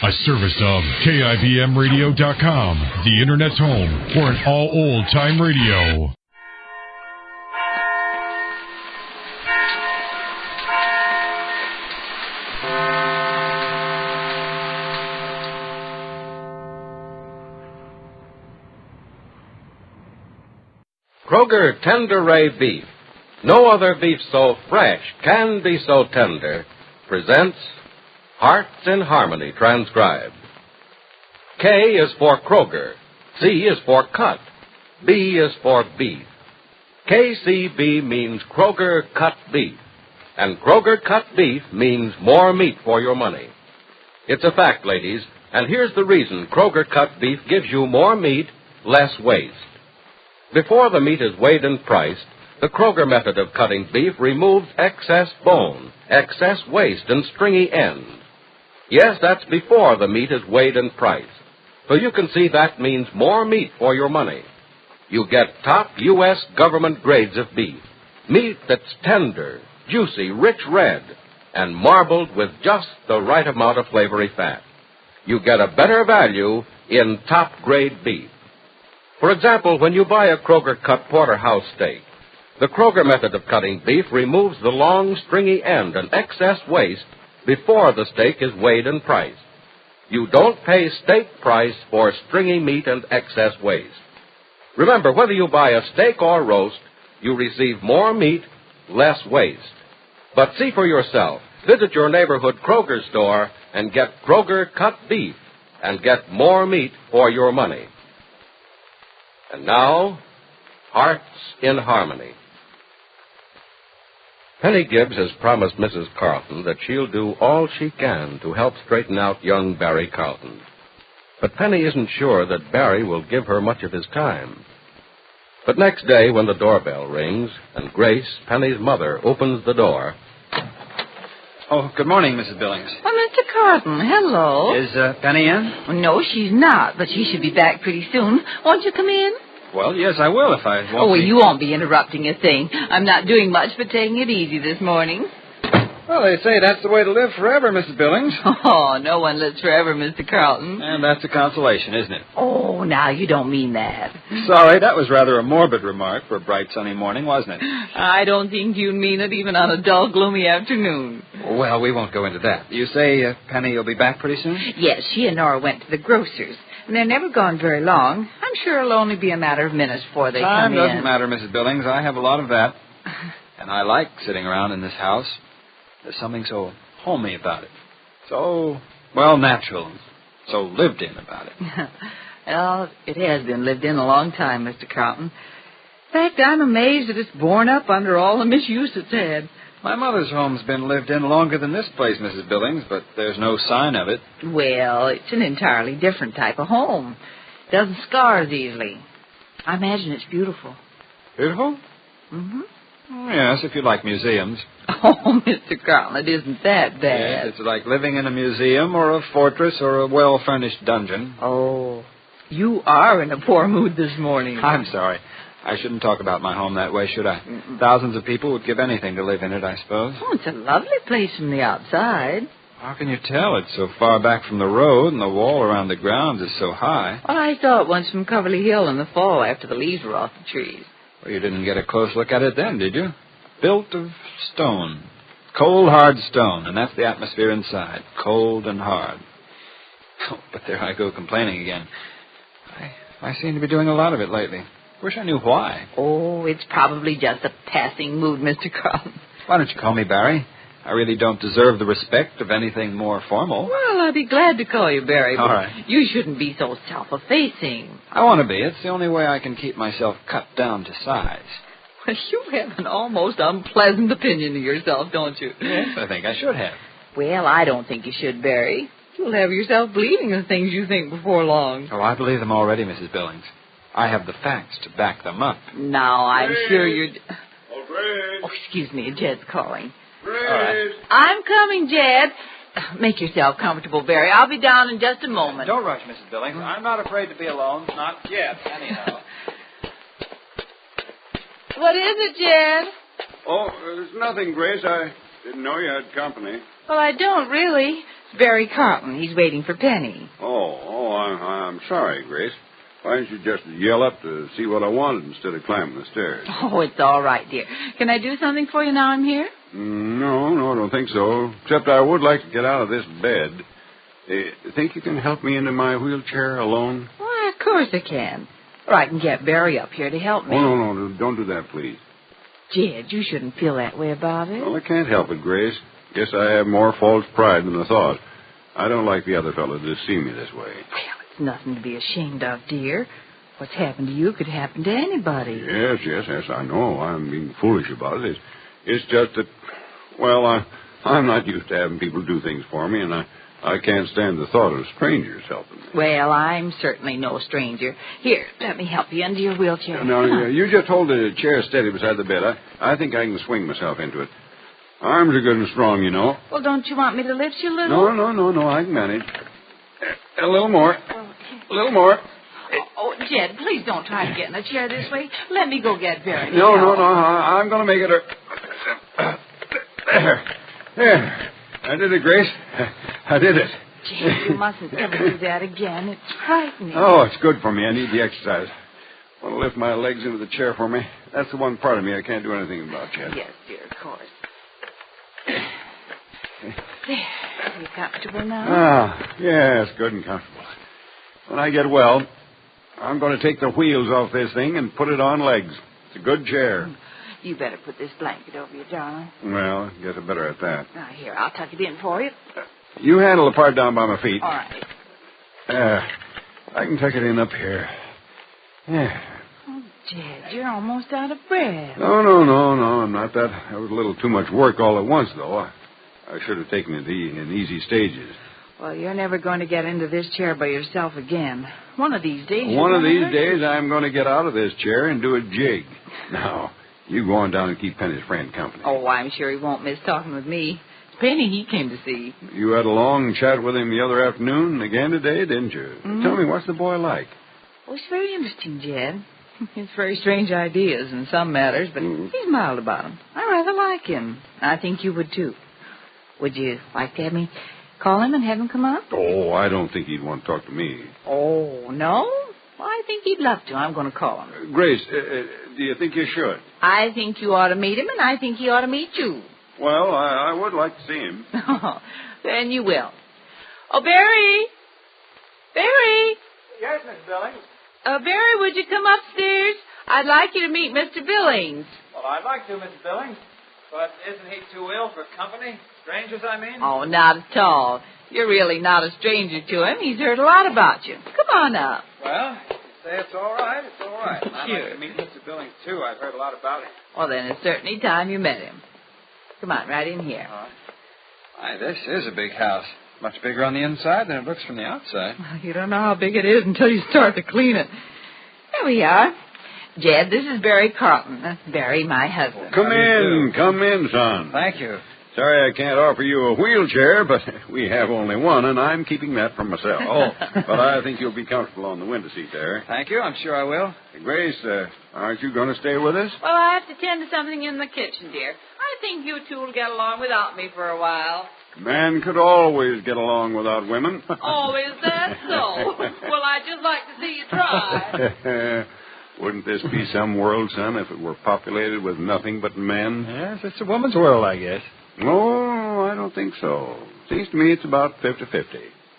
A service of KIBMradio.com, the Internet's home for an all-old-time radio. Kroger Tender Ray Beef, no other beef so fresh can be so tender, presents Hearts in Harmony, transcribed. K is for Kroger, C is for cut, B is for beef. KCB means Kroger Cut Beef, and Kroger Cut Beef means more meat for your money. It's a fact, ladies, and here's the reason Kroger Cut Beef gives you more meat, less waste. Before the meat is weighed and priced, the Kroger method of cutting beef removes excess bone, excess waste, and stringy ends. Yes, that's before the meat is weighed and priced. So you can see that means more meat for your money. You get top U.S. government grades of beef, meat that's tender, juicy, rich red, and marbled with just the right amount of flavory fat. You get a better value in top-grade beef. For example, when you buy a Kroger-cut porterhouse steak, the Kroger method of cutting beef removes the long, stringy end and excess waste before the steak is weighed and priced. You don't pay steak price for stringy meat and excess waste. Remember, whether you buy a steak or roast, you receive more meat, less waste. But see for yourself. Visit your neighborhood Kroger store and get Kroger-cut beef and get more meat for your money. And now, Hearts in Harmony. Penny Gibbs has promised Mrs. Carlton that she'll do all she can to help straighten out young Barry Carlton. But Penny isn't sure that Barry will give her much of his time. But next day, when the doorbell rings and Grace, Penny's mother, opens the door... Oh, good morning, Mrs. Billings. Oh, Mr. Carlton, hello. Is Penny in? Well, no, she's not, but she should be back pretty soon. Won't you come in? Well, yes, I will if I won't you won't be interrupting a thing. I'm not doing much but taking it easy this morning. Well, they say that's the way to live forever, Mrs. Billings. Oh, no one lives forever, Mr. Carlton. And that's a consolation, isn't it? Oh, now, you don't mean that. Sorry, that was rather a morbid remark for a bright sunny morning, wasn't it? I don't think you mean it even on a dull, gloomy afternoon. Well, we won't go into that. You say Penny will be back pretty soon? Yes, she and Nora went to the grocer's. And they're never gone very long. I'm sure it'll only be a matter of minutes before they come in. Time doesn't matter, Mrs. Billings. I have a lot of that. And I like sitting around in this house. There's something so homey about it. So, natural. So lived in about it. Well, it has been lived in a long time, Mr. Carlton. In fact, I'm amazed that it's borne up under all the misuse it's had. My mother's home's been lived in longer than this place, Mrs. Billings, but there's no sign of it. Well, it's an entirely different type of home. It doesn't scar as easily. I imagine it's beautiful. Beautiful? Mm-hmm. Yes, if you like museums. Oh, Mr. Carlton, it isn't that bad. Yes, it's like living in a museum or a fortress or a well-furnished dungeon. Oh, you are in a poor mood this morning. I'm sorry. I shouldn't talk about my home that way, should I? Thousands of people would give anything to live in it, I suppose. Oh, it's a lovely place from the outside. How can you tell? It's so far back from the road, and the wall around the grounds is so high. Well, I saw it once from Coverly Hill in the fall after the leaves were off the trees. Well, you didn't get a close look at it then, did you? Built of stone. Cold, hard stone, and that's the atmosphere inside. Cold and hard. Oh, but there I go complaining again. I seem to be doing a lot of it lately. Wish I knew why. Oh, it's probably just a passing mood, Mr. Carlton. Why don't you call me Barry? I really don't deserve the respect of anything more formal. Well, I'd be glad to call you Barry, but all right. You shouldn't be so self-effacing. I want to be. It's the only way I can keep myself cut down to size. Well, you have an almost unpleasant opinion of yourself, don't you? Yes, I think I should have. Well, I don't think you should, Barry. You'll have yourself believing the things you think before long. Oh, I believe them already, Mrs. Billings. I have the facts to back them up. Now, I'm sure you're... Grace. Oh, excuse me, Jed's calling. Grace. All right. I'm coming, Jed. Make yourself comfortable, Barry. I'll be down in just a moment. Don't rush, Mrs. Billings. I'm not afraid to be alone. Not yet, anyhow. What is it, Jed? Oh, there's nothing, Grace. I didn't know you had company. Well, I don't really. It's Barry Carlton. He's waiting for Penny. I'm sorry, Grace. Why didn't you just yell up to see what I wanted instead of climbing the stairs? Oh, it's all right, dear. Can I do something for you now I'm here? No, I don't think so. Except I would like to get out of this bed. Think you can help me into my wheelchair alone? Why, of course I can. Or I can get Barry up here to help me. Oh, no, don't do that, please. Jed, you shouldn't feel that way about it. Well, I can't help it, Grace. Guess I have more false pride than I thought. I don't like the other fellow to see me this way. Well, it's nothing to be ashamed of, dear. What's happened to you could happen to anybody. Yes, I know. I'm being foolish about it. It's just that, well, I'm not used to having people do things for me, and I can't stand the thought of strangers helping me. Well, I'm certainly no stranger. Here, let me help you into your wheelchair. No, you just hold the chair steady beside the bed. I think I can swing myself into it. Arms are good and strong, you know. Well, don't you want me to lift you a little? No, I can manage. A little more. Okay. A little more. Oh, Jed, please don't try to get in the chair this way. Let me go get Barry. No, I'm going to make it There. I did it, Grace. I did it. Jed, you mustn't ever do that again. It's frightening. Oh, it's good for me. I need the exercise. Want to lift my legs into the chair for me? That's the one part of me I can't do anything about, Chad. Yes, dear, of course. There. Are you comfortable now? Yes, good and comfortable. When I get well, I'm going to take the wheels off this thing and put it on legs. It's a good chair. You better put this blanket over you, darling. Well, guess I'm better at that. Now, here, I'll tuck it in for you. You handle the part down by my feet. All right. I can tuck it in up here. Yeah. Oh, Jed, you're almost out of breath. No, I'm not that. That was a little too much work all at once, though. I should have taken it in easy stages. Well, you're never going to get into this chair by yourself again. One of these days. One of these days, I'm going to get out of this chair and do a jig. Now, you go on down and keep Penny's friend company. Oh, I'm sure he won't miss talking with me. It's Penny he came to see. You had a long chat with him the other afternoon and again today, didn't you? Mm-hmm. Tell me, what's the boy like? Oh, he's very interesting, Jed. He has very strange ideas in some matters, but he's mild about them. I rather like him. I think you would, too. Would you like to have me call him and have him come up? Oh, I don't think he'd want to talk to me. Oh, no? Well, I think he'd love to. I'm going to call him. Grace, do you think you should? I think you ought to meet him, and I think he ought to meet you. Well, I would like to see him. Then you will. Oh, Barry! Barry! Yes, Miss Billings. Barry, would you come upstairs? I'd like you to meet Mr. Billings. Well, I'd like to, Miss Billings. But isn't he too ill for company? Strangers, I mean? Oh, not at all. You're really not a stranger to him. He's heard a lot about you. Come on up. Well, you say it's all right. It's all right. I'd Sure. like to meet Mr. Billings, too. I've heard a lot about him. Well, then it's certainly time you met him. Come on, right in here. Why, this is a big house. Much bigger on the inside than it looks from the outside. Well, you don't know how big it is until you start to clean it. There we are. Jed, this is Barry Carlton. Barry, my husband. Come in, son. Thank you. Sorry I can't offer you a wheelchair, but we have only one, and I'm keeping that for myself. But I think you'll be comfortable on the window seat there. Thank you. I'm sure I will. Grace, aren't you going to stay with us? Well, I have to tend to something in the kitchen, dear. I think you two will get along without me for a while. Man could always get along without women. Oh, is that so? Well, I'd just like to see you try. Wouldn't this be some world, son, if it were populated with nothing but men? Yes, it's a woman's world, I guess. Oh, I don't think so. Seems to me it's about 50-50.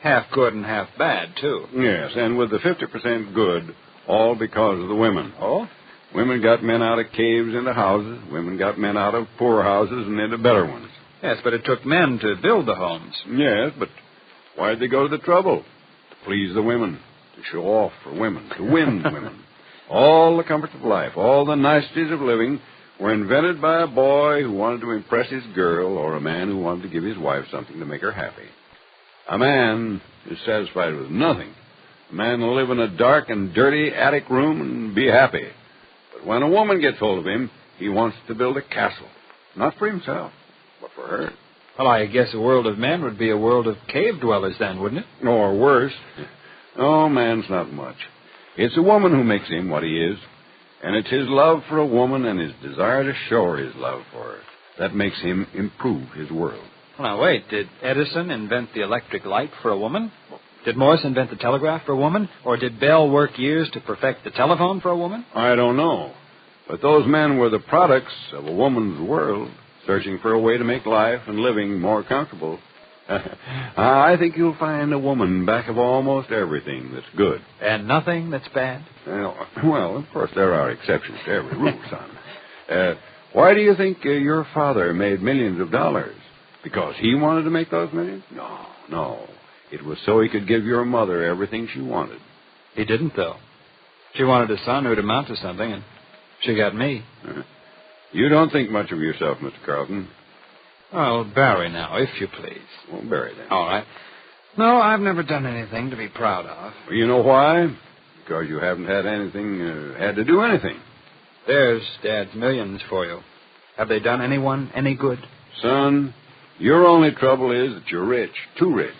Half good and half bad, too. Yes, and with the 50% good, all because of the women. Oh? Women got men out of caves into houses. Women got men out of poor houses and into better ones. Yes, but it took men to build the homes. Yes, but why'd they go to the trouble? To please the women, to show off for women, to win women. All the comforts of life, all the niceties of living were invented by a boy who wanted to impress his girl or a man who wanted to give his wife something to make her happy. A man is satisfied with nothing. A man will live in a dark and dirty attic room and be happy. But when a woman gets hold of him, he wants to build a castle. Not for himself, but for her. Well, I guess a world of men would be a world of cave dwellers then, wouldn't it? Or worse. Oh, man's not much. It's a woman who makes him what he is. And it's his love for a woman and his desire to show her his love for her that makes him improve his world. Now, wait. Did Edison invent the electric light for a woman? Did Morse invent the telegraph for a woman? Or did Bell work years to perfect the telephone for a woman? I don't know. But those men were the products of a woman's world, searching for a way to make life and living more comfortable. I think you'll find a woman back of almost everything that's good. And nothing that's bad? Well, of course, there are exceptions to every rule, son. Why do you think your father made millions of dollars? Because he wanted to make those millions? No. It was so he could give your mother everything she wanted. He didn't, though. She wanted a son who'd amount to something, and she got me. You don't think much of yourself, Mr. Carlton. Oh, Barry now, if you please. Well, Barry, then. All right. No, I've never done anything to be proud of. Well, you know why? Because you haven't had to do anything. There's Dad's millions for you. Have they done anyone any good? Son, your only trouble is that you're rich. Too rich.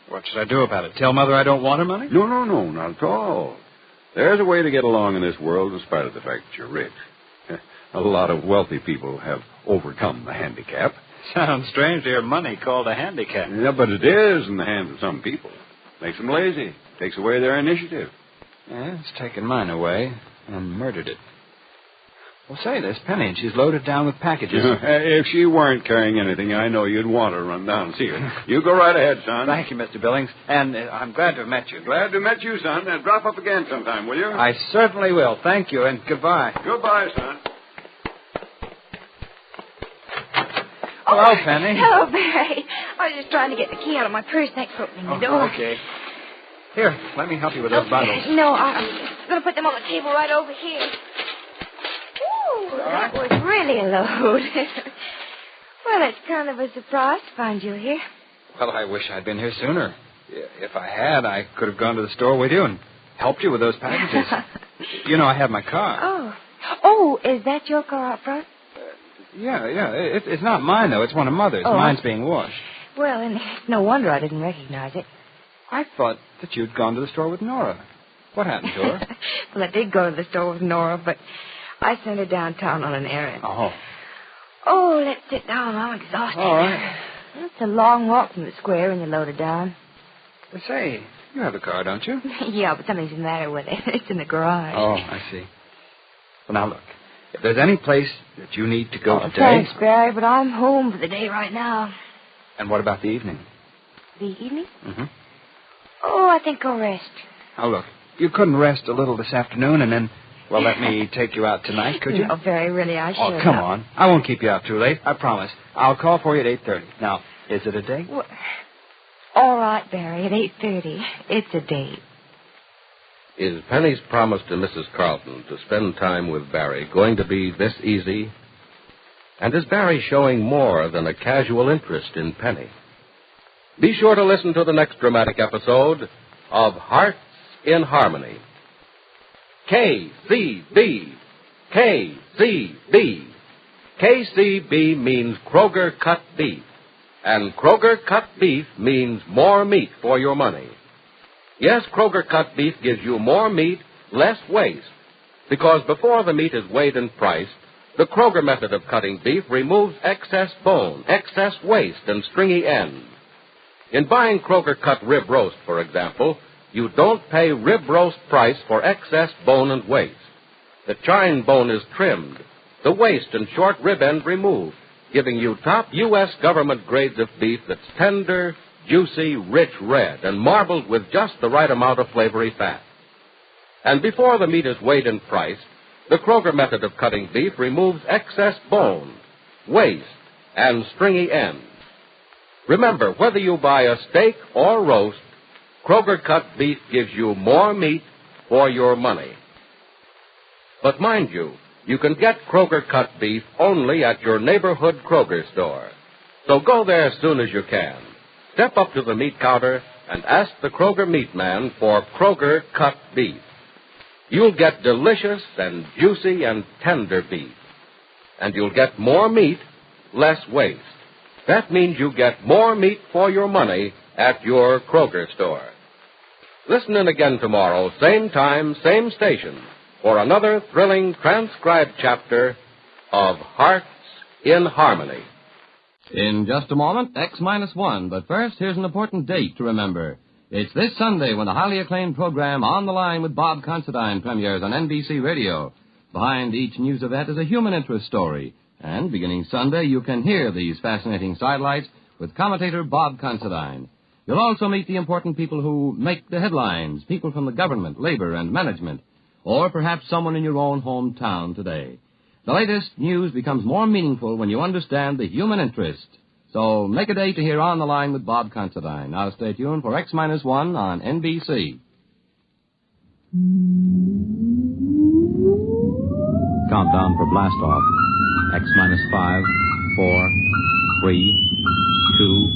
What should I do about it? Tell Mother I don't want her money? No, not at all. There's a way to get along in this world in spite of the fact that you're rich. A lot of wealthy people have overcome the handicap. Sounds strange to hear money called a handicap. Yeah, but it is in the hands of some people. Makes them lazy. Takes away their initiative. Yeah, it's taken mine away and murdered it. Well, say, there's Penny, and she's loaded down with packages. If she weren't carrying anything, I know you'd want her to run down and see her. You go right ahead, son. Thank you, Mr. Billings, and I'm glad to have met you. Glad to have met you, son. Drop up again sometime, will you? I certainly will. Thank you, and goodbye. Goodbye, son. Hello, Penny. Hello, Barry. I was just trying to get the key out of my purse. Thanks for opening the door. Okay. Here, let me help you with those bundles. No, I'm going to put them on the table right over here. Ooh, that was really a load. Well, it's kind of a surprise to find you here. Well, I wish I'd been here sooner. If I had, I could have gone to the store with you and helped you with those packages. You know, I have my car. Oh, is that your car out front? Yeah. It's not mine, though. It's one of Mother's. Oh, Mine's being washed. Well, and no wonder I didn't recognize it. I thought that you'd gone to the store with Nora. What happened to her? Well, I did go to the store with Nora, but I sent her downtown on an errand. Oh, let's sit down. I'm exhausted. All right. It's a long walk from the square when you're loaded down. Well, say, you have a car, don't you? Yeah, but something's the matter with it. It's in the garage. Oh, I see. Well, now, look. If there's any place that you need to go today... Thanks, Barry, but I'm home for the day right now. And what about the evening? The evening? Mm-hmm. Oh, I think I'll rest. Oh, look, you couldn't rest a little this afternoon and then, well, let me take you out tonight, could you? No, Barry, really, I should. Oh, come on. I won't keep you out too late, I promise. I'll call for you at 8:30. Now, is it a date? Well, all right, Barry, at 8:30. It's a date. Is Penny's promise to Mrs. Carlton to spend time with Barry going to be this easy? And is Barry showing more than a casual interest in Penny? Be sure to listen to the next dramatic episode of Hearts in Harmony. KCB. KCB. KCB means Kroger cut beef. And Kroger cut beef means more meat for your money. Yes, Kroger cut beef gives you more meat, less waste. Because before the meat is weighed and priced, the Kroger method of cutting beef removes excess bone, excess waste, and stringy ends. In buying Kroger cut rib roast, for example, you don't pay rib roast price for excess bone and waste. The chine bone is trimmed, the waste and short rib end removed, giving you top U.S. government grades of beef that's tender, juicy, rich red, and marbled with just the right amount of flavory fat. And before the meat is weighed and priced, the Kroger method of cutting beef removes excess bone, waste, and stringy ends. Remember, whether you buy a steak or roast, Kroger cut beef gives you more meat for your money. But mind you, you can get Kroger cut beef only at your neighborhood Kroger store. So go there as soon as you can. Step up to the meat counter and ask the Kroger meat man for Kroger cut beef. You'll get delicious and juicy and tender beef. And you'll get more meat, less waste. That means you get more meat for your money at your Kroger store. Listen in again tomorrow, same time, same station, for another thrilling transcribed chapter of Hearts in Harmony. In just a moment, X-1. But first, here's an important date to remember. It's this Sunday when the highly acclaimed program On the Line with Bob Considine premieres on NBC Radio. Behind each news event is a human interest story. And beginning Sunday, you can hear these fascinating sidelights with commentator Bob Considine. You'll also meet the important people who make the headlines, people from the government, labor, and management, or perhaps someone in your own hometown today. The latest news becomes more meaningful when you understand the human interest. So make a day to hear On the Line with Bob Considine. Now stay tuned for X-1 on NBC. Countdown for blast off. X-5, 4, 3, 2,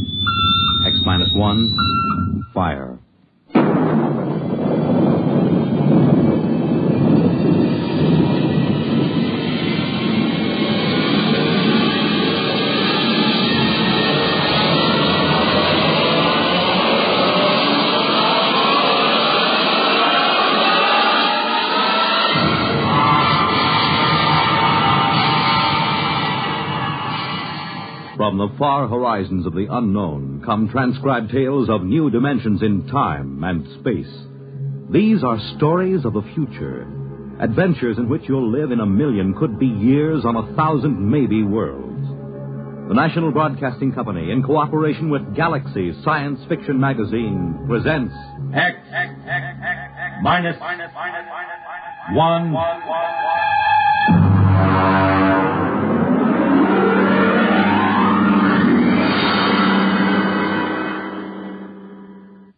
X-1, fire. From the far horizons of the unknown come transcribed tales of new dimensions in time and space. These are stories of the future, adventures in which you'll live in 1,000,000, could be years, on 1,000 maybe worlds. The National Broadcasting Company, in cooperation with Galaxy Science Fiction Magazine, presents X minus 1.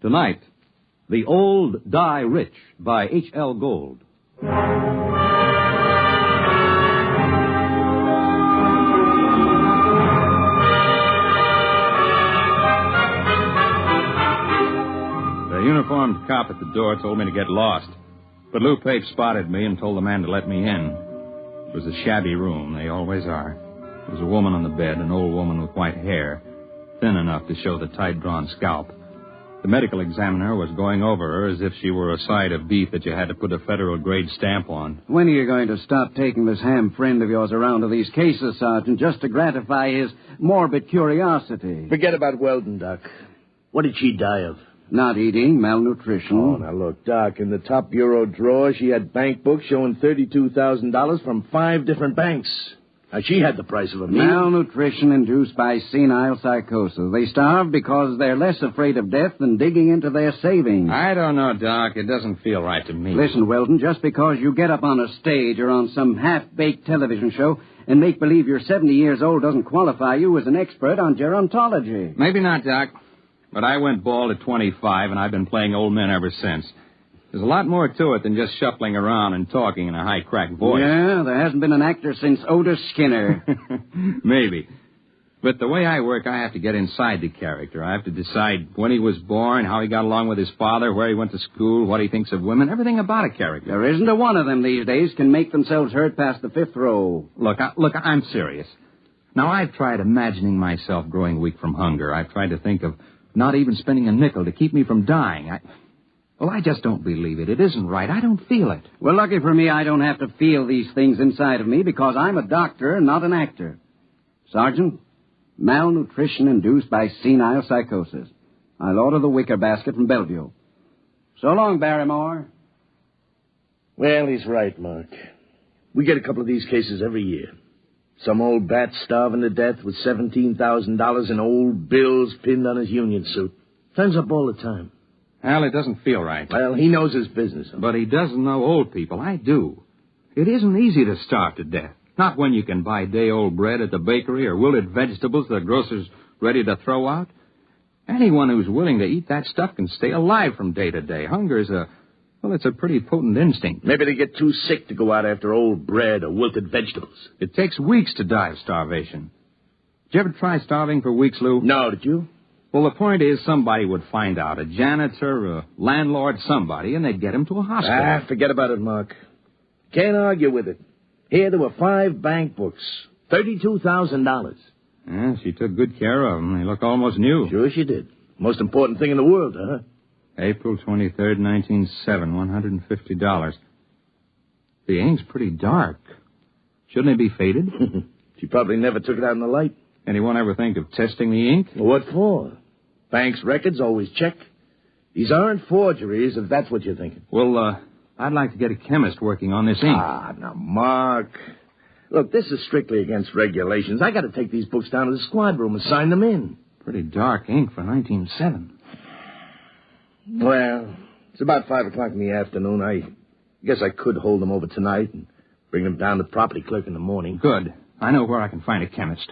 Tonight, The Old Die Rich by H.L. Gold. The uniformed cop at the door told me to get lost. But Lou Pape spotted me and told the man to let me in. It was a shabby room. They always are. There was a woman on the bed, an old woman with white hair, thin enough to show the tight-drawn scalp. The medical examiner was going over her as if she were a side of beef that you had to put a federal-grade stamp on. When are you going to stop taking this ham friend of yours around to these cases, Sergeant, just to gratify his morbid curiosity? Forget about Weldon, Doc. What did she die of? Not eating, malnutrition. Oh, now look, Doc, in the top bureau drawer, she had bank books showing $32,000 from 5 different banks. Now, she had the price of a meal. Malnutrition induced by senile psychosis. They starve because they're less afraid of death than digging into their savings. I don't know, Doc. It doesn't feel right to me. Listen, Weldon, just because you get up on a stage or on some half-baked television show and make believe you're 70 years old doesn't qualify you as an expert on gerontology. Maybe not, Doc. But I went bald at 25, and I've been playing old men ever since. There's a lot more to it than just shuffling around and talking in a high-cracked voice. Yeah, there hasn't been an actor since Otis Skinner. Maybe. But the way I work, I have to get inside the character. I have to decide when he was born, how he got along with his father, where he went to school, what he thinks of women, everything about a character. There isn't a one of them these days can make themselves heard past the 5th row. Look, I'm serious. Now, I've tried imagining myself growing weak from hunger. I've tried to think of not even spending a nickel to keep me from dying. I just don't believe it. It isn't right. I don't feel it. Well, lucky for me, I don't have to feel these things inside of me because I'm a doctor and not an actor. Sergeant, malnutrition induced by senile psychosis. I'll order the wicker basket from Bellevue. So long, Barrymore. Well, he's right, Mark. We get a couple of these cases every year. Some old bat starving to death with $17,000 in old bills pinned on his union suit. Turns up all the time. Al, it doesn't feel right. Well, he knows his business. But he doesn't know old people. I do. It isn't easy to starve to death. Not when you can buy day-old bread at the bakery or wilted vegetables the grocer's ready to throw out. Anyone who's willing to eat that stuff can stay alive from day to day. Hunger is it's a pretty potent instinct. Maybe they get too sick to go out after old bread or wilted vegetables. It takes weeks to die of starvation. Did you ever try starving for weeks, Lou? No, did you? Well, the point is somebody would find out, a janitor, a landlord, somebody, and they'd get him to a hospital. Forget about it, Mark. Can't argue with it. Here there were 5 bank books, $32,000. Yeah, she took good care of them. They look almost new. Sure she did. Most important thing in the world, huh? April 23rd, 1907, $150. The ink's pretty dark. Shouldn't it be faded? She probably never took it out in the light. Anyone ever think of testing the ink? What for? Bank's records always check. These aren't forgeries, if that's what you're thinking. Well, I'd like to get a chemist working on this ink. Ah, now, Mark. Look, this is strictly against regulations. I got to take these books down to the squad room and sign them in. Pretty dark ink for 1907. Well, it's about 5 o'clock in the afternoon. I guess I could hold them over tonight and bring them down to the property clerk in the morning. Good. I know where I can find a chemist.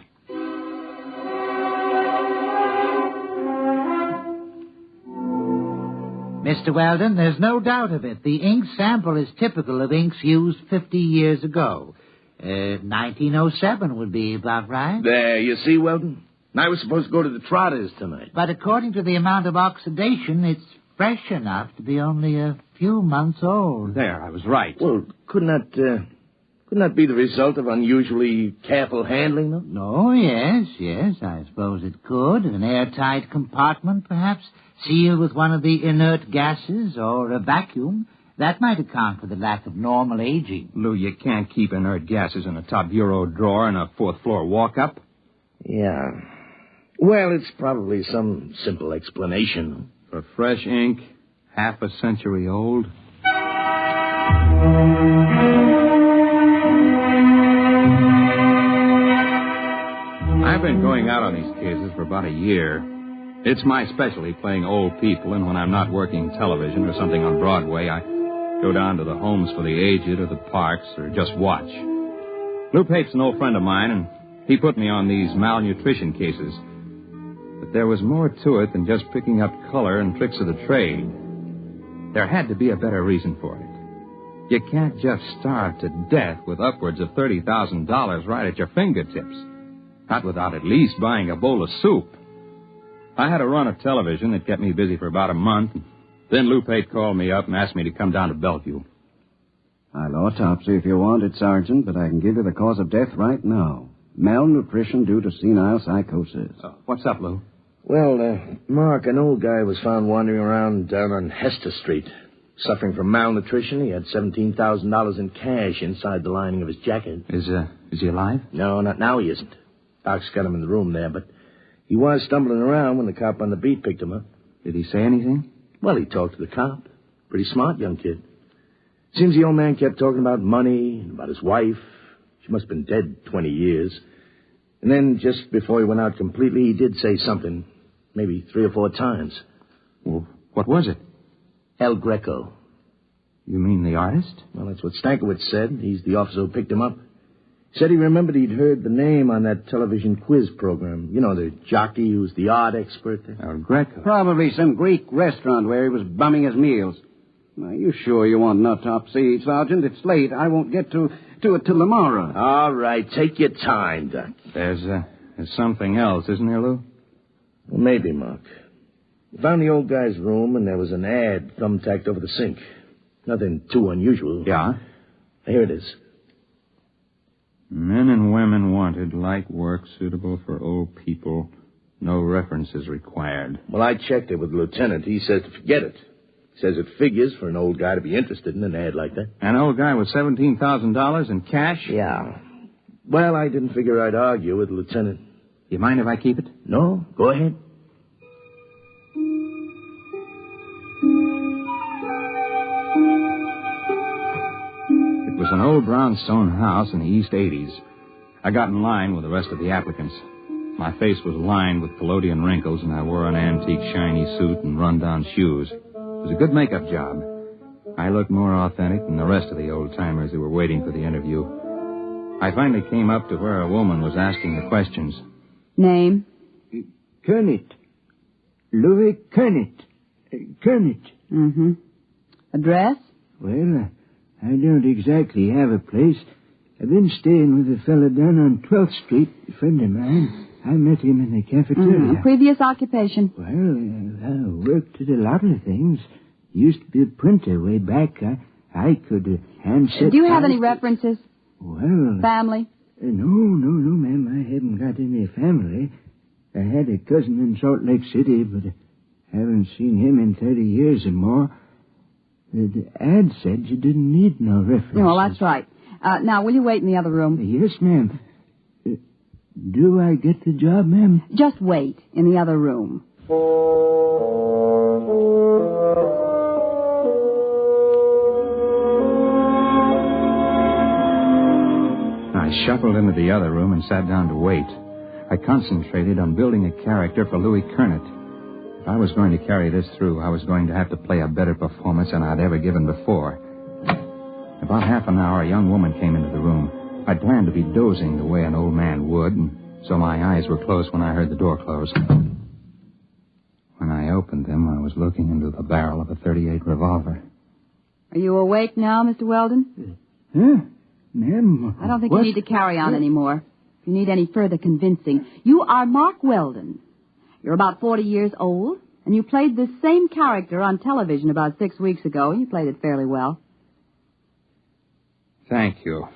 Mr. Weldon, there's no doubt of it. The ink sample is typical of inks used 50 years ago. 1907 would be about right. There, you see, Weldon? I was supposed to go to the Trotters tonight. But according to the amount of oxidation, it's fresh enough to be only a few months old. There, I was right. Well, couldn't that be the result of unusually careful handling, though? No, yes, I suppose it could. An airtight compartment, perhaps, sealed with one of the inert gases or a vacuum. That might account for the lack of normal aging. Lou, you can't keep inert gases in a top bureau drawer in a fourth-floor walk-up. Yeah. Well, it's probably some simple explanation. For fresh ink, half a century old. I've been going out on these cases for about a year. It's my specialty, playing old people, and when I'm not working television or something on Broadway, I go down to the homes for the aged or the parks or just watch. Lou Pape's an old friend of mine, and he put me on these malnutrition cases. But there was more to it than just picking up color and tricks of the trade. There had to be a better reason for it. You can't just starve to death with upwards of $30,000 right at your fingertips. Not without at least buying a bowl of soup. I had a run of television that kept me busy for about a month. Then Lou Pape called me up and asked me to come down to Bellevue. I'll autopsy if you want it, Sergeant, but I can give you the cause of death right now. Malnutrition due to senile psychosis. What's up, Lou? Well, Mark, an old guy was found wandering around down on Hester Street. Suffering from malnutrition. He had $17,000 in cash inside the lining of his jacket. Is he alive? No, not now he isn't. Doc's got him in the room there, but he was stumbling around when the cop on the beat picked him up. Did he say anything? Well, he talked to the cop. Pretty smart young kid. Seems the old man kept talking about money and about his wife. She must have been dead 20 years. And then, just before he went out completely, he did say something. Maybe 3 or 4 times. Well, what was it? El Greco. You mean the artist? Well, that's what Stankiewicz said. He's the officer who picked him up. Said he remembered he'd heard the name on that television quiz program. You know, the jockey who's the art expert. El Greco. Probably some Greek restaurant where he was bumming his meals. Are you sure you want an autopsy, Sergeant? It's late. I won't get to it till tomorrow. All right, take your time, Doc. There's something else, isn't there, Lou? Well, maybe, Mark. We found the old guy's room, and there was an ad thumbtacked over the sink. Nothing too unusual. Yeah? Here it is. Men and women wanted, light work suitable for old people. No references required. Well, I checked it with the lieutenant. He says to forget it. He says it figures for an old guy to be interested in an ad like that. An old guy with $17,000 in cash? Yeah. Well, I didn't figure I'd argue with the lieutenant. You mind if I keep it? No, go ahead. It was an old brownstone house in the East 80s. I got in line with the rest of the applicants. My face was lined with collodion wrinkles, and I wore an antique shiny suit and run-down shoes. It was a good makeup job. I looked more authentic than the rest of the old-timers who were waiting for the interview. I finally came up to where a woman was asking the questions. Name? Kernet. Louis Kernet. Kernet. Mm-hmm. Address? Well, I don't exactly have a place. I've been staying with a fellow down on 12th Street, a friend of mine. I met him in the cafeteria. Mm-hmm. Previous occupation? Well, I worked at a lot of things. Used to be a printer way back. I could hand set... Do you have any references? Well... Family? No, ma'am. I haven't got any family. I had a cousin in Salt Lake City, but I haven't seen him in 30 years or more. The ad said you didn't need no references. Well, that's right. Now, will you wait in the other room? Yes, ma'am. Do I get the job, ma'am? Just wait in the other room. I shuffled into the other room and sat down to wait. I concentrated on building a character for Louis Kernet. If I was going to carry this through, I was going to have to play a better performance than I'd ever given before. About half an hour, a young woman came into the room. I'd planned to be dozing the way an old man would, and so my eyes were closed when I heard the door close. When I opened them, I was looking into the barrel of a .38 revolver. Are you awake now, Mr. Weldon? Huh? Ma'am? I don't think you need to carry on anymore. If you need any further convincing, you are Mark Weldon. You're about 40 years old, and you played this same character on television about 6 weeks ago. You played it fairly well. Thank you.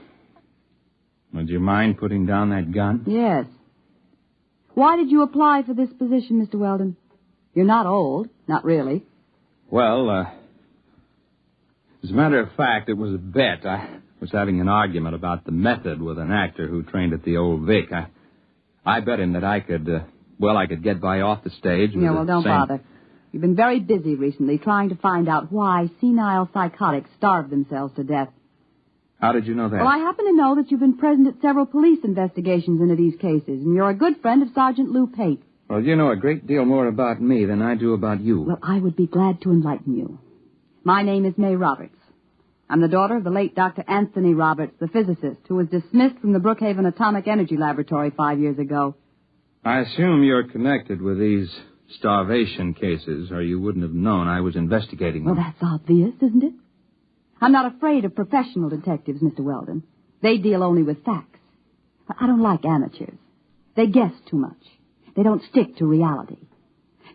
Would you mind putting down that gun? Yes. Why did you apply for this position, Mr. Weldon? You're not old. Not really. Well, as a matter of fact, it was a bet. I was having an argument about the method with an actor who trained at the Old Vic. I bet him that I could get by off the stage. Yeah, well, don't bother. You've been very busy recently trying to find out why senile psychotics starve themselves to death. How did you know that? Well, I happen to know that you've been present at several police investigations into these cases, and you're a good friend of Sergeant Lou Pate. Well, you know a great deal more about me than I do about you. Well, I would be glad to enlighten you. My name is May Roberts. I'm the daughter of the late Dr. Anthony Roberts, the physicist, who was dismissed from the Brookhaven Atomic Energy Laboratory 5 years ago. I assume you're connected with these starvation cases, or you wouldn't have known I was investigating them. Well, that's obvious, isn't it? I'm not afraid of professional detectives, Mr. Weldon. They deal only with facts. I don't like amateurs. They guess too much. They don't stick to reality.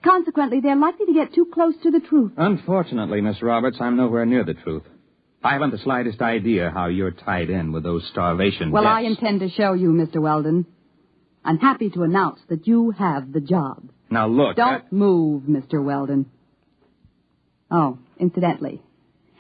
Consequently, they're likely to get too close to the truth. Unfortunately, Miss Roberts, I'm nowhere near the truth. I haven't the slightest idea how you're tied in with those starvation Well, deaths. I intend to show you, Mr. Weldon. I'm happy to announce that you have the job. Now, look... Don't move, Mr. Weldon. Oh, incidentally,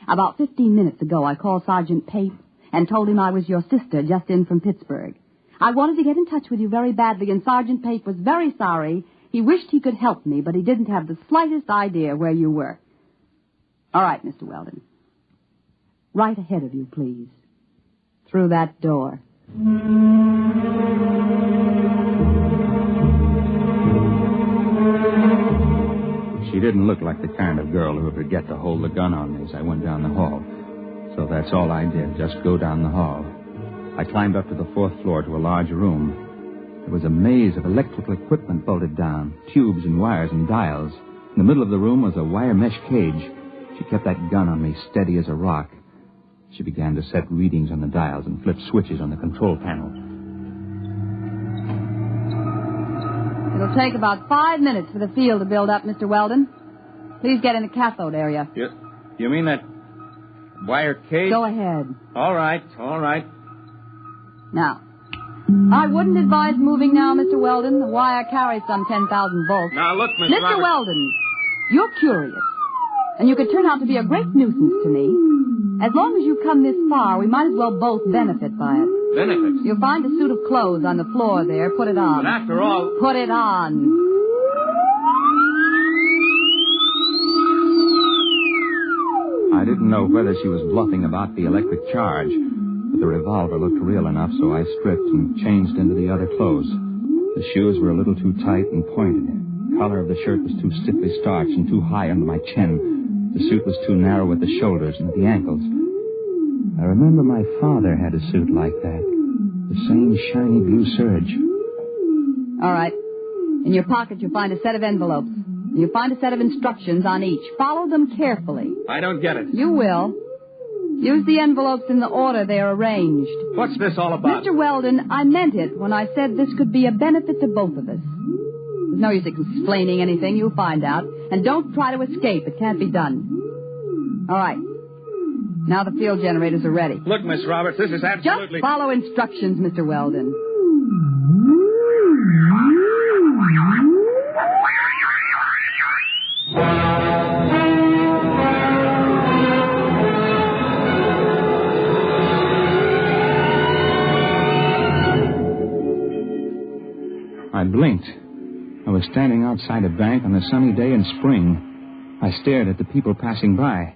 about 15 minutes ago, I called Sergeant Pate and told him I was your sister just in from Pittsburgh. I wanted to get in touch with you very badly, and Sergeant Pate was very sorry. He wished he could help me, but he didn't have the slightest idea where you were. All right, Mr. Weldon. Right ahead of you, please. Through that door. She didn't look like the kind of girl who would forget to hold the gun on me as I went down the hall. So that's all I did, just go down the hall. I climbed up to the 4th floor to a large room. There was a maze of electrical equipment bolted down, tubes and wires and dials. In the middle of the room was a wire mesh cage. She kept that gun on me, steady as a rock. She began to set readings on the dials and flip switches on the control panel. It'll take about 5 minutes for the field to build up, Mr. Weldon. Please get in the cathode area. You mean that wire cage? Go ahead. All right. Now, I wouldn't advise moving now, Mr. Weldon. The wire carries some 10,000 volts. Now, look, Miss Mr. Roberts. Weldon, you're curious, and you could turn out to be a great nuisance to me. As long as you've come this far, we might as well both benefit by it. Benefits? You'll find a suit of clothes on the floor there. Put it on. But after all... Put it on. I didn't know whether she was bluffing about the electric charge, but the revolver looked real enough, so I stripped and changed into the other clothes. The shoes were a little too tight and pointed. The collar of the shirt was too stiffly starched and too high under my chin. The suit was too narrow at the shoulders and at the ankles. I remember my father had a suit like that. The same shiny blue serge. All right. In your pocket, you'll find a set of envelopes. You'll find a set of instructions on each. Follow them carefully. I don't get it. You will. Use the envelopes in the order they're arranged. What's this all about? Mr. Weldon, I meant it when I said this could be a benefit to both of us. There's no use explaining anything. You'll find out. And don't try to escape. It can't be done. All right. Now the field generators are ready. Look, Miss Roberts, this is absolutely... Just follow instructions, Mr. Weldon. was standing outside a bank on a sunny day in spring. I stared at the people passing by.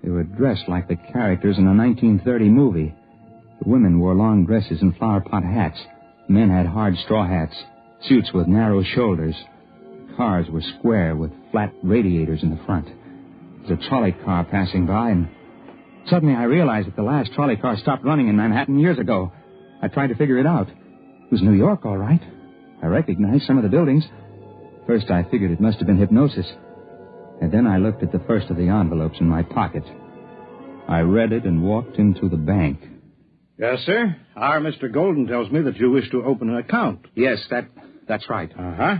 They were dressed like the characters in a 1930 movie. The women wore long dresses and flower pot hats. Men had hard straw hats, suits with narrow shoulders. Cars were square with flat radiators in the front. There was a trolley car passing by, and suddenly I realized that the last trolley car stopped running in Manhattan years ago. I tried to figure it out. It was New York, all right. I recognized some of the buildings. First, I figured it must have been hypnosis. And then I looked at the first of the envelopes in my pocket. I read it and walked into the bank. Yes, sir. Our Mr. Golden tells me that you wish to open an account. Yes, that's right. Uh-huh.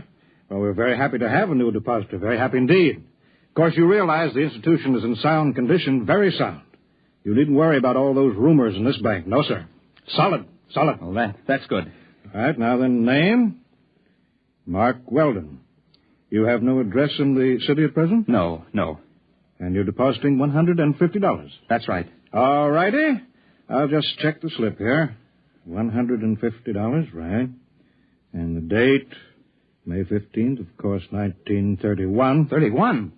Well, we're very happy to have a new depositor. Very happy indeed. Of course, you realize the institution is in sound condition, very sound. You needn't worry about all those rumors in this bank. No, sir. Solid. Well, that's good. All right, now then, name? Mark Weldon. You have no address in the city at present? No. And you're depositing $150? That's right. All righty. I'll just check the slip here. $150, right. And the date, May 15th, of course, 1931. 31?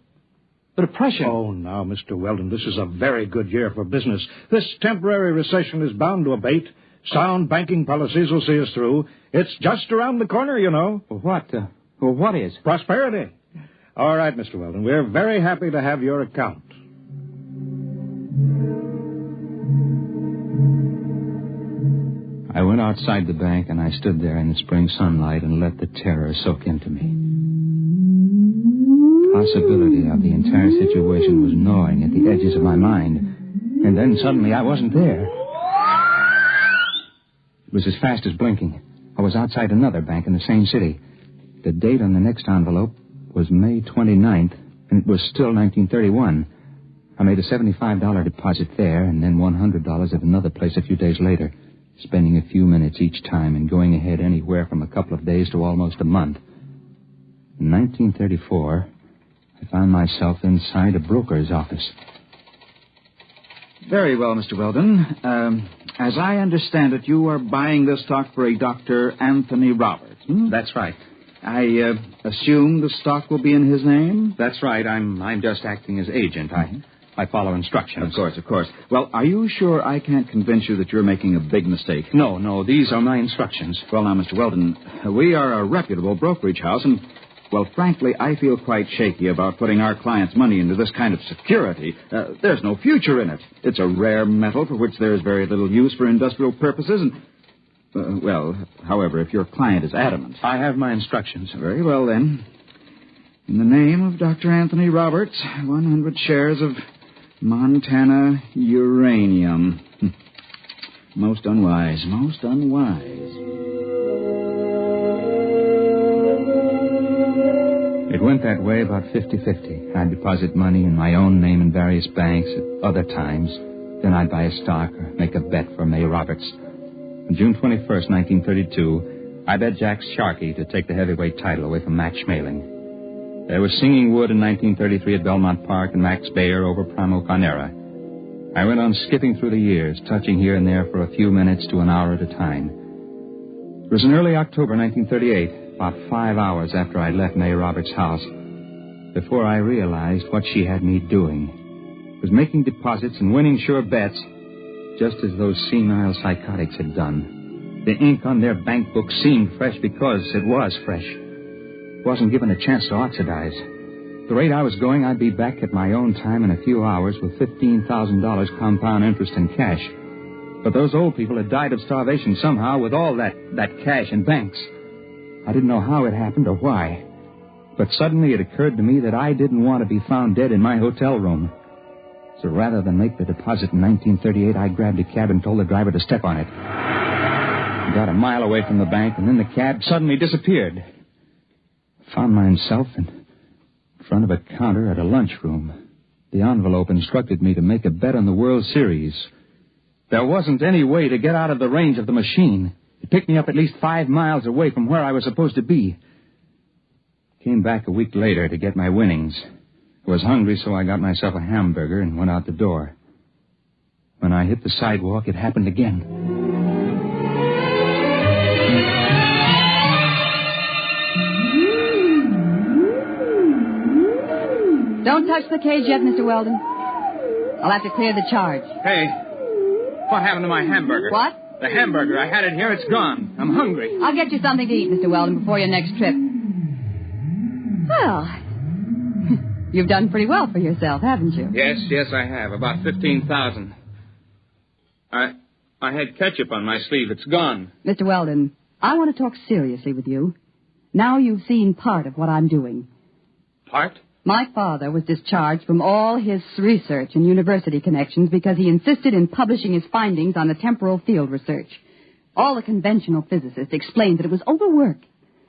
The Depression. Oh, now, Mr. Weldon, this is a very good year for business. This temporary recession is bound to abate. Sound banking policies will see us through. It's just around the corner, you know. What is? Prosperity. All right, Mr. Weldon, we're very happy to have your account. I went outside the bank, and I stood there in the spring sunlight and let the terror soak into me. The possibility of the entire situation was gnawing at the edges of my mind. And then suddenly I wasn't there. It was as fast as blinking. I was outside another bank in the same city. The date on the next envelope was May 29th, and it was still 1931. I made a $75 deposit there, and then $100 at another place a few days later, spending a few minutes each time and going ahead anywhere from a couple of days to almost a month. In 1934, I found myself inside a broker's office. Very well, Mr. Weldon. As I understand it, you are buying this stock for a Dr. Anthony Roberts. That's right. I assume the stock will be in his name? That's right. I'm just acting as agent. I follow instructions. Of course. Well, are you sure I can't convince you that you're making a big mistake? No, these are my instructions. Well, now, Mr. Weldon, we are a reputable brokerage house, and, well, frankly, I feel quite shaky about putting our clients' money into this kind of security. There's no future in it. It's a rare metal for which there is very little use for industrial purposes, and, however, if your client is adamant. I have my instructions. Very well, then. In the name of Dr. Anthony Roberts, 100 shares of Montana uranium. Most unwise. It went that way about 50-50. I'd deposit money in my own name in various banks at other times. Then I'd buy a stock or make a bet for May Roberts. On June 21st, 1932, I bet Jack Sharkey to take the heavyweight title away from Max Schmeling. There was Singing Wood in 1933 at Belmont Park and Max Bayer over Primo Carnera. I went on skipping through the years, touching here and there for a few minutes to an hour at a time. It was in early October 1938, about 5 hours after I'd left May Roberts' house, before I realized what she had me doing. It was making deposits and winning sure bets, just as those senile psychotics had done. The ink on their bank book seemed fresh because it was fresh. Wasn't given a chance to oxidize. The rate I was going, I'd be back at my own time in a few hours with $15,000 compound interest in cash. But those old people had died of starvation somehow with all that cash in banks. I didn't know how it happened or why. But suddenly it occurred to me that I didn't want to be found dead in my hotel room. So rather than make the deposit in 1938, I grabbed a cab and told the driver to step on it. I got a mile away from the bank, and then the cab suddenly disappeared. Found myself in front of a counter at a lunchroom. The envelope instructed me to make a bet on the World Series. There wasn't any way to get out of the range of the machine. It picked me up at least 5 miles away from where I was supposed to be. Came back a week later to get my winnings. I was hungry, so I got myself a hamburger and went out the door. When I hit the sidewalk, it happened again. Don't touch the cage yet, Mr. Weldon. I'll have to clear the charge. Hey, what happened to my hamburger? What? The hamburger. I had it here. It's gone. I'm hungry. I'll get you something to eat, Mr. Weldon, before your next trip. Well, you've done pretty well for yourself, haven't you? Yes, I have. About 15,000. I had ketchup on my sleeve. It's gone. Mr. Weldon, I want to talk seriously with you. Now you've seen part of what I'm doing. Part? My father was discharged from all his research and university connections because he insisted in publishing his findings on the temporal field research. All the conventional physicists explained that it was overwork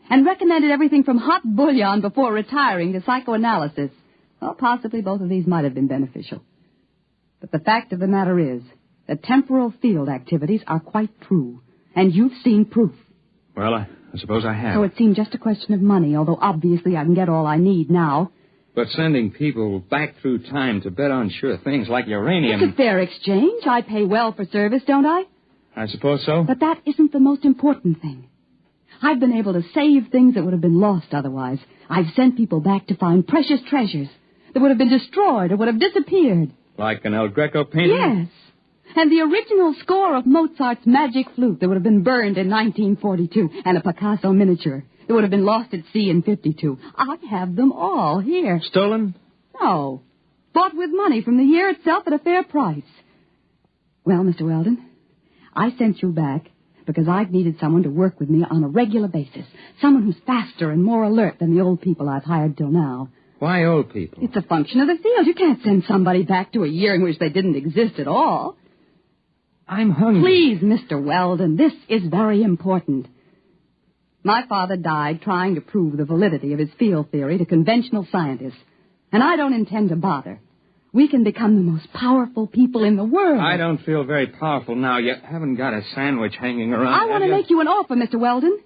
and recommended everything from hot bouillon before retiring to psychoanalysis. Well, possibly both of these might have been beneficial. But the fact of the matter is that temporal field activities are quite true, and you've seen proof. Well, I suppose I have. So it seemed just a question of money, although obviously I can get all I need now. But sending people back through time to bet on sure things like uranium... It's a fair exchange. I pay well for service, don't I? I suppose so. But that isn't the most important thing. I've been able to save things that would have been lost otherwise. I've sent people back to find precious treasures that would have been destroyed or would have disappeared. Like an El Greco painting? Yes. And the original score of Mozart's Magic Flute that would have been burned in 1942, and a Picasso miniature that would have been lost at sea in 52. I have them all here. Stolen? No. Bought with money from the year itself at a fair price. Well, Mr. Weldon, I sent you back because I've needed someone to work with me on a regular basis. Someone who's faster and more alert than the old people I've hired till now. Why old people? It's a function of the field. You can't send somebody back to a year in which they didn't exist at all. I'm hungry. Please, Mr. Weldon, this is very important. My father died trying to prove the validity of his field theory to conventional scientists, and I don't intend to bother. We can become the most powerful people in the world. I don't feel very powerful now. You haven't got a sandwich hanging around. I want to make you an offer, Mr. Weldon.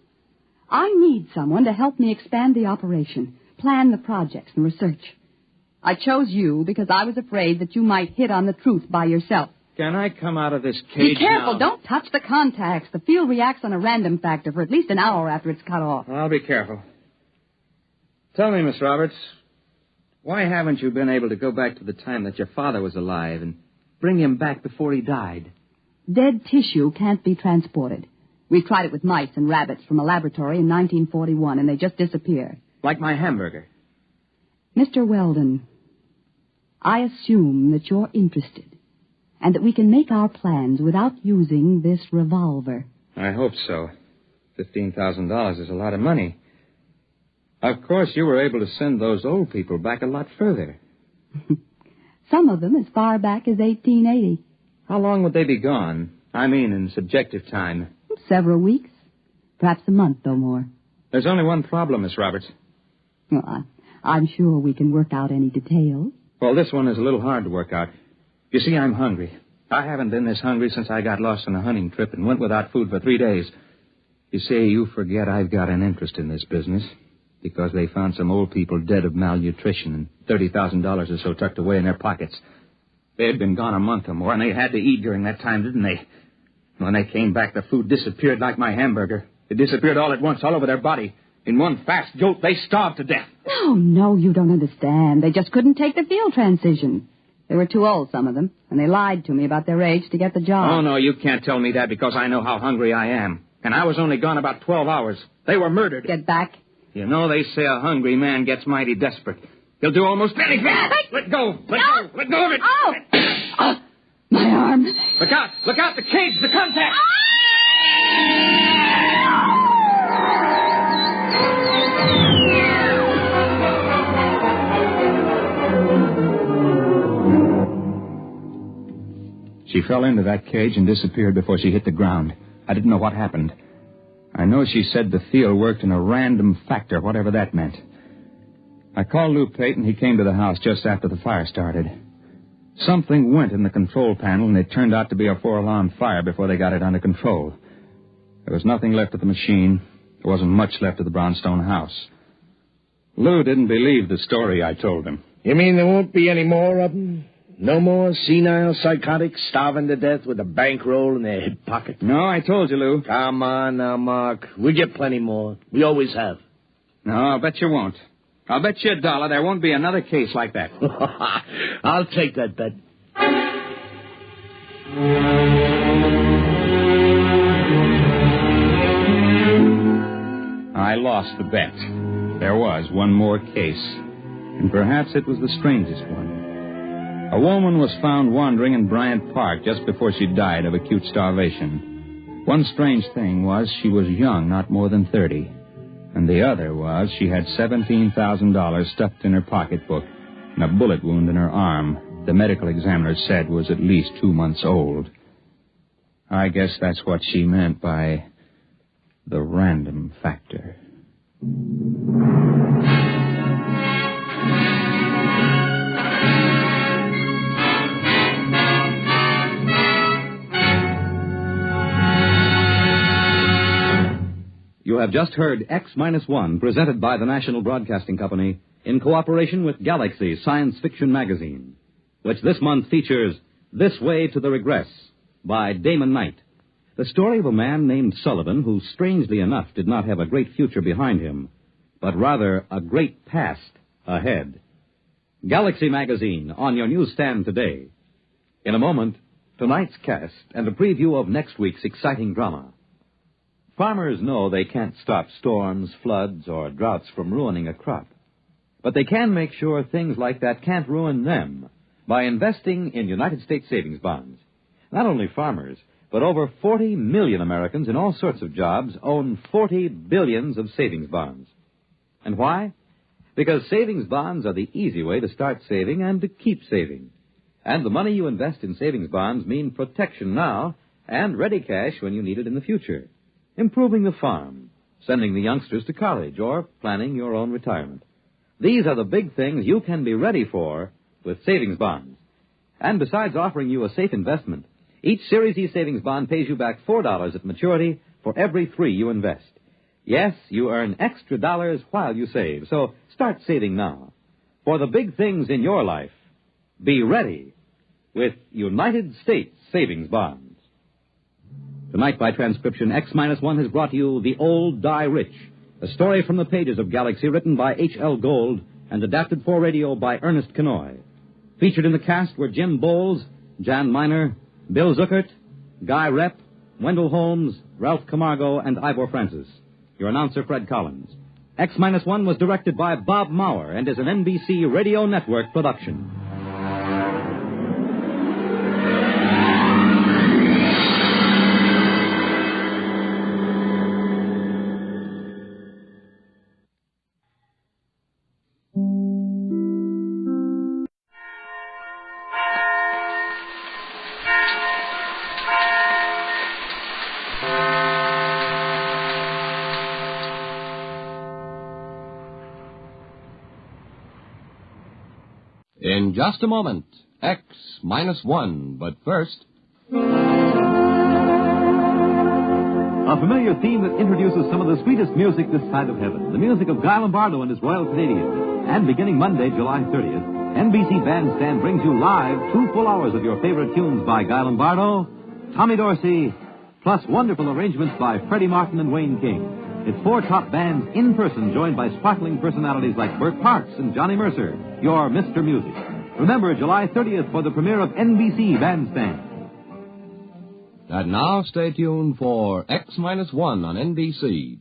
I need someone to help me expand the operation, plan the projects and research. I chose you because I was afraid that you might hit on the truth by yourself. Can I come out of this cage Be careful. now? Don't touch the contacts. The field reacts on a random factor for at least an hour after it's cut off. I'll be careful. Tell me, Miss Roberts, why haven't you been able to go back to the time that your father was alive and bring him back before he died? Dead tissue can't be transported. We tried it with mice and rabbits from a laboratory in 1941, and they just disappear. Like my hamburger. Mr. Weldon, I assume that you're interested, and that we can make our plans without using this revolver. I hope so. $15,000 is a lot of money. Of course, you were able to send those old people back a lot further. Some of them as far back as 1880. How long would they be gone? I mean, in subjective time. Several weeks. Perhaps a month or more. There's only one problem, Miss Roberts. Well, I'm sure we can work out any details. Well, this one is a little hard to work out. You see, I'm hungry. I haven't been this hungry since I got lost on a hunting trip and went without food for 3 days. You see, you forget I've got an interest in this business because they found some old people dead of malnutrition and $30,000 or so tucked away in their pockets. They had been gone a month or more, and they had to eat during that time, didn't they? When they came back, the food disappeared like my hamburger. It disappeared all at once, all over their body. In one fast jolt, they starved to death. No, you don't understand. They just couldn't take the field transition. They were too old, some of them, and they lied to me about their age to get the job. Oh, no, you can't tell me that because I know how hungry I am. And I was only gone about 12 hours. They were murdered. Get back. You know, they say a hungry man gets mighty desperate. He'll do almost anything. Let go. Let go. Let go of it. Oh, my arm. Look out. Look out. The cage. The contact. She fell into that cage and disappeared before she hit the ground. I didn't know what happened. I know she said the field worked in a random factor, whatever that meant. I called Lou Pate, and he came to the house just after the fire started. Something went in the control panel, and it turned out to be a 4-alarm fire before they got it under control. There was nothing left of the machine. There wasn't much left of the brownstone house. Lou didn't believe the story I told him. You mean there won't be any more of them? No more senile psychotics starving to death with a bankroll in their hip pocket? No, I told you, Lou. Come on now, Mark. We get plenty more. We always have. No, I'll bet you won't. I'll bet you $1 there won't be another case like that. I'll take that bet. I lost the bet. There was one more case, and perhaps it was the strangest one. A woman was found wandering in Bryant Park just before she died of acute starvation. One strange thing was she was young, not more than 30. And the other was she had $17,000 stuffed in her pocketbook and a bullet wound in her arm the medical examiner said was at least 2 months old. I guess that's what she meant by the random factor. You have just heard X-1, presented by the National Broadcasting Company in cooperation with Galaxy Science Fiction Magazine, which this month features This Way to the Regress by Damon Knight, the story of a man named Sullivan who, strangely enough, did not have a great future behind him, but rather a great past ahead. Galaxy Magazine on your newsstand today. In a moment, tonight's cast and a preview of next week's exciting drama. Farmers know they can't stop storms, floods, or droughts from ruining a crop. But they can make sure things like that can't ruin them by investing in United States savings bonds. Not only farmers, but over 40 million Americans in all sorts of jobs own 40 billions of savings bonds. And why? Because savings bonds are the easy way to start saving and to keep saving. And the money you invest in savings bonds mean protection now and ready cash when you need it in the future. Improving the farm, sending the youngsters to college, or planning your own retirement. These are the big things you can be ready for with savings bonds. And besides offering you a safe investment, each Series E savings bond pays you back $4 at maturity for every $3 you invest. Yes, you earn extra dollars while you save, so start saving now. For the big things in your life, be ready with United States savings bonds. Tonight, by transcription, X-1 has brought you The Old Die Rich, a story from the pages of Galaxy written by H.L. Gold and adapted for radio by Ernest Kenoy. Featured in the cast were Jim Bowles, Jan Miner, Bill Zuckert, Guy Repp, Wendell Holmes, Ralph Camargo, and Ivor Francis. Your announcer, Fred Collins. X-1 was directed by Bob Maurer and is an NBC Radio Network production. In just a moment, X-1, but first... A familiar theme that introduces some of the sweetest music this side of heaven, the music of Guy Lombardo and his Royal Canadians. And beginning Monday, July 30th, NBC Bandstand brings you live 2 full hours of your favorite tunes by Guy Lombardo, Tommy Dorsey, plus wonderful arrangements by Freddie Martin and Wayne King. It's 4 top bands in person, joined by sparkling personalities like Burt Parks and Johnny Mercer, your Mr. Music. Remember, July 30th for the premiere of NBC Bandstand. And now stay tuned for X-1 on NBC.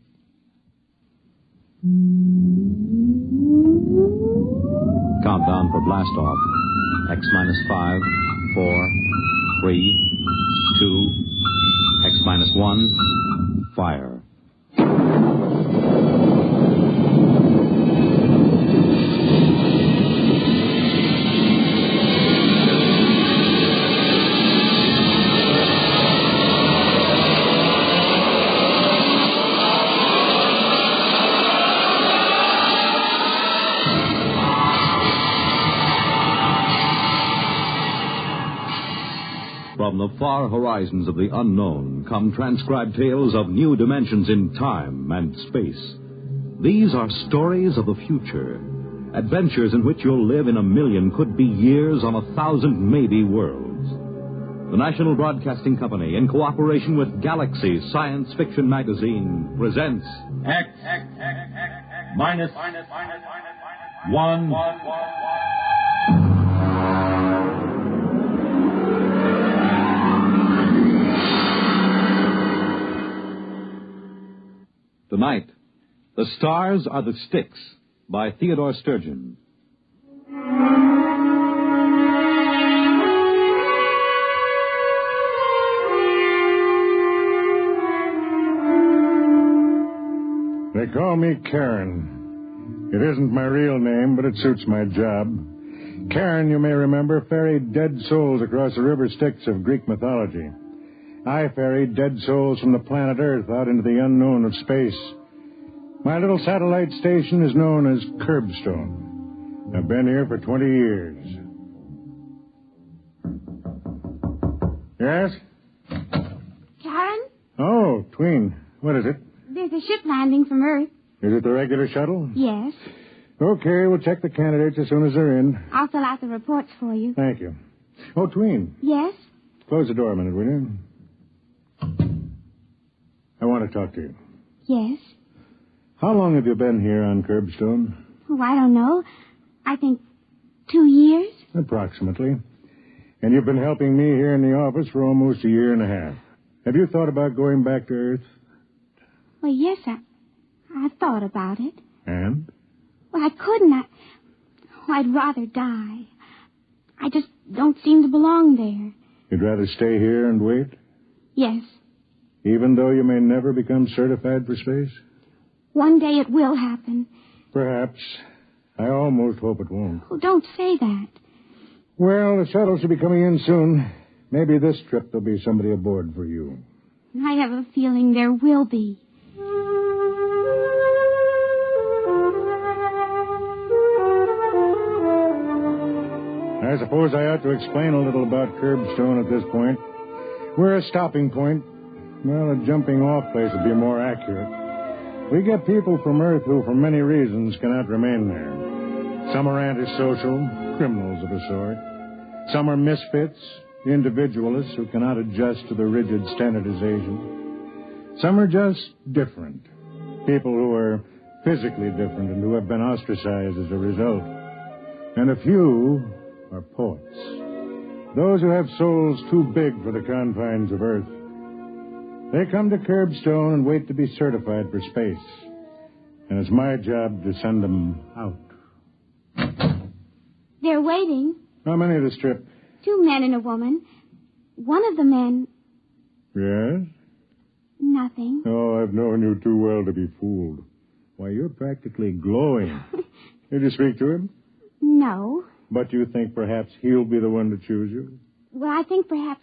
Countdown for blast off. X-5, 4, 3, 2, X-1, fire. From the far horizons of the unknown come transcribed tales of new dimensions in time and space. These are stories of the future, adventures in which you'll live in a million, could be years, on 1,000 maybe worlds. The National Broadcasting Company, in cooperation with Galaxy Science Fiction Magazine, presents X-. 1. Tonight, The Stars Are The Styx by Theodore Sturgeon. They call me Karen. It isn't my real name, but it suits my job. Karen, you may remember, ferried dead souls across the river Styx of Greek mythology. I ferried dead souls from the planet Earth out into the unknown of space. My little satellite station is known as Curbstone. I've been here for 20 years. Yes? Karen? Oh, Tween. What is it? There's a ship landing from Earth. Is it the regular shuttle? Yes. Okay, we'll check the candidates as soon as they're in. I'll fill out the reports for you. Thank you. Oh, Tween. Yes? Close the door a minute, will you? I want to talk to you. Yes. How long have you been here on Curbstone? Oh, I don't know. I think 2 years. Approximately. And you've been helping me here in the office for almost a year and a half. Have you thought about going back to Earth? Well, yes, I thought about it. And? Well, I couldn't. I'd rather die. I just don't seem to belong there. You'd rather stay here and wait? Yes. Even though you may never become certified for space? One day it will happen. Perhaps. I almost hope it won't. Oh, don't say that. Well, the shuttle should be coming in soon. Maybe this trip there'll be somebody aboard for you. I have a feeling there will be. I suppose I ought to explain a little about Curbstone at this point. We're a stopping point. Well, a jumping off place would be more accurate. We get people from Earth who, for many reasons, cannot remain there. Some are antisocial, criminals of a sort. Some are misfits, individualists who cannot adjust to the rigid standardization. Some are just different, people who are physically different and who have been ostracized as a result. And a few are poets, those who have souls too big for the confines of Earth. They come to Curbstone and wait to be certified for space. And it's my job to send them out. They're waiting. How many this trip? 2 men and a woman. One of the men... Yes? Nothing. Oh, I've known you too well to be fooled. Why, you're practically glowing. Did you speak to him? No. But you think perhaps he'll be the one to choose you? Well, I think perhaps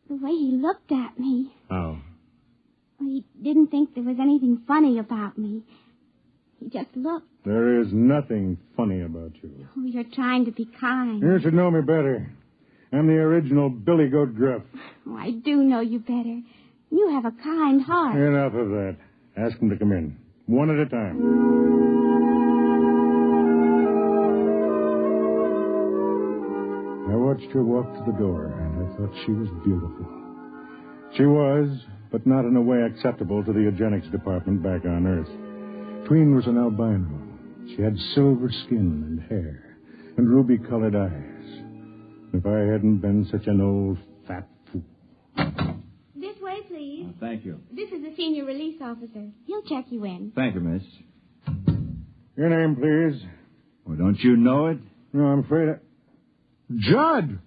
the way he looked at me. How? Well, he didn't think there was anything funny about me. He just looked. There is nothing funny about you. Oh, you're trying to be kind. You should know me better. I'm the original Billy Goat Gruff. Oh, I do know you better. You have a kind heart. Enough of that. Ask him to come in. One at a time. I watched her walk to the door, and I thought she was beautiful. She was, but not in a way acceptable to the eugenics department back on Earth. Tween was an albino. She had silver skin and hair, and ruby-colored eyes. If I hadn't been such an old, fat fool. This way, please. Thank you. This is the senior release officer. He'll check you in. Thank you, miss. Your name, please. Well, don't you know it? No, I'm afraid I... Judd!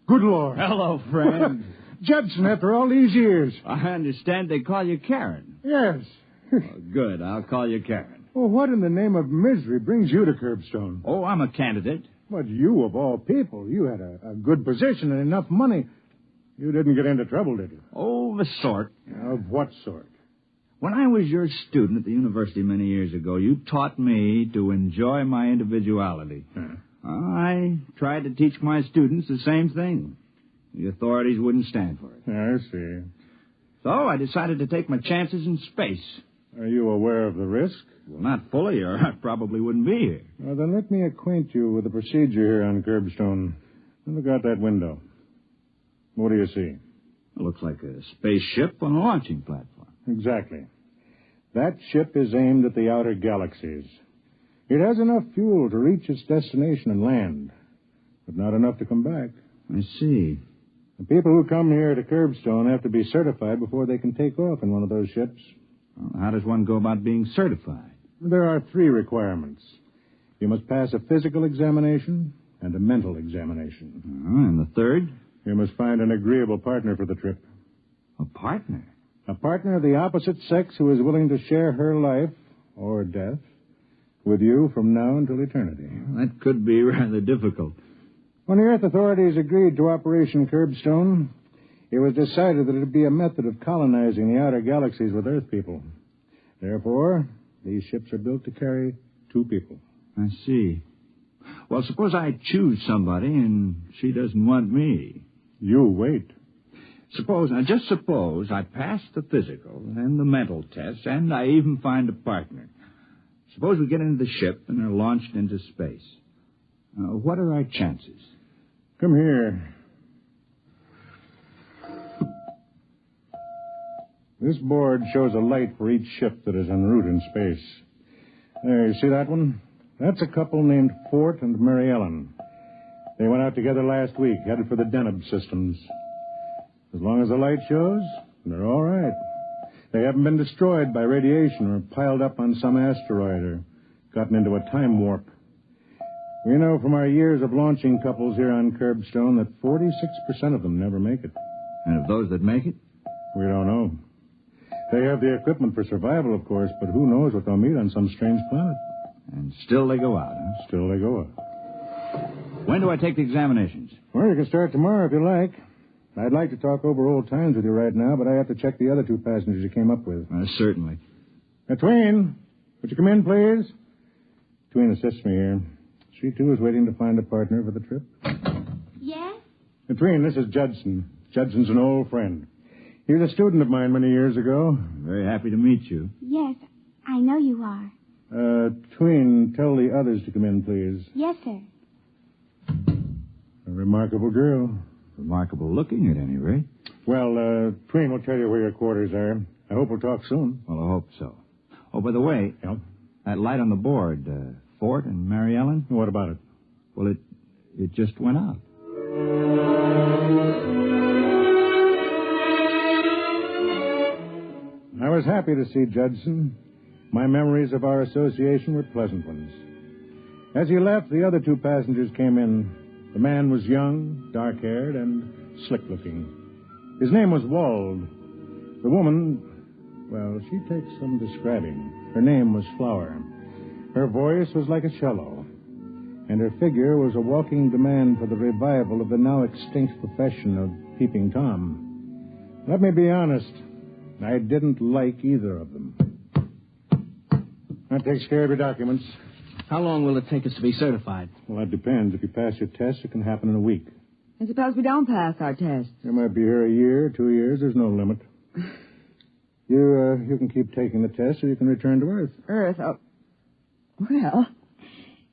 Good Lord. Hello, friend. Judson, after all these years. I understand they call you Karen. Yes. Good, I'll call you Karen. Well, what in the name of misery brings you to Curbstone? Oh, I'm a candidate. But you, of all people, you had a good position and enough money. You didn't get into trouble, did you? Oh, the sort. Of what sort? When I was your student at the university many years ago, you taught me to enjoy my individuality. Huh. I tried to teach my students the same thing. The authorities wouldn't stand for it. I see. So I decided to take my chances in space. Are you aware of the risk? Well, not fully, or I probably wouldn't be here. Well, then let me acquaint you with the procedure here on Curbstone. Look out that window. What do you see? It looks like a spaceship on a launching platform. Exactly. That ship is aimed at the outer galaxies. It has enough fuel to reach its destination and land, but not enough to come back. I see. The people who come here to Curbstone have to be certified before they can take off in one of those ships. Well, how does one go about being certified? There are 3 requirements. You must pass a physical examination and a mental examination. And the third? You must find an agreeable partner for the trip. A partner? A partner of the opposite sex who is willing to share her life, or death, with you from now until eternity. That could be rather difficult. When the Earth authorities agreed to Operation Curbstone, it was decided that it would be a method of colonizing the outer galaxies with Earth people. Therefore, these ships are built to carry 2 people. I see. Well, suppose I choose somebody and she doesn't want me. You wait. Just suppose I pass the physical and the mental test, and I even find a partner. Suppose we get into the ship and are launched into space. What are our chances? Come here. This board shows a light for each ship that is en route in space. There, you see that one? That's a couple named Fort and Mary Ellen. They went out together last week, headed for the Deneb systems. As long as the light shows, they're all right. They haven't been destroyed by radiation or piled up on some asteroid or gotten into a time warp. We know from our years of launching couples here on Curbstone that 46% of them never make it. And of those that make it? We don't know. They have the equipment for survival, of course, but who knows what they'll meet on some strange planet. And still they go out, huh? Still they go out. When do I take the examinations? Well, you can start tomorrow if you like. I'd like to talk over old times with you right now, but I have to check the other 2 passengers you came up with. Certainly. Tween, would you come in, please? Tween assists me here. She, too, is waiting to find a partner for the trip. Yes? Tween, this is Judson. Judson's an old friend. He was a student of mine many years ago. Very happy to meet you. Yes, I know you are. Tween, tell the others to come in, please. Yes, sir. A remarkable girl. Remarkable looking, at any rate. Well, Tween will tell you where your quarters are. I hope we'll talk soon. Well, I hope so. Oh, by the way, that light on the board, Fort and Mary Ellen? What about it? Well, it just went out. I was happy to see Judson. My memories of our association were pleasant ones. As he left, the other 2 passengers came in. The man was young, dark-haired, and slick-looking. His name was Wald. The woman, well, she takes some describing. Her name was Flower. Her voice was like a cello, and her figure was a walking demand for the revival of the now extinct profession of Peeping Tom. Let me be honest, I didn't like either of them. That takes care of your documents. How long will it take us to be certified? Well, that depends. If you pass your test, it can happen in a week. And suppose we don't pass our test? You might be here a year, 2 years. There's no limit. You can keep taking the test, or you can return to Earth. Earth? Oh. Well,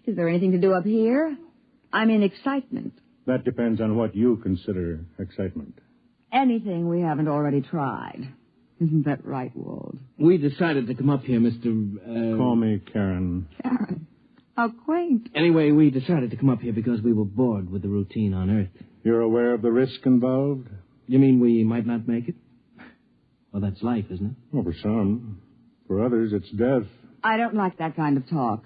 is there anything to do up here? I'm in excitement. That depends on what you consider excitement. Anything we haven't already tried. Isn't that right, Wald? We decided to come up here, Mr. Call me Karen. Karen. How quaint. Anyway, we decided to come up here because we were bored with the routine on Earth. You're aware of the risk involved? You mean we might not make it? Well, that's life, isn't it? Well, for some. For others, it's death. I don't like that kind of talk.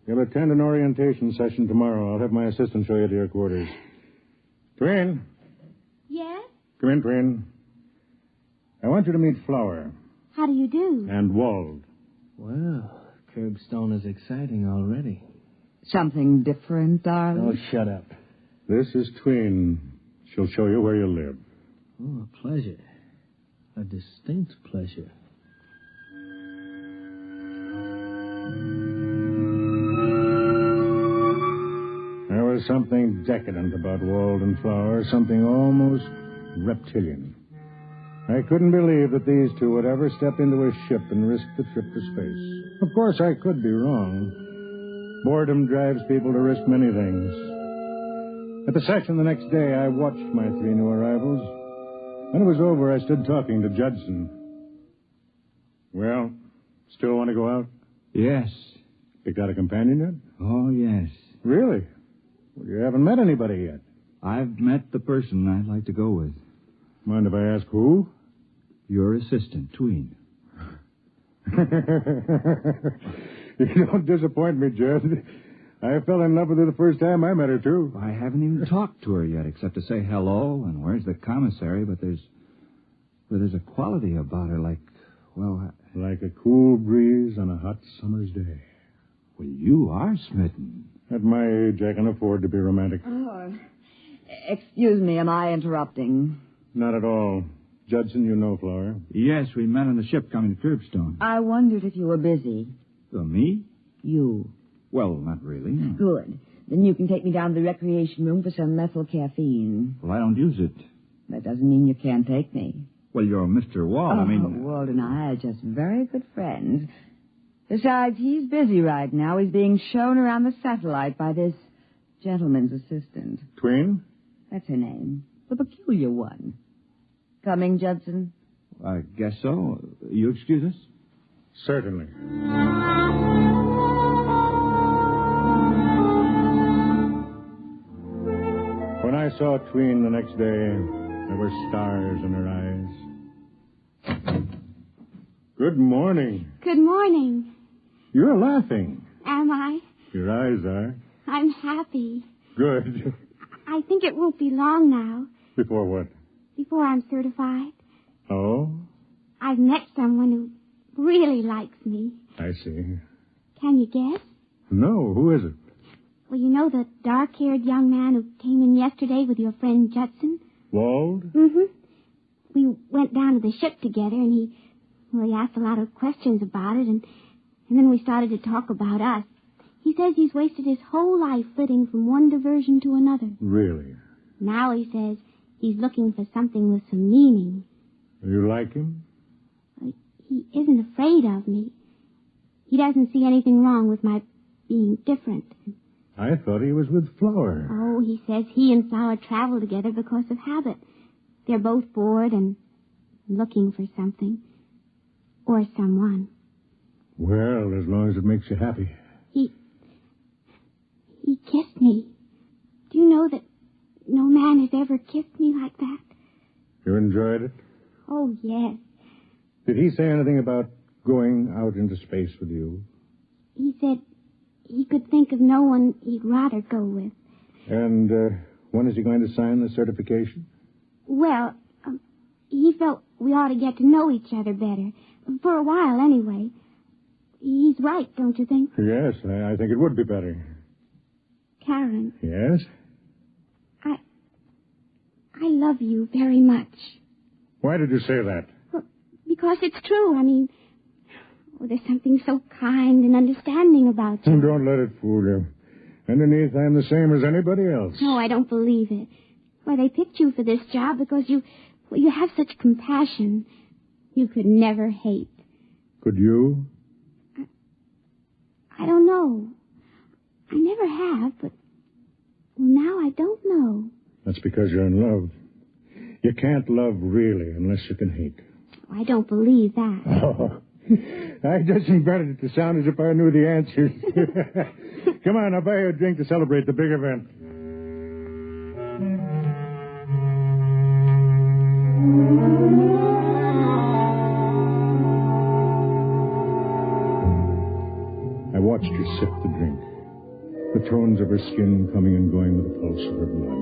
You'll attend an orientation session tomorrow. I'll have my assistant show you to your quarters. Twin. Yes? Come in, Twin. I want you to meet Flower. How do you do? And Wald. Well, Curbstone is exciting already. Something different, darling? Oh, shut up. This is Tween. She'll show you where you live. Oh, a pleasure. A distinct pleasure. There was something decadent about Wald and Flower, something almost reptilian. I couldn't believe that these 2 would ever step into a ship and risk the trip to space. Of course, I could be wrong. Boredom drives people to risk many things. At the section the next day, I watched my 3 new arrivals. When it was over, I stood talking to Judson. Well, still want to go out? Yes, You got a companion yet? Oh, yes. Really? Well, you haven't met anybody yet. I've met the person I'd like to go with. Mind if I ask who? Your assistant, Tween. You don't disappoint me, Jed. I fell in love with her the first time I met her, too. I haven't even talked to her yet, except to say hello and where's the commissary, but there's a quality about her like, well... Like a cool breeze on a hot summer's day. Well, you are smitten. At my age, I can afford to be romantic. Oh, excuse me, am I interrupting? Not at all. Judson, you know Flora. Yes, we met on the ship coming to Curbstone. I wondered if you were busy. Me? You. Well, not really. No. Good. Then you can take me down to the recreation room for some methyl caffeine. Well, I don't use it. That doesn't mean you can't take me. Well, you're Mr. Wald. Wald and I are just very good friends. Besides, he's busy right now. He's being shown around the satellite by this gentleman's assistant. Tween? That's her name. The peculiar one. Coming, Judson? I guess so. You excuse us? Certainly. When I saw Tween the next day, there were stars in her eyes. Good morning. Good morning. You're laughing. Am I? Your eyes are. I'm happy. Good. I think it won't be long now. Before what? Before I'm certified. Oh? I've met someone who really likes me. I see. Can you guess? No, who is it? Well, you know the dark-haired young man who came in yesterday with your friend Judson? Wald? Mm-hmm. We went down to the ship together, and he asked a lot of questions about it, and then we started to talk about us. He says he's wasted his whole life flitting from one diversion to another. Really? Now he says he's looking for something with some meaning. You like him? He isn't afraid of me. He doesn't see anything wrong with my being different. I thought he was with Flower. Oh, he says he and Flower travel together because of habit. They're both bored and looking for something. Or someone. Well, as long as it makes you happy. He kissed me. Do you know that no man has ever kissed me like that? You enjoyed it? Oh, yes. Did he say anything about going out into space with you? He said he could think of no one he'd rather go with. And when is he going to sign the certification? Well, he felt we ought to get to know each other better. For a while, anyway. He's right, don't you think? Yes, I think it would be better. Karen. Yes? I love you very much. Why did you say that? Well, because it's true. I mean, there's something so kind and understanding about you. Don't let it fool you. Underneath, I'm the same as anybody else. No, I don't believe it. Why, they picked you for this job because you have such compassion. You could never hate. Could you? I don't know. I never have, but now I don't know. That's because you're in love. You can't love really unless you can hate. I don't believe that. Oh, I just invented it to sound as if I knew the answers. Come on, I'll buy you a drink to celebrate the big event. I watched her sip the drink, the tones of her skin coming and going with the pulse of her blood.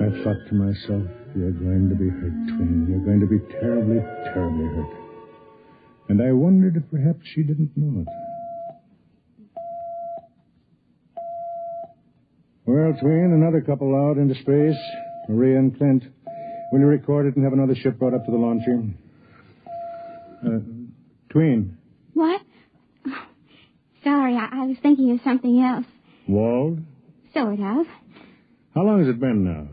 I thought to myself, you're going to be hurt, Tween. You're going to be terribly, terribly hurt. And I wondered if perhaps she didn't know it. Well, Tween, another couple out into space. Maria and Clint. Will you record it and have another ship brought up to the launching? Tween. What? Oh, sorry, I was thinking of something else. Wald? Sort of. How long has it been now?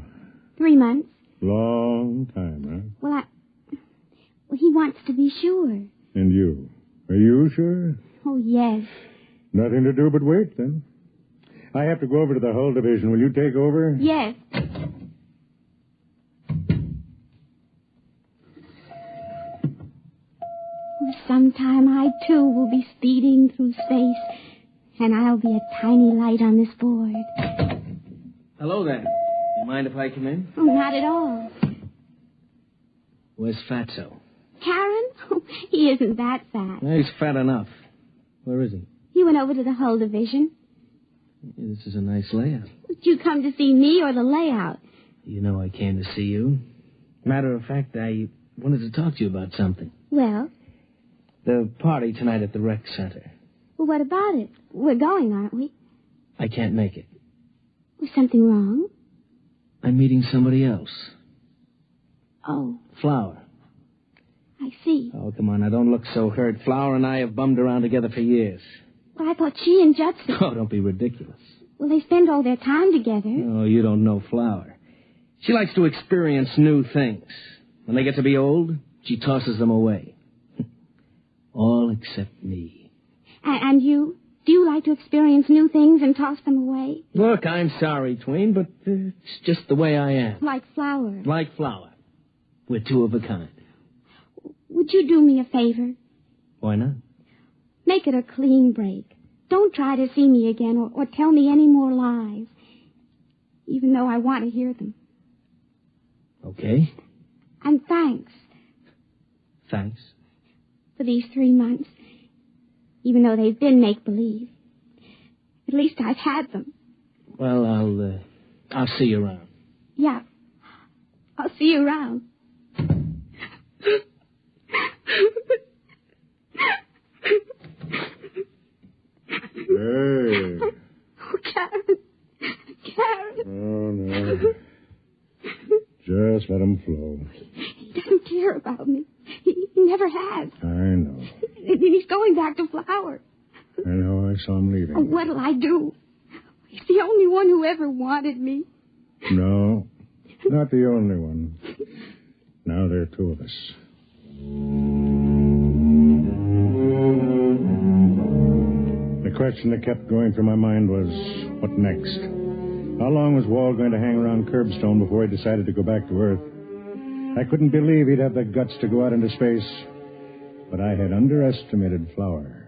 3 months. Long time, huh? Well, he wants to be sure. And you? Are you sure? Oh, yes. Nothing to do but wait, then. I have to go over to the hull division. Will you take over? Yes. Sometime I, too, will be speeding through space, And I'll be a tiny light on this board. Hello there. You mind if I come in? Oh, not at all. Where's Fatso? Karen? Oh, he isn't that fat. Well, he's fat enough. Where is he? He went over to the Hull Division. This is a nice layout. Did you come to see me or the layout? You know I came to see you. Matter of fact, I wanted to talk to you about something. Well? The party tonight at the rec center. Well, what about it? We're going, aren't we? I can't make it. Was something wrong? I'm meeting somebody else. Oh. Flower. I see. Oh, come on, now don't look so hurt. Flower and I have bummed around together for years. Well, I thought she and Judson... Oh, don't be ridiculous. Well, they spend all their time together. Oh, you don't know Flower. She likes to experience new things. When they get to be old, she tosses them away. All except me. And you? Do you like to experience new things and toss them away? Look, I'm sorry, Tween, but it's just the way I am. Like Flower. Like Flower. We're two of a kind. Would you do me a favor? Why not? Make it a clean break. Don't try to see me again or tell me any more lies, even though I want to hear them. Okay. And thanks. Thanks. For these 3 months, even though they've been make-believe. At least I've had them. Well, I'll see you around. Yeah. I'll see you around. Hey. Oh, Karen. Karen. Oh, no. Just let him flow. He doesn't care about me. He never has. I know. And he's going back to Flower. I know. I saw him leaving. Oh, what'll I do? He's the only one who ever wanted me. No, not the only one. Now there are two of us. The question that kept going through my mind was, what next? How long was Walt going to hang around Curbstone before he decided to go back to Earth? I couldn't believe he'd have the guts to go out into space, but I had underestimated Flower.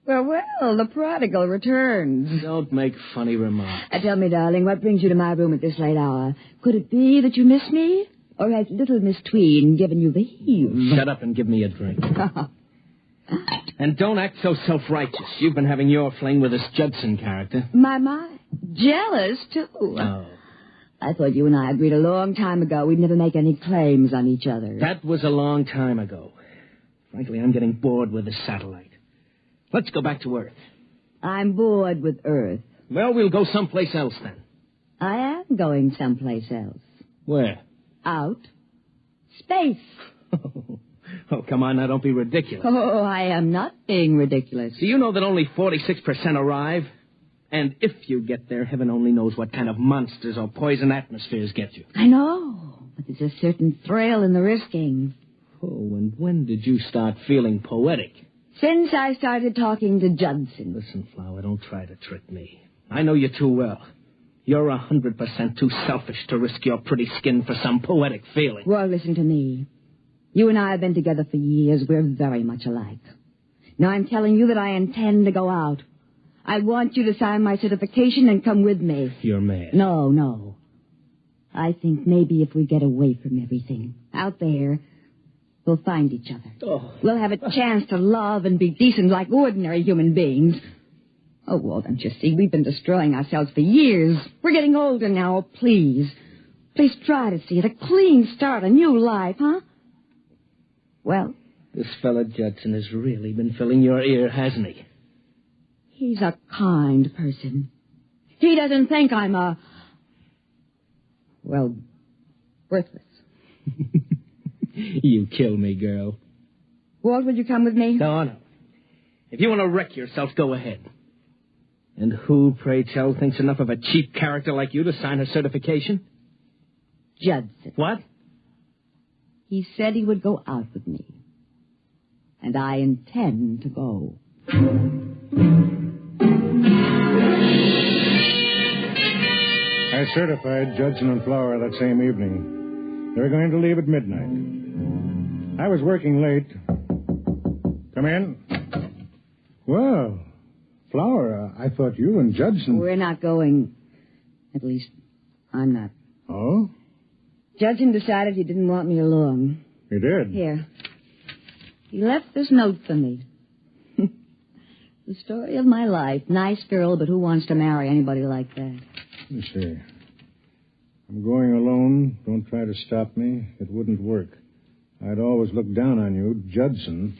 Well, the prodigal returns. Don't make funny remarks. Tell me, darling, what brings you to my room at this late hour? Could it be that you miss me? Or has little Miss Tween given you the heave? Shut up and give me a drink. And don't act so self-righteous. You've been having your fling with this Judson character. My. Jealous, too. Oh. I thought you and I agreed a long time ago we'd never make any claims on each other. That was a long time ago. Frankly, I'm getting bored with this satellite. Let's go back to Earth. I'm bored with Earth. Well, we'll go someplace else then. I am going someplace else. Where? Out. Space. Oh, come on now, don't be ridiculous. Oh, I am not being ridiculous. Do you know that only 46% arrive? And if you get there, heaven only knows what kind of monsters or poison atmospheres get you. I know, but there's a certain thrill in the risking. Oh, and when did you start feeling poetic? Since I started talking to Judson. Listen, Flower, don't try to trick me. I know you too well. You're 100% too selfish to risk your pretty skin for some poetic feeling. Well, listen to me. You and I have been together for years. We're very much alike. Now I'm telling you that I intend to go out. I want you to sign my certification and come with me. You're mad. No. I think maybe if we get away from everything out there, we'll find each other. Oh. We'll have a chance to love and be decent like ordinary human beings. Oh, well, don't you see? We've been destroying ourselves for years. We're getting older now. Please try to see it. A clean start, a new life, huh? Well? This fella Judson has really been filling your ear, hasn't he? He's a kind person. He doesn't think I'm worthless. You kill me, girl. Walt, will you come with me? No. If you want to wreck yourself, go ahead. And who, pray tell, thinks enough of a cheap character like you to sign her certification? Judson. What? He said he would go out with me. And I intend to go. I certified Judson and Flower that same evening. They were going to leave at midnight. I was working late. Come in. Well, Flower, I thought you and Judson... We're not going. At least, I'm not. Oh? Judson decided he didn't want me along. He did? Here. He left this note for me. The story of my life. Nice girl, but who wants to marry anybody like that? Let me see. I'm going alone. Don't try to stop me. It wouldn't work. I'd always look down on you, Judson.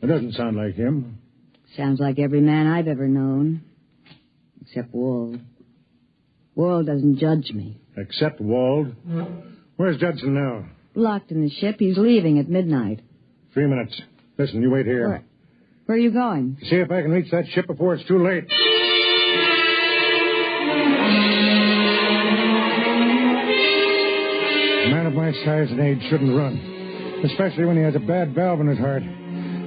It doesn't sound like him. Sounds like every man I've ever known. Except Wald. Wald doesn't judge me. Except Wald? Where's Judson now? Locked in the ship. He's leaving at midnight. 3 minutes. Listen, you wait here. Where are you going? See if I can reach that ship before it's too late. A man of my size and age shouldn't run, especially when he has a bad valve in his heart.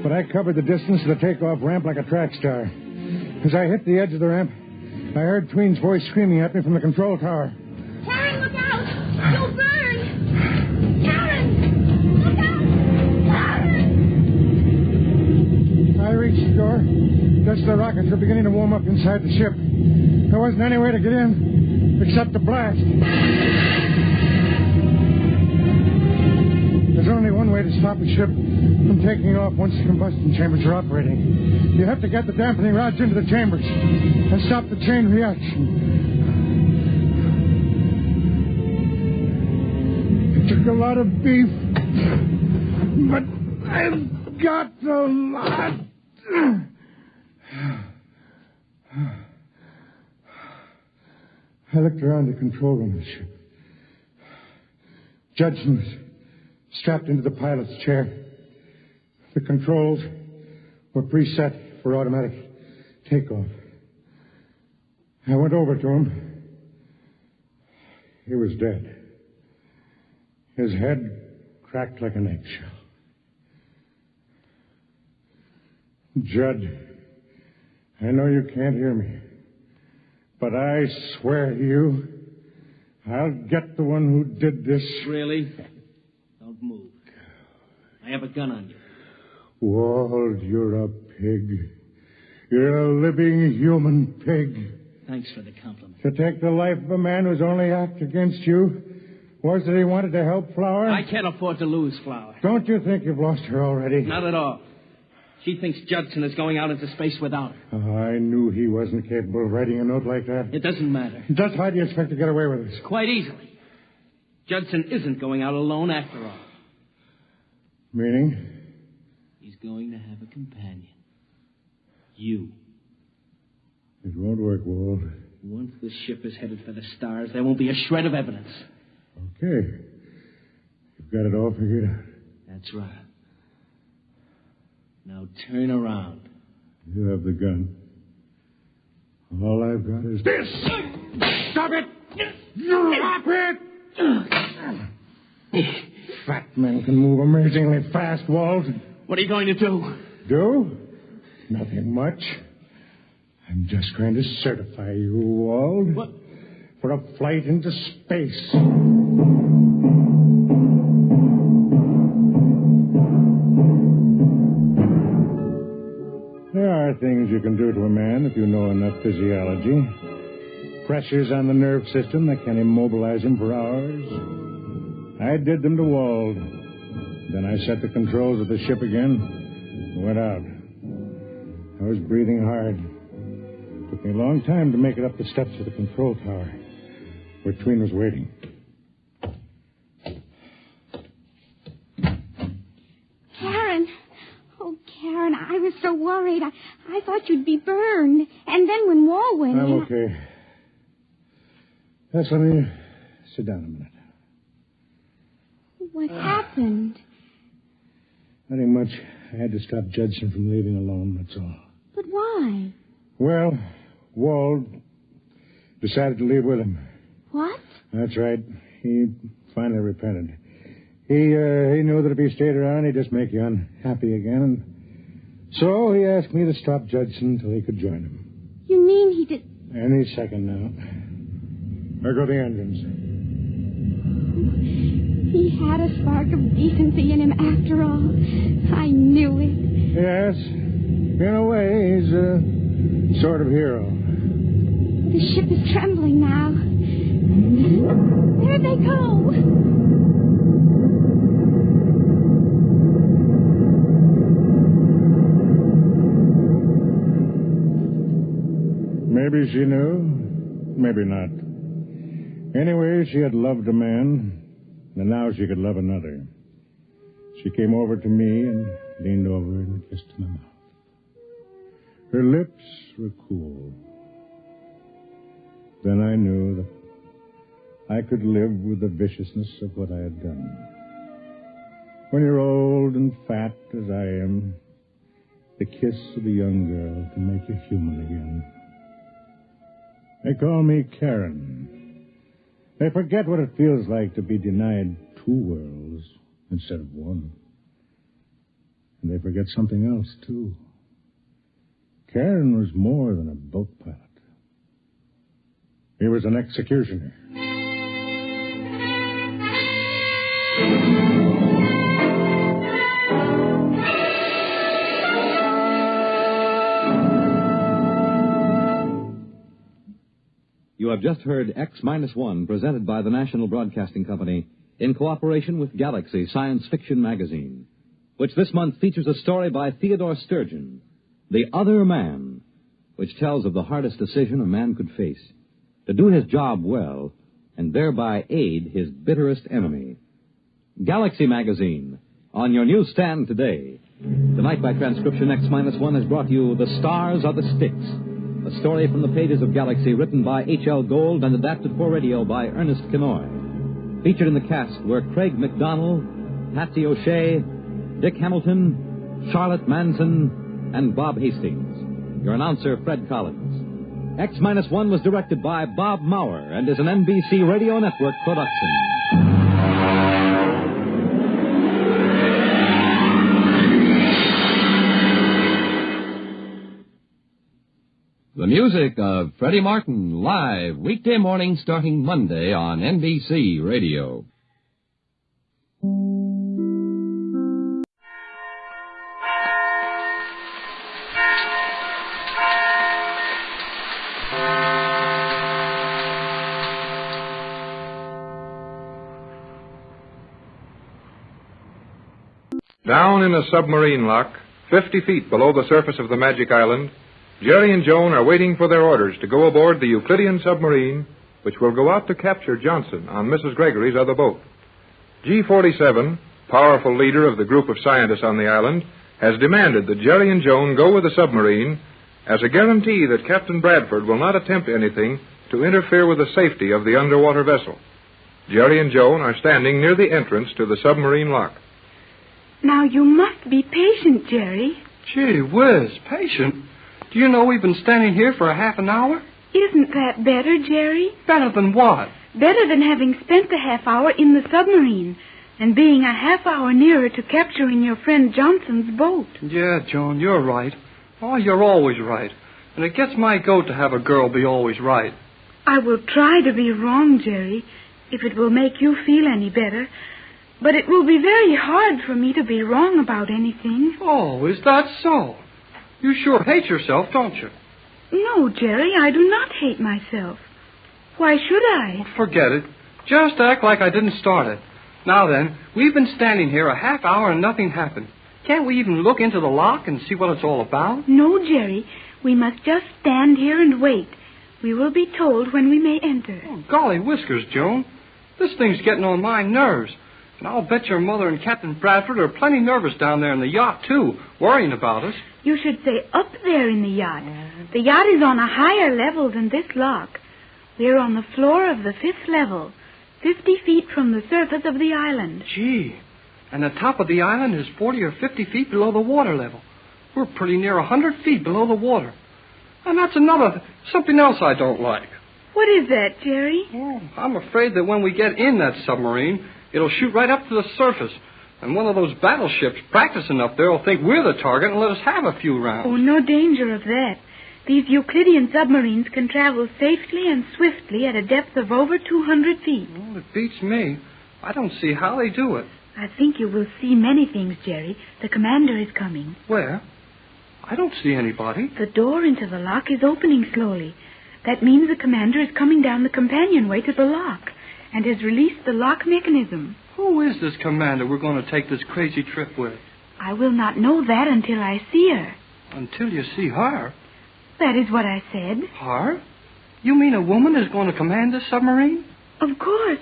But I covered the distance to the takeoff ramp like a track star. As I hit the edge of the ramp, I heard Tween's voice screaming at me from the control tower. Karen, look out! You'll burn! Karen! Look out! Karen! I reached the door just as the rockets were beginning to warm up inside the ship. There wasn't any way to get in except to blast. There's only one way to stop a ship from taking off once the combustion chambers are operating. You have to get the dampening rods into the chambers and stop the chain reaction. It took a lot of beef, but I've got a lot. I looked around the control room of the ship. Judson was strapped into the pilot's chair. The controls were preset for automatic takeoff. I went over to him. He was dead. His head cracked like an eggshell. Judd, I know you can't hear me, but I swear to you, I'll get the one who did this. Really? Don't move. I have a gun on you. Wald, you're a pig. You're a living human pig. Thanks for the compliment. To take the life of a man whose only act against you was that he wanted to help Flower? I can't afford to lose Flower. Don't you think you've lost her already? Not at all. She thinks Judson is going out into space without her. Oh, I knew he wasn't capable of writing a note like that. It doesn't matter. Just how do you expect to get away with this? Quite easily. Judson isn't going out alone after all. Meaning? He's going to have a companion. You. It won't work, Wald. Once the ship is headed for the stars, there won't be a shred of evidence. Okay. You've got it all figured out. That's right. Now turn around. You have the gun. All I've got is this. Stop it! Stop it! Fat men can move amazingly fast, Walt. What are you going to do? Do? Nothing much. I'm just going to certify you, Walt. What? For a flight into space. There are things you can do to a man if you know enough physiology. Pressures on the nerve system that can immobilize him for hours. I did them to Wald. Then I set the controls of the ship again and went out. I was breathing hard. It took me a long time to make it up the steps of the control tower where Tween was waiting. Karen. Oh, Karen, I was so worried. I thought you'd be burned. And then when Wall went I'm in... okay. Just let me sit down a minute. What happened? Nothing much. I had to stop Judson from leaving alone, that's all. But why? Well, Wald decided to leave with him. What? That's right. He finally repented. He knew that if he stayed around, he'd just make you unhappy again. So he asked me to stop Judson until he could join him. You mean he did... Any second now. There go the engines. He had a spark of decency in him after all. I knew it. Yes. In a way, he's Sort of hero. The ship is trembling now. There they go. Maybe she knew, maybe not. Anyway, she had loved a man, and now she could love another. She came over to me and leaned over and kissed my mouth. Her lips were cool. Then I knew that I could live with the viciousness of what I had done. When you're old and fat as I am, the kiss of a young girl can make you human again. They call me Karen. They forget what it feels like to be denied two worlds instead of one. And they forget something else, too. Karen was more than a boat pilot. He was an executioner. You have just heard X-1, presented by the National Broadcasting Company in cooperation with Galaxy Science Fiction Magazine, which this month features a story by Theodore Sturgeon, The Other Man, which tells of the hardest decision a man could face, to do his job well and thereby aid his bitterest enemy. Galaxy Magazine, on your newsstand today. Tonight, by transcription, X-1 has brought you The Stars Are The Styx, a story from the pages of Galaxy written by H.L. Gold and adapted for radio by Ernest Kenoy. Featured in the cast were Craig McDonnell, Patsy O'Shea, Dick Hamilton, Charlotte Manson, and Bob Hastings. Your announcer, Fred Collins. X-1 was directed by Bob Maurer and is an NBC Radio Network production. The music of Freddie Martin, live weekday morning starting Monday on NBC Radio. Down in a submarine lock, 50 feet below the surface of the Magic Island, Jerry and Joan are waiting for their orders to go aboard the Euclidean submarine, which will go out to capture Johnson on Mrs. Gregory's other boat. G-47, powerful leader of the group of scientists on the island, has demanded that Jerry and Joan go with the submarine as a guarantee that Captain Bradford will not attempt anything to interfere with the safety of the underwater vessel. Jerry and Joan are standing near the entrance to the submarine lock. Now, you must be patient, Jerry. Gee whiz, patient? Do you know we've been standing here for a half an hour? Isn't that better, Jerry? Better than what? Better than having spent the half hour in the submarine and being a half hour nearer to capturing your friend Johnson's boat. Yeah, Joan, you're right. Oh, you're always right. And it gets my goat to have a girl be always right. I will try to be wrong, Jerry, if it will make you feel any better. But it will be very hard for me to be wrong about anything. Oh, is that so? You sure hate yourself, don't you? No, Jerry, I do not hate myself. Why should I? Oh, forget it. Just act like I didn't start it. Now then, we've been standing here a half hour and nothing happened. Can't we even look into the lock and see what it's all about? No, Jerry. We must just stand here and wait. We will be told when we may enter. Oh, golly whiskers, Joan. This thing's getting on my nerves. And I'll bet your mother and Captain Bradford are plenty nervous down there in the yacht, too, worrying about us. You should say up there in the yacht. The yacht is on a higher level than this lock. We're on the floor of the 5th level, 50 feet from the surface of the island. Gee, and the top of the island is 40 or 50 feet below the water level. We're pretty near 100 feet below the water. And that's something else I don't like. What is that, Jerry? Oh, I'm afraid that when we get in that submarine, it'll shoot right up to the surface. And one of those battleships practicing up there will think we're the target and let us have a few rounds. Oh, no danger of that. These Euclidean submarines can travel safely and swiftly at a depth of over 200 feet. Well, it beats me. I don't see how they do it. I think you will see many things, Jerry. The commander is coming. Where? I don't see anybody. The door into the lock is opening slowly. That means the commander is coming down the companionway to the lock and has released the lock mechanism. Who is this commander we're going to take this crazy trip with? I will not know that until I see her. Until you see her? That is what I said. Her? You mean a woman is going to command this submarine? Of course.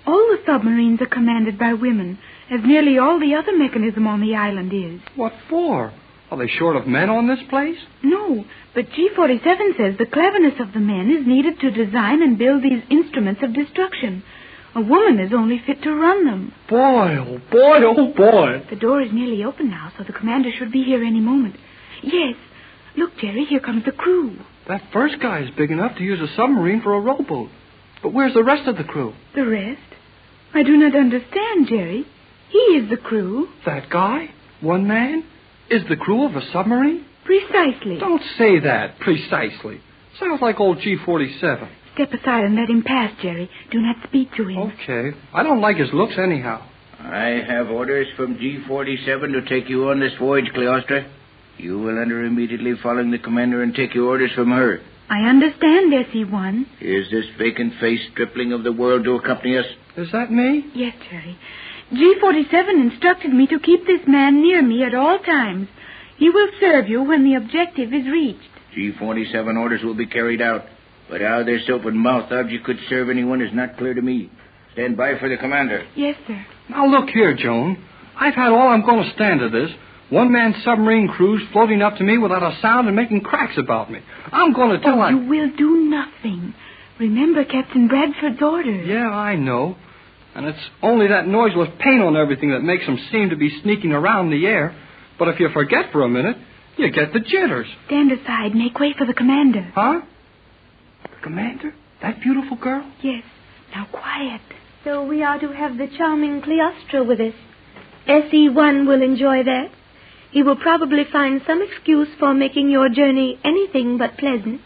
All the submarines are commanded by women, as nearly all the other mechanism on the island is. What for? Are they short of men on this place? No, but G47 says the cleverness of the men is needed to design and build these instruments of destruction. A woman is only fit to run them. Boy, oh boy, oh boy. The door is nearly open now, so the commander should be here any moment. Yes. Look, Jerry, here comes the crew. That first guy is big enough to use a submarine for a rowboat. But where's the rest of the crew? The rest? I do not understand, Jerry. He is the crew. That guy? One man? Is the crew of a submarine? Precisely. Don't say that, precisely. Sounds like old G47. Step aside and let him pass, Jerry. Do not speak to him. Okay. I don't like his looks anyhow. I have orders from G47 to take you on this voyage, Cleostra. You will enter immediately following the commander and take your orders from her. I understand, SE-1. Is this vacant-faced stripling of the world to accompany us? Is that me? Yes, Jerry. G47 instructed me to keep this man near me at all times. He will serve you when the objective is reached. G47 orders will be carried out. But how this open-mouthed object could serve anyone is not clear to me. Stand by for the commander. Yes, sir. Now, look here, Joan. I've had all I'm going to stand of this. One-man submarine crews floating up to me without a sound and making cracks about me. I'm going to tell you will do nothing. Remember Captain Bradford's orders. Yeah, I know. And it's only that noiseless paint on everything that makes them seem to be sneaking around the air. But if you forget for a minute, you get the jitters. Stand aside. Make way for the commander. Huh? The commander? That beautiful girl? Yes. Now quiet. So we are to have the charming Cleostra with us. SE-1 will enjoy that. He will probably find some excuse for making your journey anything but pleasant.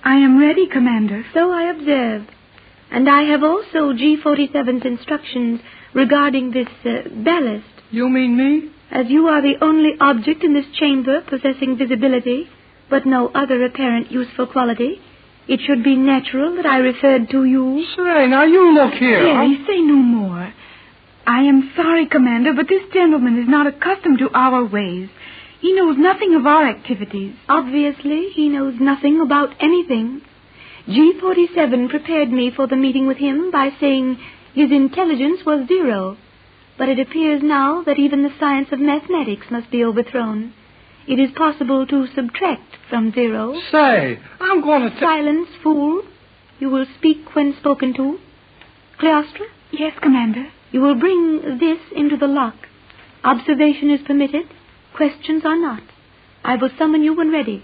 I am ready, Commander. So I observe. And I have also G47's instructions regarding this ballast. You mean me? As you are the only object in this chamber possessing visibility, but no other apparent useful quality, it should be natural that I referred to you. Say, now you look here. Jerry, say no more. I am sorry, Commander, but this gentleman is not accustomed to our ways. He knows nothing of our activities. Obviously, he knows nothing about anything. G47 prepared me for the meeting with him by saying his intelligence was 0. But it appears now that even the science of mathematics must be overthrown. It is possible to subtract from 0. Say, I'm going to... Silence, fool. You will speak when spoken to. Cleostra? Yes, Commander. You will bring this into the lock. Observation is permitted. Questions are not. I will summon you when ready.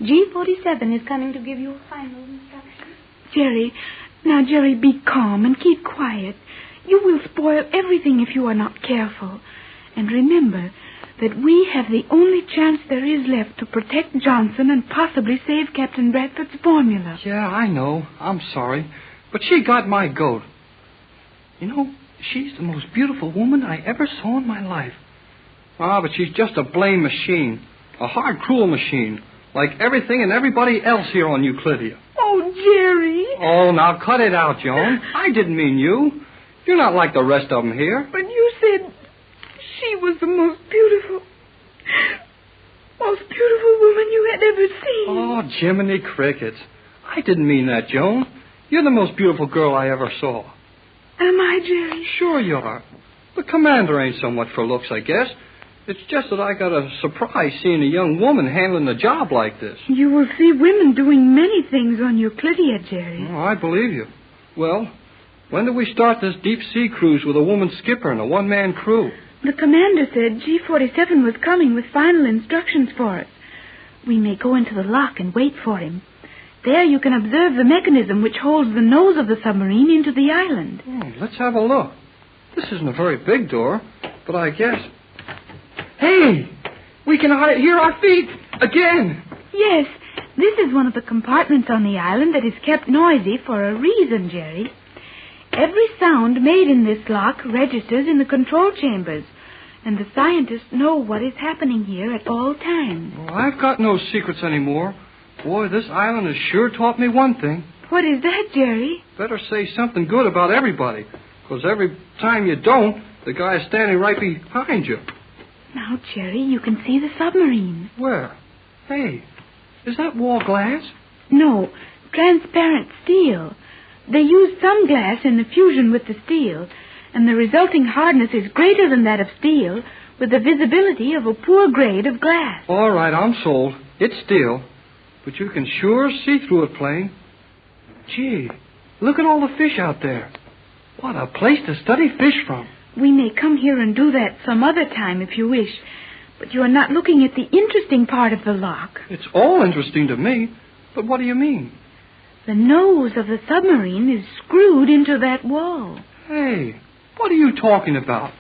G47 is coming to give you a final instruction. Jerry, be calm and keep quiet. You will spoil everything if you are not careful. And remember that we have the only chance there is left to protect Johnson and possibly save Captain Bradford's formula. Yeah, I know. I'm sorry. But she got my goat. You know, she's the most beautiful woman I ever saw in my life. Ah, but she's just a blame machine. A hard, cruel machine. Like everything and everybody else here on Euclidia. Oh, Jerry. Oh, now cut it out, Joan. I didn't mean you. You're not like the rest of them here. But you said she was the most beautiful woman you had ever seen. Oh, Jiminy Crickets. I didn't mean that, Joan. You're the most beautiful girl I ever saw. Am I, Jerry? Sure you are. The commander ain't so much for looks, I guess. It's just that I got a surprise seeing a young woman handling a job like this. You will see women doing many things on Euclidia, Jerry. Oh, I believe you. Well, when do we start this deep-sea cruise with a woman skipper and a one-man crew? The commander said G47 was coming with final instructions for us. We may go into the lock and wait for him. There you can observe the mechanism which holds the nose of the submarine into the island. Oh, let's have a look. This isn't a very big door, but I guess... Hey! We can hear our feet again! Yes, this is one of the compartments on the island that is kept noisy for a reason, Jerry. Every sound made in this lock registers in the control chambers. and the scientists know what is happening here at all times. Well, I've got no secrets anymore. Boy, this island has sure taught me one thing. What is that, Jerry? Better say something good about everybody, because every time you don't, the guy is standing right behind you. Now, Jerry, you can see the submarine. Where? Hey, is that wall glass? No, transparent steel. They use some glass in the fusion with the steel, and the resulting hardness is greater than that of steel, with the visibility of a poor grade of glass. All right, I'm sold. It's steel, but you can sure see through it plain. Gee, look at all the fish out there. What a place to study fish from. We may come here and do that some other time if you wish, but you are not looking at the interesting part of the lock. It's all interesting to me, but what do you mean? The nose of the submarine is screwed into that wall. Hey, what are you talking about?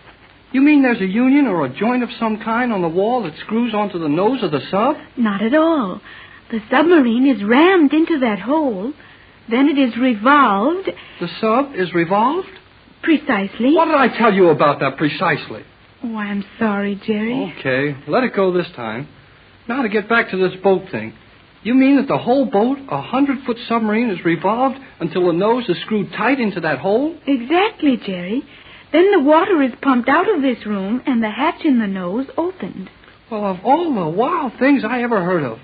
You mean there's a union or a joint of some kind on the wall that screws onto the nose of the sub? Not at all. The submarine is rammed into that hole, then it is revolved. The sub is revolved? Precisely. What did I tell you about that precisely? Oh, I'm sorry, Jerry. Okay, let it go this time. Now to get back to this boat thing. You mean that the whole boat, a 100-foot submarine, is revolved until the nose is screwed tight into that hole? Exactly, Jerry. Then the water is pumped out of this room and the hatch in the nose opened. Well, of all the wild things I ever heard of.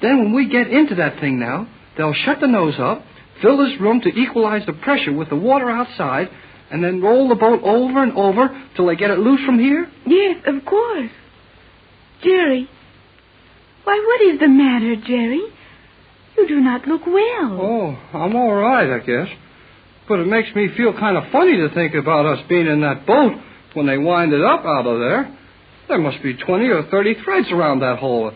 Then when we get into that thing now, they'll shut the nose up, fill this room to equalize the pressure with the water outside, and then roll the boat over and over till they get it loose from here? Yes, of course. Jerry. Why, what is the matter, Jerry? You do not look well. Oh, I'm all right, I guess. But it makes me feel kind of funny to think about us being in that boat when they wind it up out of there. There must be 20 or 30 threads around that hole.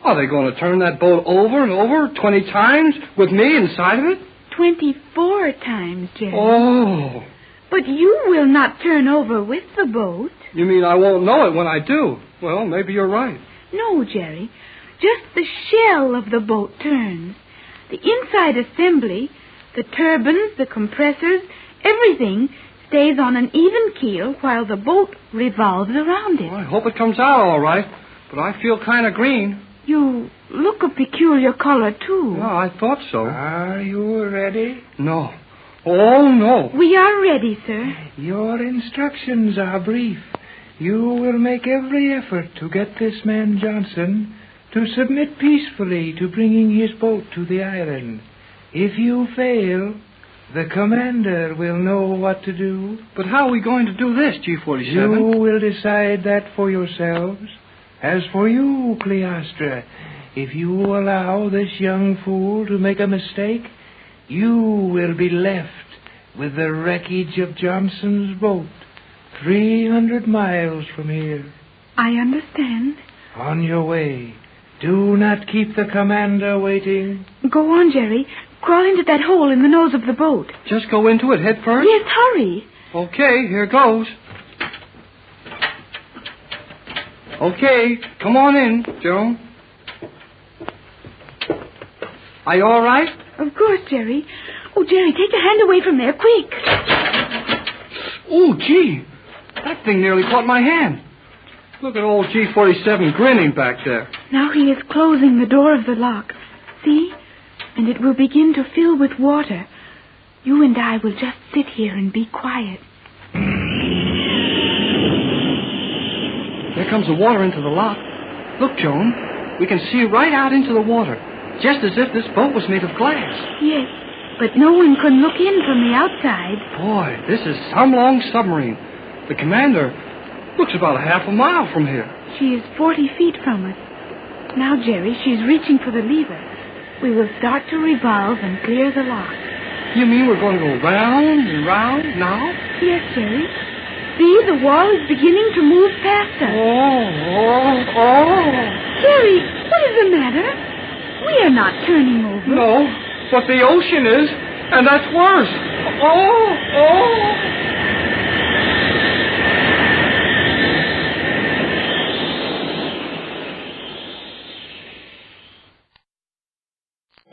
Are they going to turn that boat over and over 20 times with me inside of it? 24 times, Jerry. Oh. But you will not turn over with the boat. You mean I won't know it when I do? Well, maybe you're right. No, Jerry. Just the shell of the boat turns. The inside assembly, the turbines, the compressors, everything stays on an even keel while the boat revolves around it. Well, I hope it comes out all right, but I feel kind of green. You look a peculiar color, too. Well, I thought so. Are you ready? No. Oh, no. We are ready, sir. Your instructions are brief. You will make every effort to get this man Johnson to submit peacefully to bringing his boat to the island. If you fail, the commander will know what to do. But how are we going to do this, G-47? You will decide that for yourselves. As for you, Cleostra, if you allow this young fool to make a mistake, you will be left with the wreckage of Johnson's boat 300 miles from here. I understand. On your way. Do not keep the commander waiting. Go on, Jerry. Crawl into that hole in the nose of the boat. Just go into it head first? Yes, hurry. Okay, here goes. Okay, come on in, Joan. Are you all right? Of course, Jerry. Oh, Jerry, take your hand away from there, quick. Oh, gee. That thing nearly caught my hand. Look at old G-47 grinning back there. Now he is closing the door of the lock. See? And it will begin to fill with water. You and I will just sit here and be quiet. There comes the water into the lock. Look, Joan, we can see right out into the water, just as if this boat was made of glass. Yes, but no one can look in from the outside. Boy, this is some long submarine. The commander looks about half a mile from here. She is 40 feet from us. Now, Jerry, she's reaching for the lever. We will start to revolve and clear the lock. You mean we're going to go round and round now? Yes, Jerry. See, the wall is beginning to move past us. Oh. Jerry, what is the matter? We are not turning over. No, but the ocean is, and that's worse.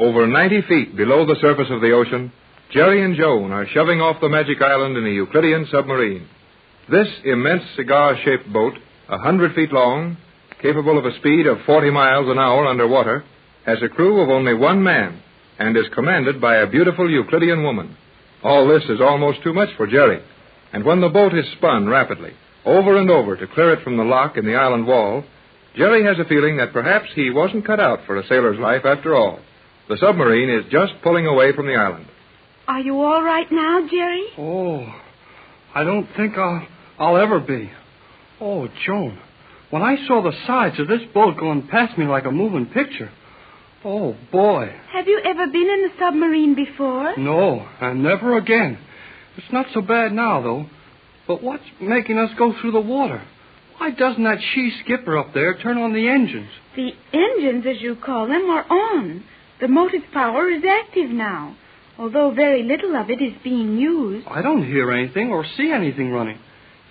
Over 90 feet below the surface of the ocean, Jerry and Joan are shoving off the magic island in a Euclidean submarine. This immense cigar-shaped boat 100 feet long, capable of a speed of 40 miles an hour underwater, has a crew of only one man, and is commanded by a beautiful Euclidean woman. All this is almost too much for Jerry, and when the boat is spun rapidly, over and over to clear it from the lock in the island wall, Jerry has a feeling that perhaps he wasn't cut out for a sailor's life after all. The submarine is just pulling away from the island. Are you all right now, Jerry? Oh, I don't think I'll ever be. Oh, Joan, when I saw the sides of this boat going past me like a moving picture, oh, boy. Have you ever been in a submarine before? No, and never again. It's not so bad now, though. But what's making us go through the water? Why doesn't that she-skipper up there turn on the engines? The engines, as you call them, are on. The motive power is active now, although very little of it is being used. I don't hear anything or see anything running.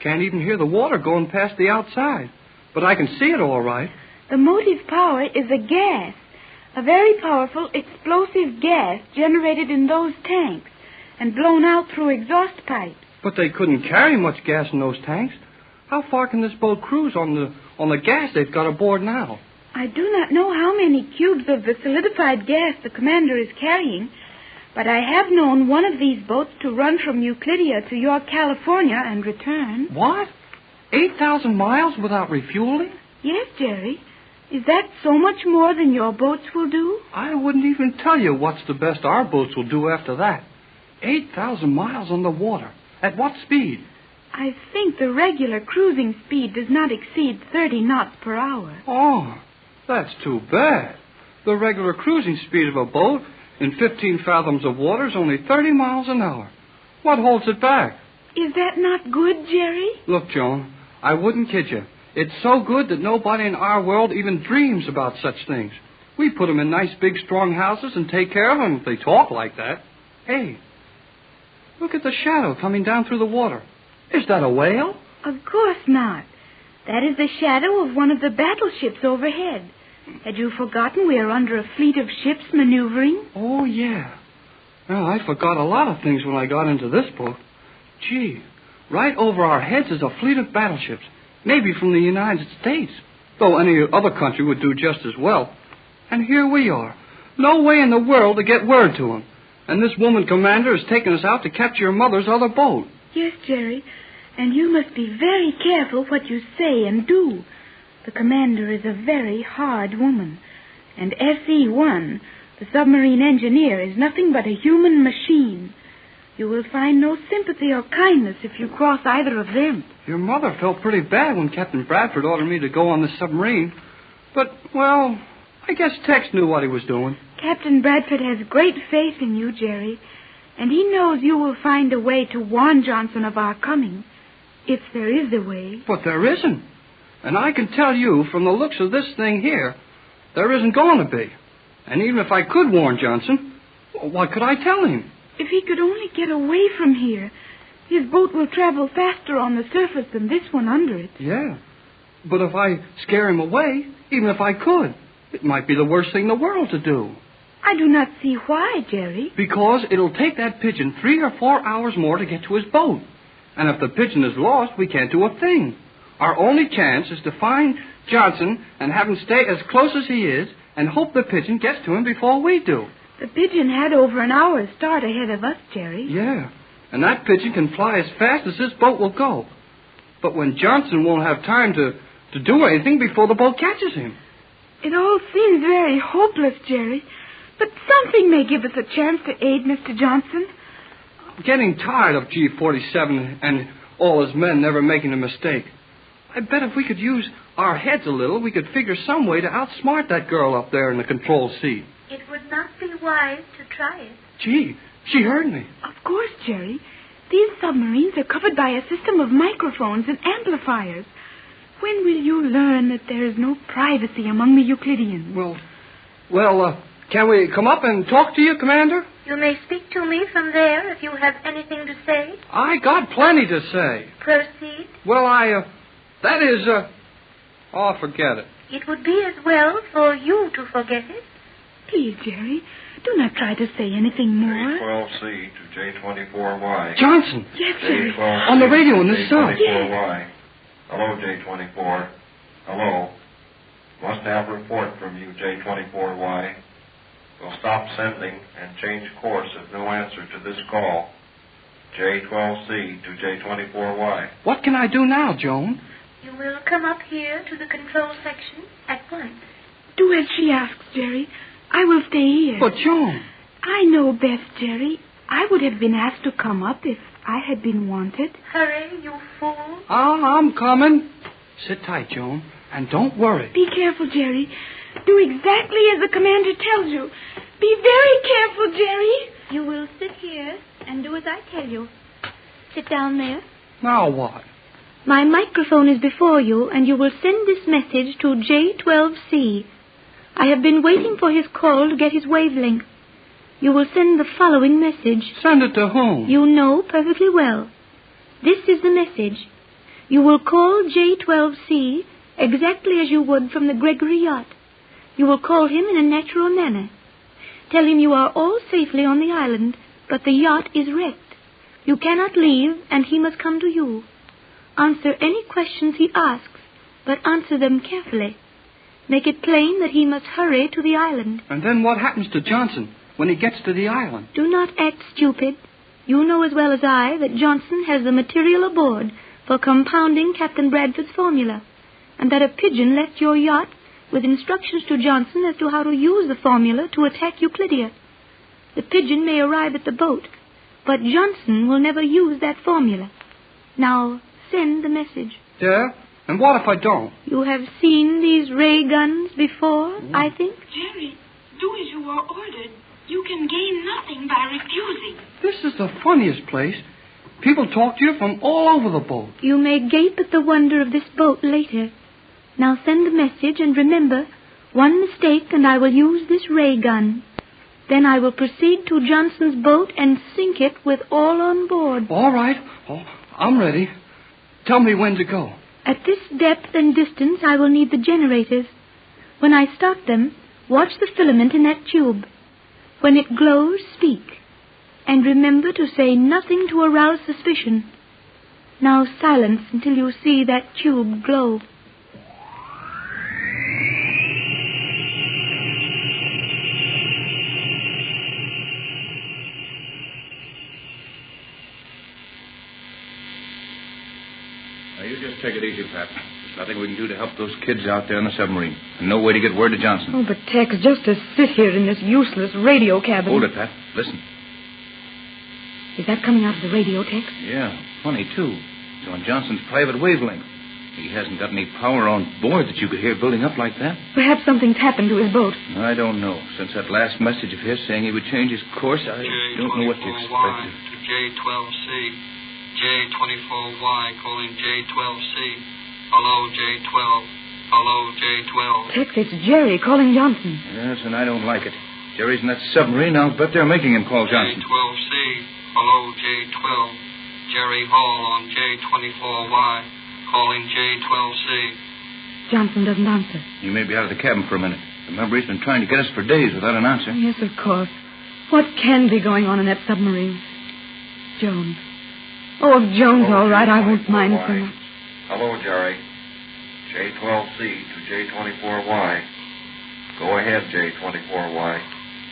Can't even hear the water going past the outside. But I can see it all right. The motive power is a gas, a very powerful explosive gas generated in those tanks and blown out through exhaust pipes. But they couldn't carry much gas in those tanks. How far can this boat cruise on the gas they've got aboard now? I do not know how many cubes of the solidified gas the commander is carrying, but I have known one of these boats to run from Euclidia to York, California, and return. What? 8,000 miles without refueling? Yes, Jerry. Is that so much more than your boats will do? I wouldn't even tell you what's the best our boats will do after that. 8,000 miles on the water. At what speed? I think the regular cruising speed does not exceed 30 knots per hour. Oh, that's too bad. The regular cruising speed of a boat in 15 fathoms of water is only 30 miles an hour. What holds it back? Is that not good, Jerry? Look, Joan, I wouldn't kid you. It's so good that nobody in our world even dreams about such things. We put them in nice, big, strong houses and take care of them if they talk like that. Hey, look at the shadow coming down through the water. Is that a whale? Of course not. That is the shadow of one of the battleships overhead. Had you forgotten we are under a fleet of ships maneuvering? Oh, yeah. Well, I forgot a lot of things when I got into this boat. Gee, right over our heads is a fleet of battleships, maybe from the United States, though any other country would do just as well. And here we are. No way in the world to get word to them. And this woman commander has taken us out to capture your mother's other boat. Yes, Jerry, and you must be very careful what you say and do. The commander is a very hard woman, and SE-1, the submarine engineer, is nothing but a human machine. You will find no sympathy or kindness if you cross either of them. Your mother felt pretty bad when Captain Bradford ordered me to go on the submarine. But, well, I guess Tex knew what he was doing. Captain Bradford has great faith in you, Jerry, and he knows you will find a way to warn Johnson of our coming, if there is a way. But there isn't. And I can tell you, from the looks of this thing here, there isn't going to be. And even if I could warn Johnson, what could I tell him? If he could only get away from here, his boat will travel faster on the surface than this one under it. Yeah. But if I scare him away, even if I could, it might be the worst thing in the world to do. I do not see why, Jerry. Because it'll take that pigeon 3 or 4 hours more to get to his boat. And if the pigeon is lost, we can't do a thing. Our only chance is to find Johnson and have him stay as close as he is and hope the pigeon gets to him before we do. The pigeon had over an hour's start ahead of us, Jerry. Yeah, and that pigeon can fly as fast as this boat will go. But when Johnson won't have time to do anything before the boat catches him. It all seems very hopeless, Jerry. But something may give us a chance to aid Mr. Johnson. I'm getting tired of G47 and all his men never making a mistake. I bet if we could use our heads a little, we could figure some way to outsmart that girl up there in the control seat. It would not be wise to try it. Gee, she heard me. Of course, Jerry. These submarines are covered by a system of microphones and amplifiers. When will you learn that there is no privacy among the Euclideans? Well, can we come up and talk to you, Commander? You may speak to me from there if you have anything to say. I got plenty to say. Proceed. Well, forget it. It would be as well for you to forget it. Please, Jerry, do not try to say anything more. J12C to J24Y. Johnson! Yes, Jerry. On the radio in the south. J24Y. Hello, J24. Hello. Must have a report from you, J24Y. Will stop sending and change course if no answer to this call. J12C to J24Y. What can I do now, Joan? You will come up here to the control section at once. Do as she asks, Jerry. I will stay here. But, Joan... I know best, Jerry. I would have been asked to come up if I had been wanted. Hurry, you fool. I'm coming. Sit tight, Joan, and don't worry. Be careful, Jerry. Do exactly as the commander tells you. Be very careful, Jerry. You will sit here and do as I tell you. Sit down there. Now what? My microphone is before you, and you will send this message to J12C. I have been waiting for his call to get his wavelength. You will send the following message. Send it to whom? You know perfectly well. This is the message. You will call J12C exactly as you would from the Gregory yacht. You will call him in a natural manner. Tell him you are all safely on the island, but the yacht is wrecked. You cannot leave, and he must come to you. Answer any questions he asks, but answer them carefully. Make it plain that he must hurry to the island. And then what happens to Johnson when he gets to the island? Do not act stupid. You know as well as I that Johnson has the material aboard for compounding Captain Bradford's formula, and that a pigeon left your yacht with instructions to Johnson as to how to use the formula to attack Euclidia. The pigeon may arrive at the boat, but Johnson will never use that formula. Now, send the message. Yeah? And what if I don't? You have seen these ray guns before, I think? Jerry, do as you are ordered. You can gain nothing by refusing. This is the funniest place. People talk to you from all over the boat. You may gape at the wonder of this boat later. Now send the message, and remember, one mistake and I will use this ray gun. Then I will proceed to Johnson's boat and sink it with all on board. All right. Oh, I'm ready. Tell me when to go. At this depth and distance, I will need the generators. When I start them, watch the filament in that tube. When it glows, speak. And remember to say nothing to arouse suspicion. Now silence until you see that tube glow. Now, you just take it easy, Pat. There's nothing we can do to help those kids out there in the submarine. And no way to get word to Johnson. Oh, but Tex, just to sit here in this useless radio cabin. Hold it, Pat. Listen. Is that coming out of the radio, Tex? Yeah, funny, too. It's on Johnson's private wavelength. He hasn't got any power on board that you could hear building up like that. Perhaps something's happened to his boat. I don't know. Since that last message of his saying he would change his course, I don't know what to expect. To J12C. J24Y calling J12C. Hello, J12. Hello, J12. Tex, it's Jerry calling Johnson. Yes, and I don't like it. Jerry's in that submarine. I'll bet they're making him call Johnson. J12C. Hello, J12. Jerry Hall on J24Y. Calling J12C. Johnson doesn't answer. He may be out of the cabin for a minute. Remember, he's been trying to get us for days without an answer. Yes, of course. What can be going on in that submarine? Jones. Oh, if Jones all right, I won't mind so much. Hello, Jerry. J12C to J24Y. Go ahead, J24Y.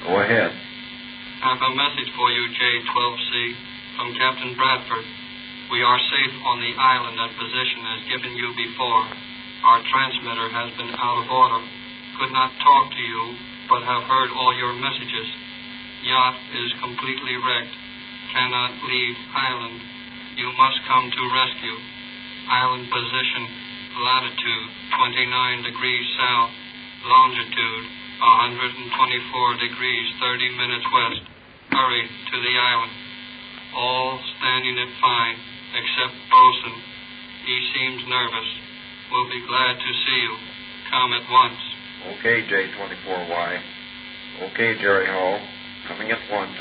Go ahead. I have a message for you, J12C, from Captain Bradford. We are safe on the island at position as given you before. Our transmitter has been out of order. Could not talk to you, but have heard all your messages. Yacht is completely wrecked. Cannot leave island. You must come to rescue. Island position, latitude 29 degrees south, longitude 124 degrees 30 minutes west. Hurry to the island. All standing it fine, except Bosun. He seems nervous. We'll be glad to see you. Come at once. Okay, J24Y. Okay, Jerry Hall. Coming at once.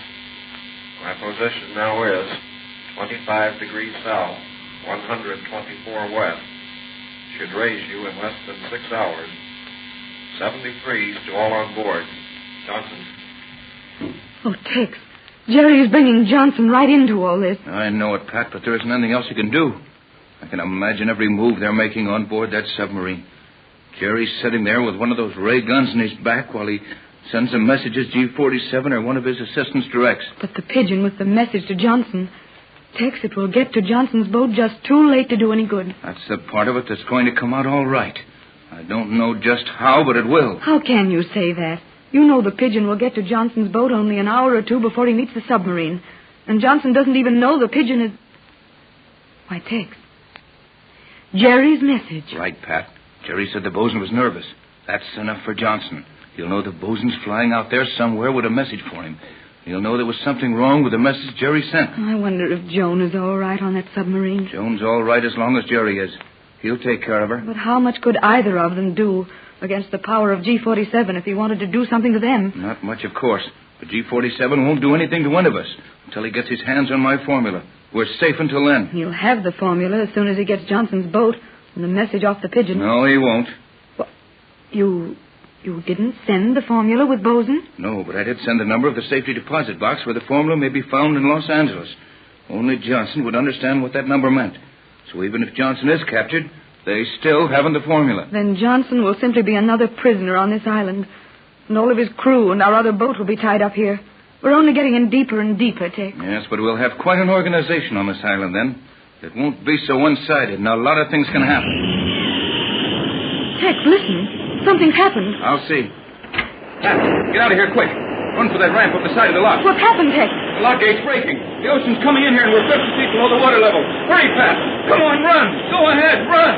My position now is 25 degrees south, 124 west. Should raise you in less than 6 hours. 73 to all on board. Johnson. Oh, Tex. Jerry is bringing Johnson right into all this. I know it, Pat, but there isn't anything else you can do. I can imagine every move they're making on board that submarine. Jerry's sitting there with one of those ray guns in his back while he sends a message as G-47 or one of his assistants directs. But the pigeon with the message to Johnson. Tex, it will get to Johnson's boat just too late to do any good. That's the part of it that's going to come out all right. I don't know just how, but it will. How can you say that? You know the pigeon will get to Johnson's boat only an hour or two before he meets the submarine. And Johnson doesn't even know the pigeon is... Why, Tex. Jerry's message. Right, Pat. Jerry said the bosun was nervous. That's enough for Johnson. He'll know the bosun's flying out there somewhere with a message for him. He'll know there was something wrong with the message Jerry sent. I wonder if Joan is all right on that submarine. Joan's all right as long as Jerry is. He'll take care of her. But how much could either of them do against the power of G-47 if he wanted to do something to them? Not much, of course. But G-47 won't do anything to one of us until he gets his hands on my formula. We're safe until then. He'll have the formula as soon as he gets Johnson's boat and the message off the pigeon. No, he won't. What? You didn't send the formula with bosun? No, but I did send the number of the safety deposit box where the formula may be found in Los Angeles. Only Johnson would understand what that number meant. So even if Johnson is captured, they still haven't the formula. Then Johnson will simply be another prisoner on this island. And all of his crew and our other boat will be tied up here. We're only getting in deeper and deeper, Tex. Yes, but we'll have quite an organization on this island then. It won't be so one-sided, and a lot of things can happen. Tex, listen. Something's happened. I'll see. Pat, get out of here quick. Run for that ramp up the side of the lock. What's happened, Tex? The lock gate's breaking. The ocean's coming in here, and we're 50 feet below the water level. Hurry, Pat. Come on, run. Go ahead, run.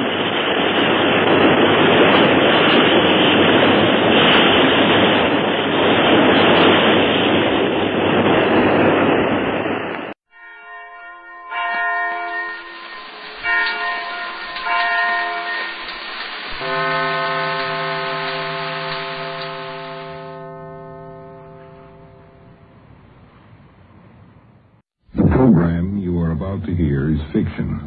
To hear is fiction,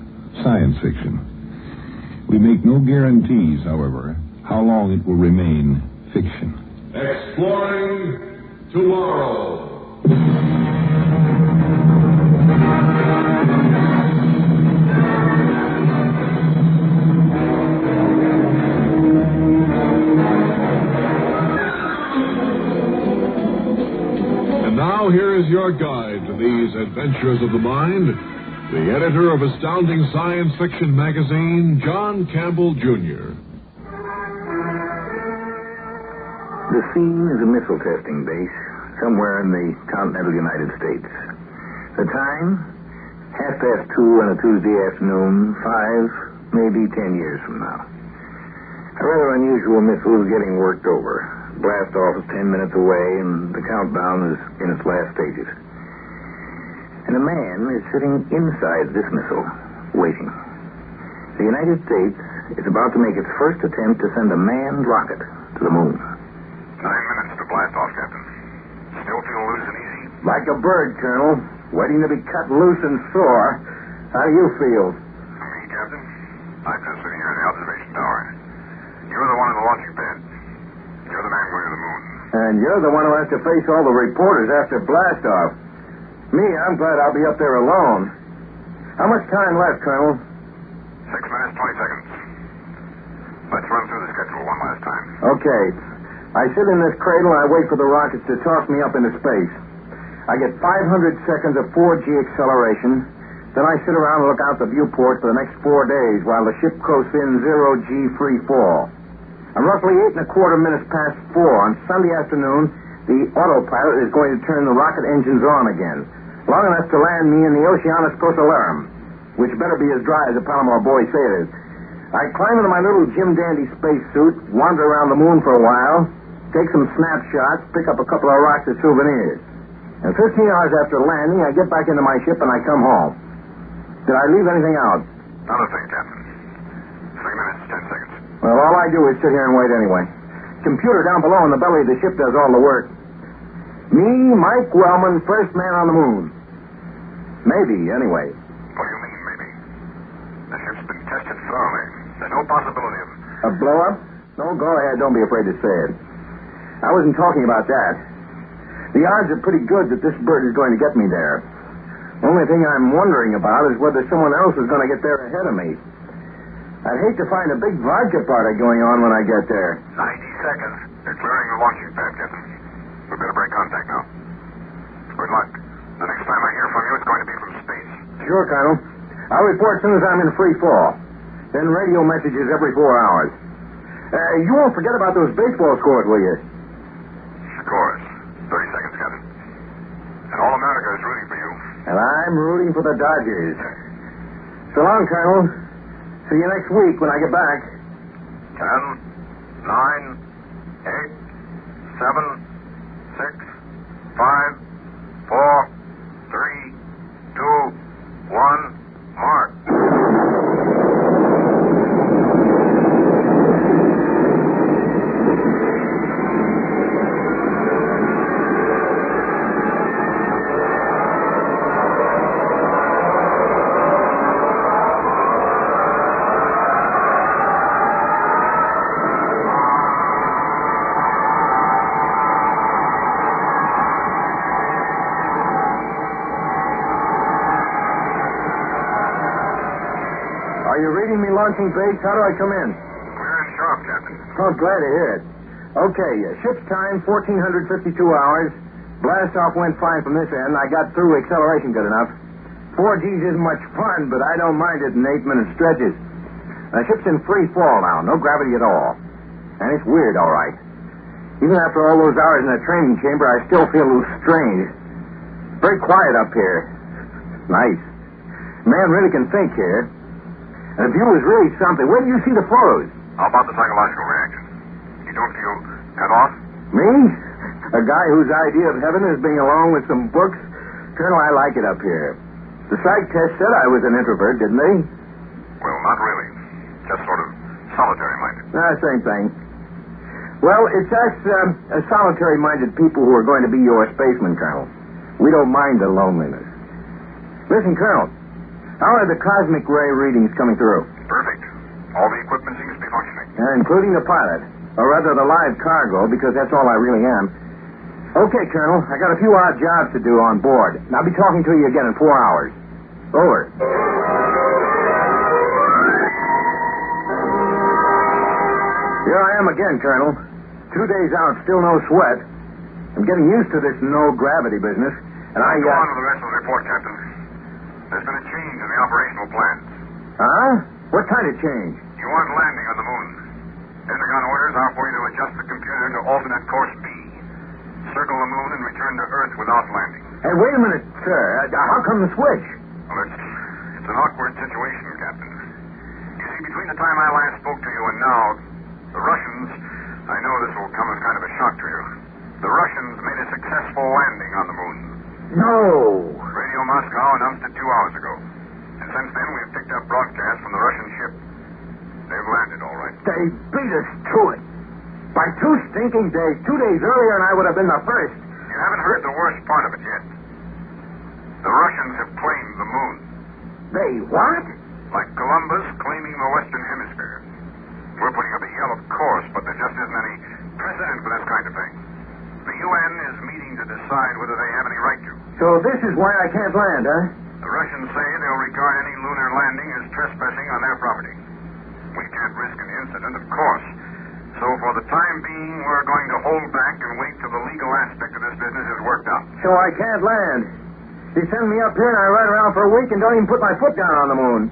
science fiction. We make no guarantees, however, how long it will remain fiction. Exploring tomorrow. And now here is your guide to these adventures of the mind, the editor of Astounding Science Fiction magazine, John Campbell, Jr. The scene is a missile testing base somewhere in the continental United States. The time, 2:30 on a Tuesday afternoon, 5, maybe 10 years from now. A rather unusual missile is getting worked over. Blast off is 10 minutes away, and the countdown is in its last stages. And a man is sitting inside this missile, waiting. The United States is about to make its first attempt to send a manned rocket to the moon. 9 minutes to blast off, Captain. Still feel loose and easy. Like a bird, Colonel, waiting to be cut loose and soar. How do you feel? Me, Captain? I'm just sitting here in the observation tower. You're the one in the launching pad. You're the man going to the moon. And you're the one who has to face all the reporters after blast-off. Me, I'm glad I'll be up there alone. How much time left, Colonel? 6 minutes, 20 seconds. Let's run through the schedule one last time. Okay. I sit in this cradle and I wait for the rockets to toss me up into space. I get 500 seconds of 4G acceleration. Then I sit around and look out the viewport for the next 4 days while the ship coasts in 0G free fall. I'm roughly 8 1/4 minutes past 4 on Sunday afternoon. The autopilot is going to turn the rocket engines on again. Long enough to land me in the Oceanus Procellarum, which better be as dry as the Palomar boys say it is. I climb into my little Jim Dandy spacesuit, wander around the moon for a while, take some snapshots, pick up a couple of rocks as souvenirs. And 15 hours after landing, I get back into my ship and I come home. Did I leave anything out? Not a thing, Captain. 3 minutes, 10 seconds. Well, all I do is sit here and wait anyway. Computer down below in the belly of the ship does all the work. Me, Mike Wellman, first man on the moon. Maybe, anyway. What do you mean, maybe? The ship's been tested thoroughly. There's no possibility of... A blow-up? No, go ahead. Don't be afraid to say it. I wasn't talking about that. The odds are pretty good that this bird is going to get me there. Only thing I'm wondering about is whether someone else is going to get there ahead of me. I'd hate to find a big vodka party going on when I get there. 90 seconds. They're clearing the launching pad, Captain. We better break contact now. Good luck. The next time I hear from you, it's going to be from space. Sure, Colonel. I'll report as soon as I'm in free fall. Then radio messages every 4 hours. You won't forget about those baseball scores, will you? Scores. 30 seconds, Captain. And all America is rooting for you. And I'm rooting for the Dodgers. So long, Colonel. See you next week when I get back. 10, 9, 8, 7, 6, 5, 4, 3, 2, 1, mark. Are you reading me launching base? How do I come in? Clear and sharp, Captain. Oh, glad to hear it. Okay, ship's time, 1,452 hours. Blast off went fine from this end. I got through acceleration good enough. 4 Gs isn't much fun, but I don't mind it in 8-minute stretches. The ship's in free fall now, no gravity at all. And it's weird, all right. Even after all those hours in the training chamber, I still feel a little strange. Very quiet up here. Nice. Man really can think here. And the view is really something. Where do you see the photos? How about the psychological reaction? You don't feel cut off? Me? A guy whose idea of heaven is being alone with some books? Colonel, I like it up here. The psych test said I was an introvert, didn't they? Well, not really. Just sort of solitary-minded. Same thing. Well, it's us solitary-minded people who are going to be your spacemen, Colonel. We don't mind the loneliness. Listen, Colonel, how are the cosmic ray readings coming through? Perfect. All the equipment seems to be functioning. Including the pilot. Or rather, the live cargo, because that's all I really am. Okay, Colonel, I got a few odd jobs to do on board. I'll be talking to you again in 4 hours. Over. Here I am again, Colonel. 2 days out, still no sweat. I'm getting used to this no-gravity business, and I... Go on to the rest of the report, Captain. There's been a change in the operational plans. Huh? What kind of change? You aren't landing on the moon. Pentagon orders are for you to adjust the computer to alternate course B. Circle the moon and return to Earth without landing. Hey, wait a minute, sir. How come the switch? Well, it's an awkward situation, Captain. You see, between the time I last spoke to you and now, the Russians, I know this will come as kind of a shock to you, the Russians made a successful landing on the moon. No. Radio Moscow announced it 2 hours ago. And since then, we've picked up broadcasts from the Russian ship. They've landed, all right. They beat us to it. By 2 stinking days. 2 days earlier, and I would have been the first. You haven't heard the worst part of it yet. The Russians have claimed the moon. They what? Like Columbus claiming the Western Hemisphere. We're putting up a yell, of course, but there just isn't any precedent for this kind of thing. The UN is meeting to decide whether they have any right to. So this is why I can't land, huh? The Russians say they'll regard any lunar landing as trespassing on their property. We can't risk an incident, of course. So for the time being, we're going to hold back and wait till the legal aspect of this business is worked out. So I can't land. They send me up here and I ride around for a week and don't even put my foot down on the moon.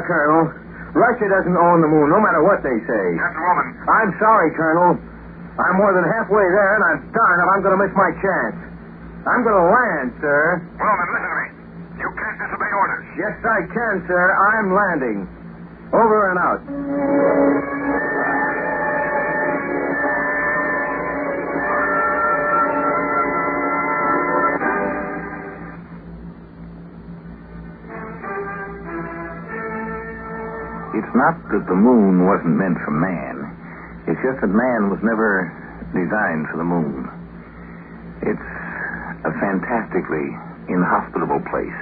Colonel. Russia doesn't own the moon, no matter what they say. Captain Woman. I'm sorry, Colonel. I'm more than halfway there, and I'm darned if I'm going to miss my chance. I'm going to land, sir. Well, then, listen to me. You can't disobey orders. Yes, I can, sir. I'm landing. Over and out. It's not that the moon wasn't meant for man. It's just that man was never designed for the moon. It's a fantastically inhospitable place.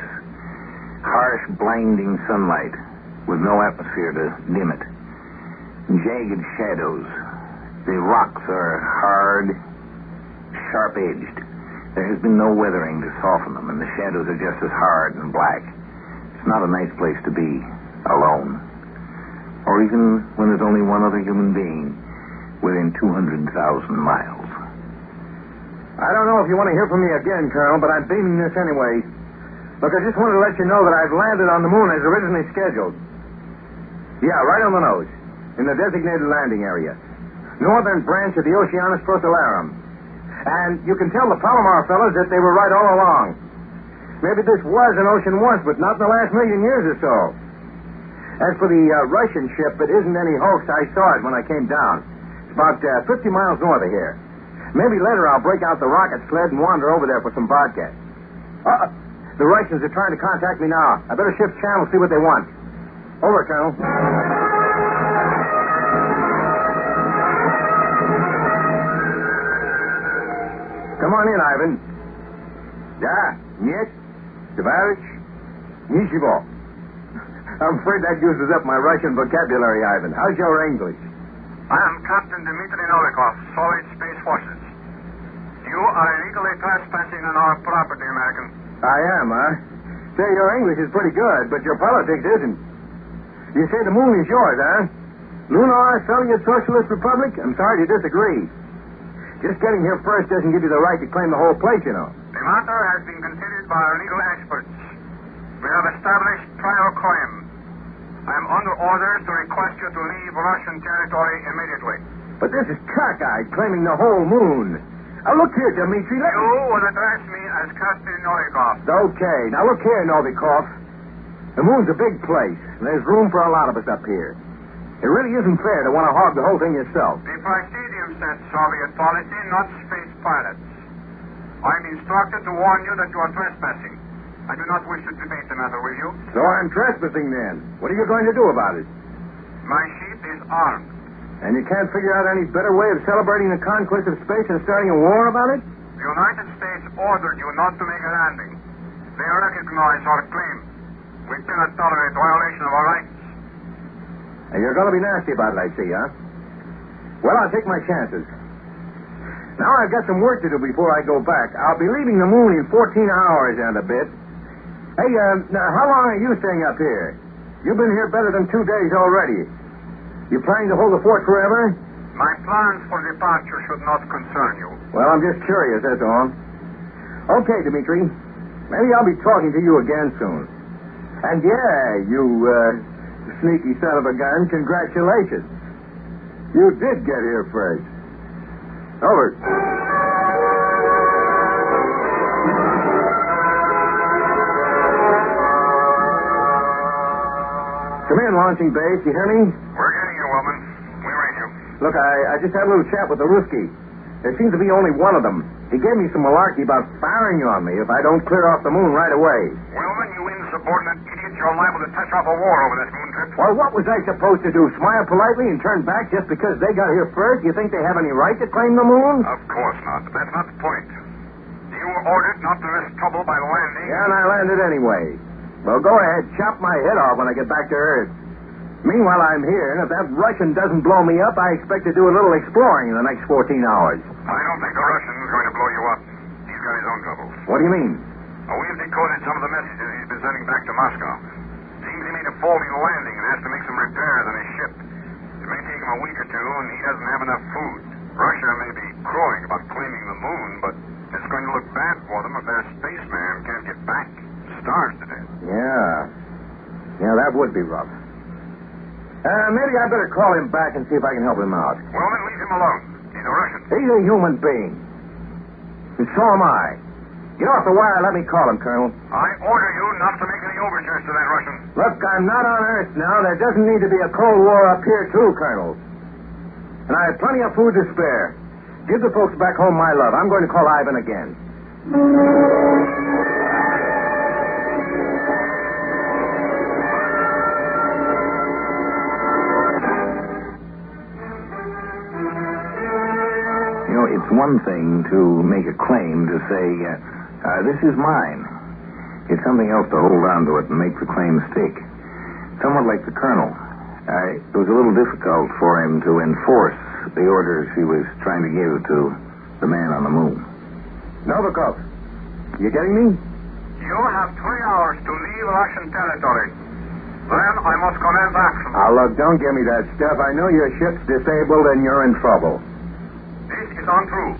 Harsh, blinding sunlight with no atmosphere to dim it. Jagged shadows. The rocks are hard, sharp-edged. There has been no weathering to soften them, and the shadows are just as hard and black. It's not a nice place to be, alone. Or even when there's only one other human being within 200,000 miles. I don't know if you want to hear from me again, Colonel, but I'm beaming this anyway. Look, I just wanted to let you know that I've landed on the moon as originally scheduled. Yeah, right on the nose, in the designated landing area. Northern branch of the Oceanus Procellarum. And you can tell the Palomar fellows that they were right all along. Maybe this was an ocean once, but not in the last million years or so. As for the Russian ship, it isn't any hoax. I saw it when I came down. It's about 50 miles north of here. Maybe later I'll break out the rocket sled and wander over there for some vodka. The Russians are trying to contact me now. I better shift channel, see what they want. Over, Colonel. Come on in, Ivan. Да, нет, товарищ, ничего. I'm afraid that uses up my Russian vocabulary, Ivan. How's your English? I am Captain Dmitry Novikov, Solid Space Forces. You are illegally trespassing on our property, American. I am, huh? Say, your English is pretty good, but your politics isn't. You say the moon is yours, huh? Lunar Soviet Socialist Republic? I'm sorry to disagree. Just getting here first doesn't give you the right to claim the whole place, you know. The matter has been considered by our legal experts. We have established trial claim. I am under orders to request you to leave Russian territory immediately. But this is cockeyed, claiming the whole moon. Now, look here, Dmitri, You will address me as Captain Novikov. Okay, now look here, Novikov. The moon's a big place, and there's room for a lot of us up here. It really isn't fair to want to hog the whole thing yourself. The Presidium said Soviet policy, not space pilots. I'm instructed to warn you that you are trespassing. I do not wish to debate the matter with you. So I'm trespassing then. What are you going to do about it? My ship is armed. And you can't figure out any better way of celebrating the conquest of space than starting a war about it? The United States ordered you not to make a landing. They recognize our claim. We cannot tolerate violation of our rights. And you're going to be nasty about it, I see, huh? Well, I'll take my chances. Now I've got some work to do before I go back. I'll be leaving the moon in 14 hours and a bit. Hey, now, how long are you staying up here? You've been here better than 2 days already. You planning to hold the fort forever? My plans for departure should not concern you. Well, I'm just curious, that's all. Okay, Dmitri. Maybe I'll be talking to you again soon. And yeah, you, sneaky son of a gun, congratulations. You did get here first. Over. Come in, launching base. You hear me? We're getting you, Wellman. We read you. Look, I just had a little chat with the Ruski. There seems to be only one of them. He gave me some malarkey about firing on me if I don't clear off the moon right away. Wellman, you insubordinate idiot, you're liable to touch off a war over this moon trip. Well, what was I supposed to do? Smile politely and turn back just because they got here first? You think they have any right to claim the moon? Of course not, but that's not the point. You were ordered not to risk trouble by landing. Yeah, and I landed anyway. Well, go ahead, chop my head off when I get back to Earth. Meanwhile, I'm here, and if that Russian doesn't blow me up, I expect to do a little exploring in the next 14 hours. I don't think the Russian's going to blow you up. He's got his own troubles. What do you mean? We've decoded some of the messages he's been sending back to Moscow. Seems he made a faulty landing and has to make some repairs on his ship. It may take him a week or two, and he doesn't have enough food. Russia may be crowing about claiming the moon, but it's going to look bad for them if their spaceman can't get back. Starved to death. Yeah, that would be rough. Maybe I better call him back and see if I can help him out. Well, then leave him alone. He's a Russian. He's a human being. And so am I. Get off the wire and let me call him, Colonel. I order you not to make any overtures to that Russian. Look, I'm not on Earth now. There doesn't need to be a Cold War up here, too, Colonel. And I have plenty of food to spare. Give the folks back home my love. I'm going to call Ivan again. You know, it's one thing to make a claim to say, this is mine. It's something else to hold on to it and make the claim stick. Somewhat like the Colonel. It was a little difficult for him to enforce the orders he was trying to give to the man on the moon. Novikov, you getting me? You have 3 hours to leave Russian territory. Then I must commence action. Now, look, don't give me that stuff. I know your ship's disabled and you're in trouble. This is untrue.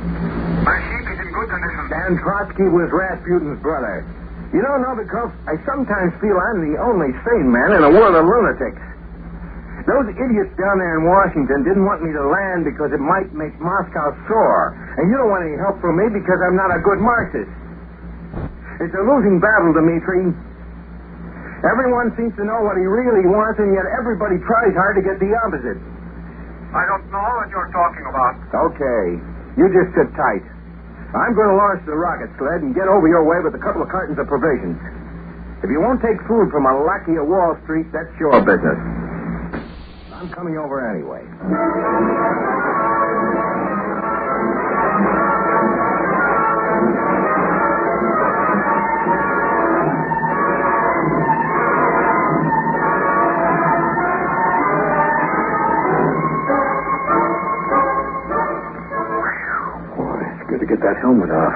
My ship is in good condition. Dan Trotsky was Rasputin's brother. You know, Novikov, I sometimes feel I'm the only sane man in a world of lunatics. Those idiots down there in Washington didn't want me to land because it might make Moscow sore. And you don't want any help from me because I'm not a good Marxist. It's a losing battle, Dmitri. Everyone seems to know what he really wants, and yet everybody tries hard to get the opposite. I don't know what you're talking about. Okay. You just sit tight. I'm going to launch the rocket sled and get over your way with a couple of cartons of provisions. If you won't take food from a lackey of Wall Street, that's your business. I'm coming over anyway. Get that helmet off.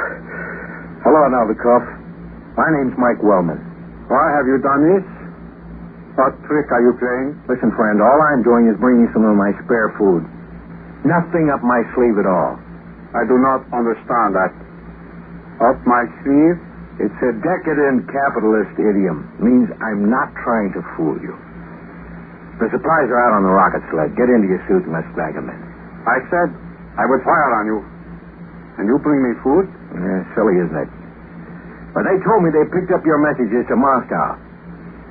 Hello, Novikov. My name's Mike Wellman. Why have you done this? What trick are you playing? Listen, friend, all I'm doing is bringing some of my spare food. Nothing up my sleeve at all. I do not understand that. Up my sleeve? It's a decadent capitalist idiom. It means I'm not trying to fool you. The supplies are out on the rocket sled. Get into your suit and let's bag them in. I said I would fire on you. And you bring me food? Yeah, silly, isn't it? But they told me they picked up your messages to Moscow.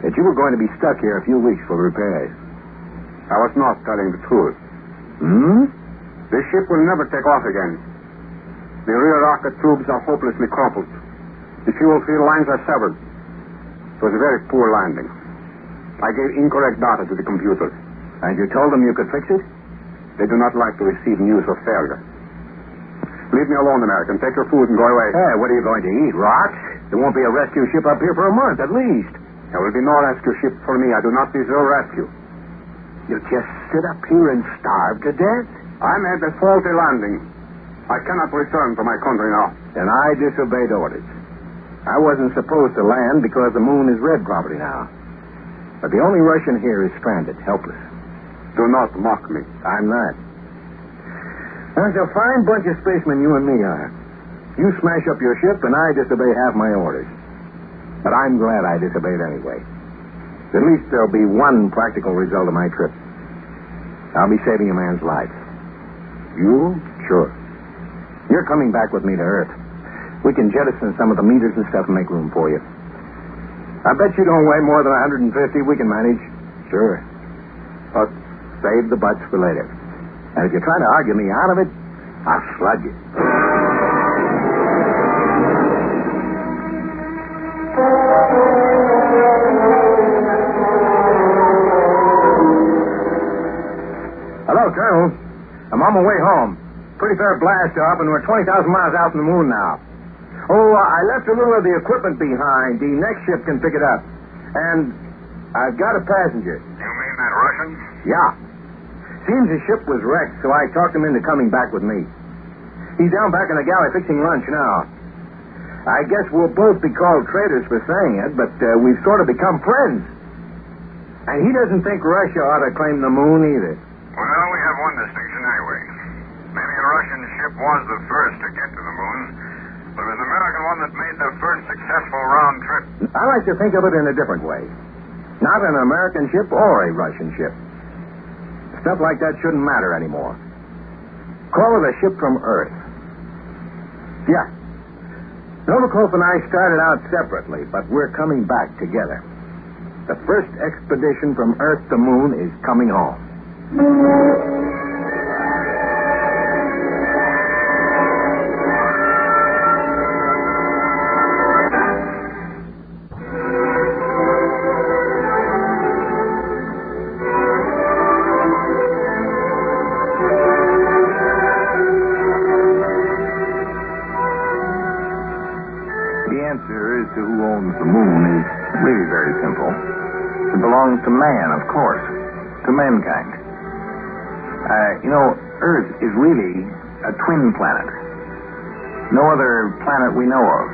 That you were going to be stuck here a few weeks for repairs. I was not telling the truth. This ship will never take off again. The rear rocket tubes are hopelessly crumpled. The fuel field lines are severed. It was a very poor landing. I gave incorrect data to the computers. And you told them you could fix it? They do not like to receive news of failure. Leave me alone, American. Take your food and go away. Hey, what are you going to eat? Rocks? There won't be a rescue ship up here for a month, at least. There will be no rescue ship for me. I do not deserve rescue. You just sit up here and starve to death? I made a faulty landing. I cannot return to my country now. Then I disobeyed orders. I wasn't supposed to land because the moon is red property now. But the only Russian here is stranded, helpless. Do not mock me. I'm not. There's a fine bunch of spacemen you and me are. You smash up your ship, and I disobey half my orders. But I'm glad I disobeyed anyway. At least there'll be one practical result of my trip. I'll be saving a man's life. You? Sure. You're coming back with me to Earth. We can jettison some of the meters and stuff and make room for you. I bet you don't weigh more than 150. We can manage. Sure. But save the butts for later. And if you're trying to argue me out of it, I'll slug you. Hello, Colonel. I'm on my way home. Pretty fair blast off, and we're 20,000 miles out from the moon now. Oh, I left a little of the equipment behind. The next ship can pick it up. And I've got a passenger. You mean that Russian? Yeah. Seems the ship was wrecked, so I talked him into coming back with me. He's down back in the galley fixing lunch now. I guess we'll both be called traitors for saying it, but we've sort of become friends. And he doesn't think Russia ought to claim the moon either. Well, we have one distinction anyway. Maybe a Russian ship was the first to get to the moon, but it was an American one that made the first successful round trip. I like to think of it in a different way. Not an American ship or a Russian ship. Stuff like that shouldn't matter anymore. Call it a ship from Earth. Yeah. Novikov and I started out separately, but we're coming back together. The first expedition from Earth to Moon is coming home. To man, of course. To mankind. Earth is really a twin planet. No other planet we know of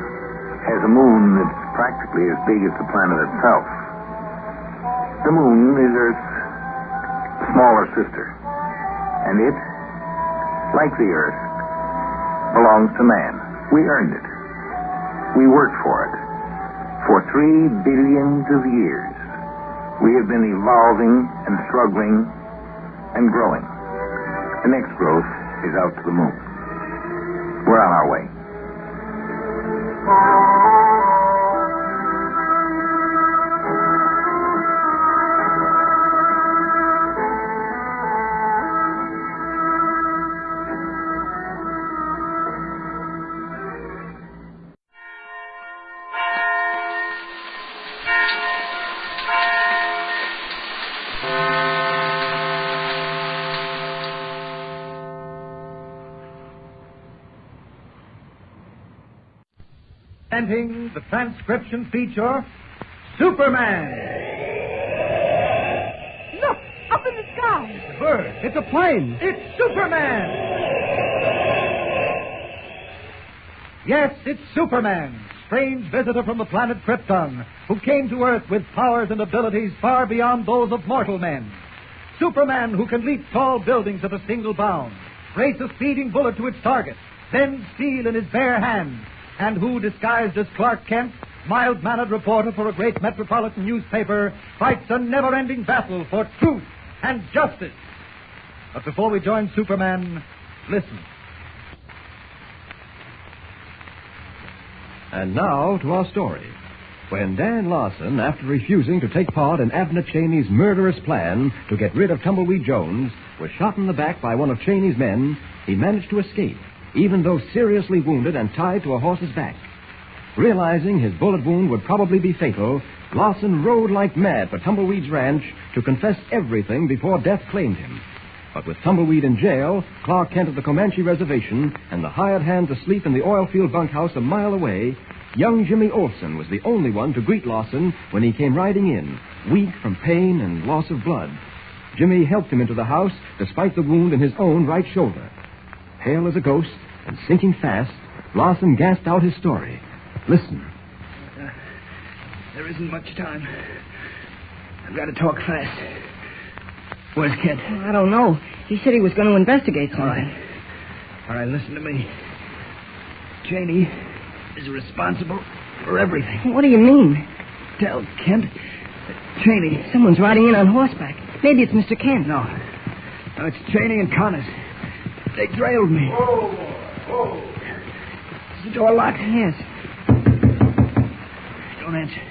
has a moon that's practically as big as the planet itself. The moon is Earth's smaller sister, and it, like the Earth, belongs to man. We earned it. We worked for it. For 3 billions of years, we have been evolving and struggling and growing. The next growth is out to the moon. We're on our way. Presenting the transcription feature, Superman. Look, up in the sky. It's a bird. It's a plane. It's Superman. Yes, it's Superman, strange visitor from the planet Krypton, who came to Earth with powers and abilities far beyond those of mortal men. Superman who can leap tall buildings at a single bound, race a speeding bullet to its target, bend steel in his bare hands, and who, disguised as Clark Kent, mild-mannered reporter for a great metropolitan newspaper, fights a never-ending battle for truth and justice. But before we join Superman, listen. And now to our story. When Dan Lawson, after refusing to take part in Abner Cheney's murderous plan to get rid of Tumbleweed Jones, was shot in the back by one of Cheney's men, he managed to escape, even though seriously wounded and tied to a horse's back. Realizing his bullet wound would probably be fatal, Lawson rode like mad for Tumbleweed's ranch to confess everything before death claimed him. But with Tumbleweed in jail, Clark Kent at the Comanche Reservation, and the hired hands asleep in the oil field bunkhouse a mile away, young Jimmy Olsen was the only one to greet Lawson when he came riding in, weak from pain and loss of blood. Jimmy helped him into the house despite the wound in his own right shoulder. Pale as a ghost and sinking fast, Lawson gasped out his story. Listen. There isn't much time. I've got to talk fast. Where's Kent? I don't know. He said he was going to investigate something. All right, listen to me. Cheney is responsible for everything. What do you mean? Tell Kent that Cheney... Someone's riding in on horseback. Maybe it's Mr. Kent. No, it's Cheney and Connors. They trailed me. Whoa. Is the door locked? Yes. Don't answer.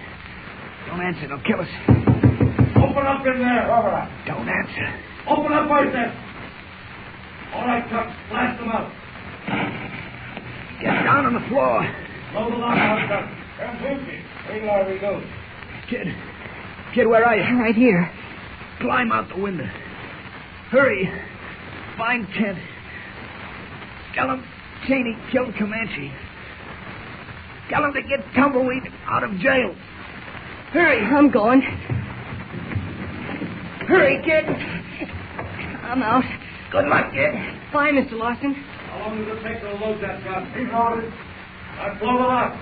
Don't answer. They'll kill us. Open up in there. All right. Don't answer. Open up right there. All right, Chuck. Blast them out. Get down on the floor. Blow the lock out, Chuck. Come empty. Wait till I reload. Kid, where are you? Right here. Climb out the window. Hurry. Find Kent. Tell him Cheney killed Comanche. Tell him to get Tumbleweed out of jail. Hurry. I'm going. Hurry, kid. I'm out. Good luck, kid. Bye, Mr. Lawson. How long does it take to load that gun? He's loaded. I'll blow the lock.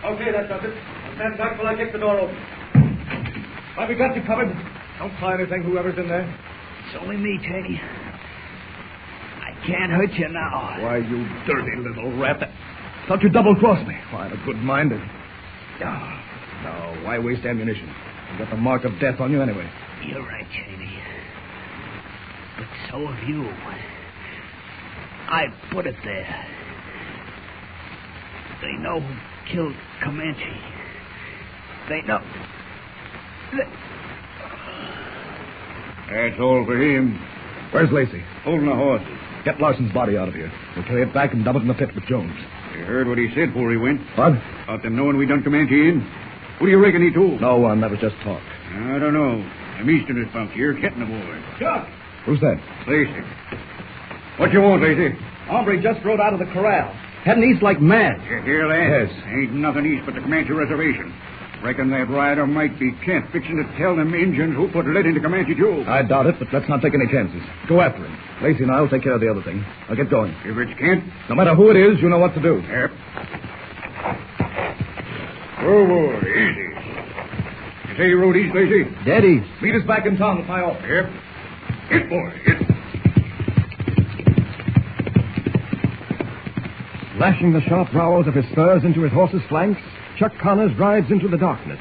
Okay, that does it. I'll stand back till I kick the door open. Have we got you covered? Don't try anything, whoever's in there. It's only me, Cheney. I can't hurt you now. Why, you dirty little rat. Thought you double-crossed me. Why, I'm a good minded. No, why waste ammunition? You got the mark of death on you anyway. You're right, Cheney. But so have you. I put it there. They know who killed Comanche. They know... That's all for him. Where's Lacey? Holding the horse. Get Larson's body out of here. We'll carry it back and dump it in the pit with Jones. You heard what he said before he went? What? About them knowing we done Comanche in? What do you reckon he told? No one. That was just talk. I don't know. I'm Easterners bunk here, getting aboard. Chuck! Who's that? Lacey. What you want, Lacey? Hombre just rode out of the corral. Heading east like mad. You hear that? Yes. Ain't nothing east but the Comanche Reservation. Reckon that rider might be Kent fixing to tell them Injuns who put lead into Comanche Joe. I doubt it, but let's not take any chances. Go after him. Lacey and I'll take care of the other thing. I'll get going. If it's Kent? No matter who it is, you know what to do. Yep. Oh, easy. You say you rode east, Lacey? Dead east. Meet us back in town at my office. Yep. Hit, boy, hit. Lashing the sharp rowels of his spurs into his horse's flanks, Chuck Connors rides into the darkness.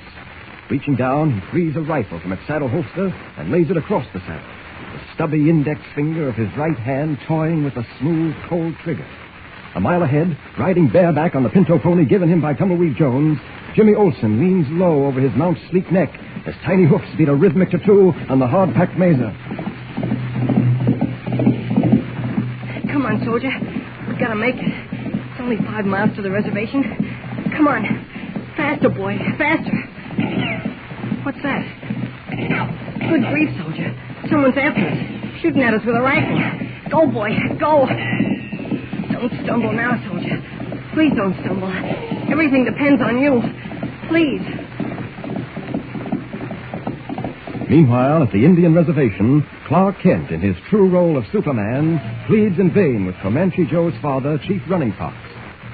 Reaching down, he frees a rifle from its saddle holster and lays it across the saddle, the stubby index finger of his right hand toying with the smooth, cold trigger. A mile ahead, riding bareback on the pinto pony given him by Tumbleweed Jones, Jimmy Olsen leans low over his mount's sleek neck as tiny hoofs beat a rhythmic tattoo on the hard-packed mesa. Come on, soldier. We've got to make it. It's only 5 miles to the reservation. Come on. Faster, boy. Faster. What's that? Good grief, soldier. Someone's after us. Shooting at us with a rifle. Go, boy. Go. Don't stumble now, soldier. Please don't stumble. Everything depends on you. Please. Meanwhile, at the Indian reservation, Clark Kent, in his true role of Superman, pleads in vain with Comanche Joe's father, Chief Running Fox,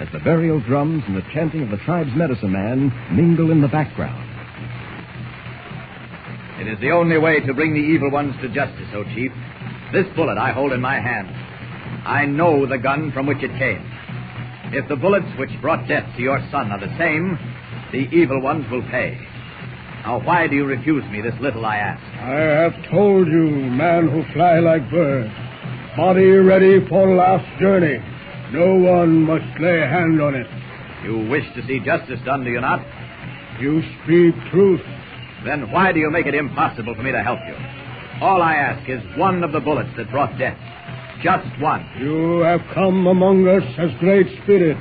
as the burial drums and the chanting of the tribe's medicine man mingle in the background. It is the only way to bring the evil ones to justice, O Chief. This bullet I hold in my hand. I know the gun from which it came. If the bullets which brought death to your son are the same, the evil ones will pay. Now, why do you refuse me this little I ask? I have told you, man who fly like birds. Body ready for last journey. No one must lay hand on it. You wish to see justice done, do you not? You speak truth. Then why do you make it impossible for me to help you? All I ask is one of the bullets that brought death. Just one. You have come among us as great spirit.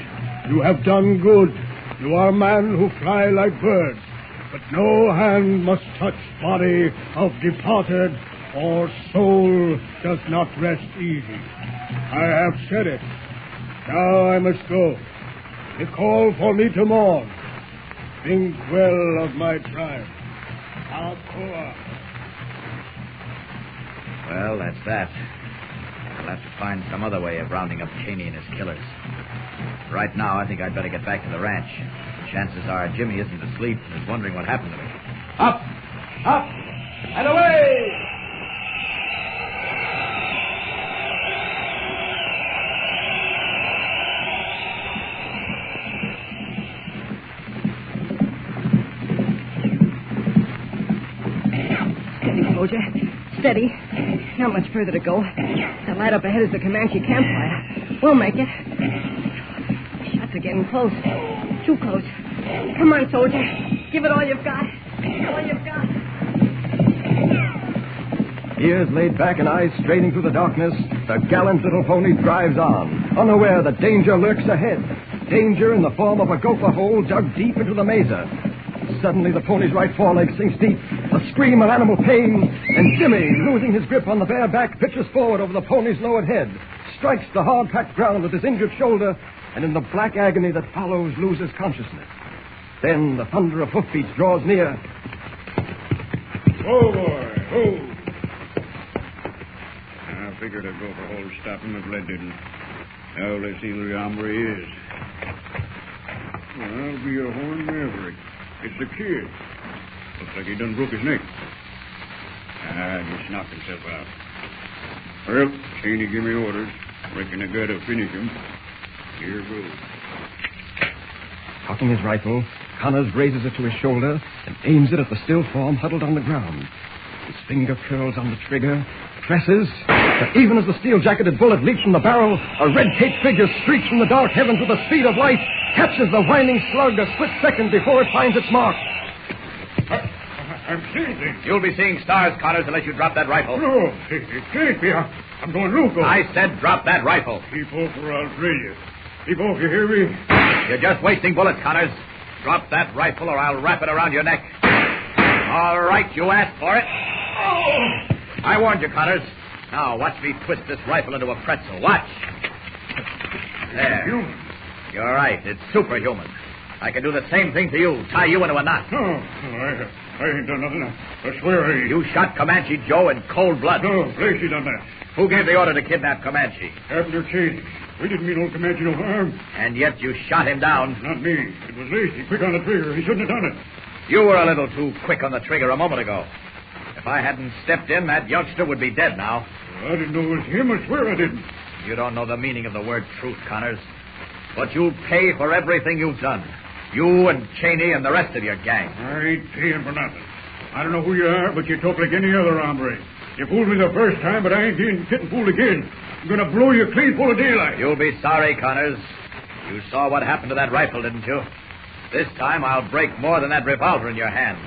You have done good. You are a man who fly like birds. But no hand must touch body of departed, or soul does not rest easy. I have said it. Now I must go. They call for me to morn. Think well of my tribe. Alcoa. Well, that's that. I'll have to find some other way of rounding up Cheney and his killers. Right now, I think I'd better get back to the ranch. Chances are Jimmy isn't asleep and is wondering what happened to me. Up! Up! And away! Steady, soldier. Steady. Not much further to go. The light up ahead is the Comanche campfire. We'll make it. Shots are getting close. Too close. Come on, soldier. Give it all you've got. All you've got. Ears laid back and eyes straining through the darkness, the gallant little pony drives on, unaware that danger lurks ahead. Danger in the form of a gopher hole dug deep into the mesa. Suddenly, the pony's right foreleg sinks deep. A scream of animal pain, and Jimmy, losing his grip on the bare back, pitches forward over the pony's lowered head, strikes the hard-packed ground with his injured shoulder, and in the black agony that follows, loses consciousness. Then the thunder of hoofbeats draws near. Oh, boy. Oh. I figured I'd go for a whole stop him if lead didn't. Now let's see who the hombre is. Well, I'll be a horn maverick. It's the kid. Looks like he done broke his neck. Just knocked himself out. Well, Cheney give me orders. Reckon I gotta finish him. Here goes. Cocking his rifle, Connors raises it to his shoulder and aims it at the still form huddled on the ground. His finger curls on the trigger, presses, but even as the steel-jacketed bullet leaps from the barrel, a red-caped figure streaks from the dark heavens with the speed of light, catches the whining slug a split second before it finds its mark. I'm seeing things. You'll be seeing stars, Connors, unless you drop that rifle. No, it can't be. I'm going loco. I said drop that rifle. Keep off or I'll drill you. Keep off, you hear me? You're just wasting bullets, Connors. Drop that rifle or I'll wrap it around your neck. All right, you asked for it. Oh. I warned you, Connors. Now, watch me twist this rifle into a pretzel. Watch. There. You're right. It's superhuman. I can do the same thing to you, tie you into a knot. No, I ain't done nothing. I swear I ain't. You shot Comanche Joe in cold blood. No, Lacey done that. Who gave the order to kidnap Comanche? Abner Cheney. We didn't mean old Comanche no harm. And yet you shot him down. Not me. It was Lacey, quick on the trigger. He shouldn't have done it. You were a little too quick on the trigger a moment ago. If I hadn't stepped in, that youngster would be dead now. I didn't know it was him. I swear I didn't. You don't know the meaning of the word truth, Connors. But you'll pay for everything you've done. You and Cheney and the rest of your gang. I ain't paying for nothing. I don't know who you are, but you talk like any other hombre. You fooled me the first time, but I ain't getting fooled again. I'm going to blow you clean full of daylight. You'll be sorry, Connors. You saw what happened to that rifle, didn't you? This time I'll break more than that revolver in your hand.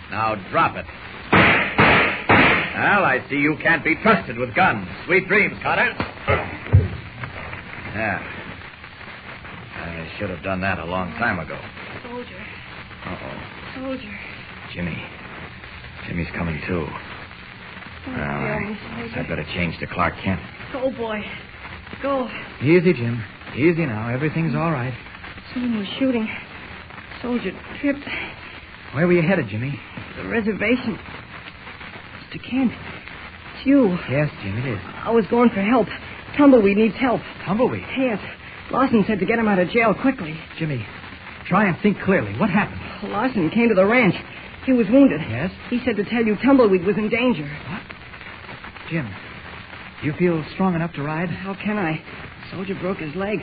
Now drop it. Well, I see you can't be trusted with guns. Sweet dreams, Connors. Yeah. I should have done that a long time ago. Soldier. Uh-oh. Soldier. Jimmy's coming too. Don't Well, kill me, Soldier. I'd better change to Clark Kent. Go, boy. Go. Easy, Jim. Easy now. Everything's all right. Someone was shooting. Soldier tripped. Where were you headed, Jimmy? The reservation. Mr. Kent. It's you. Yes, Jim, it is. I was going for help. Tumbleweed needs help. Tumbleweed? Yes. Lawson said to get him out of jail quickly. Jimmy, try and think clearly. What happened? Lawson came to the ranch. He was wounded. Yes? He said to tell you Tumbleweed was in danger. What? Jim, do you feel strong enough to ride? How can I? Soldier broke his leg.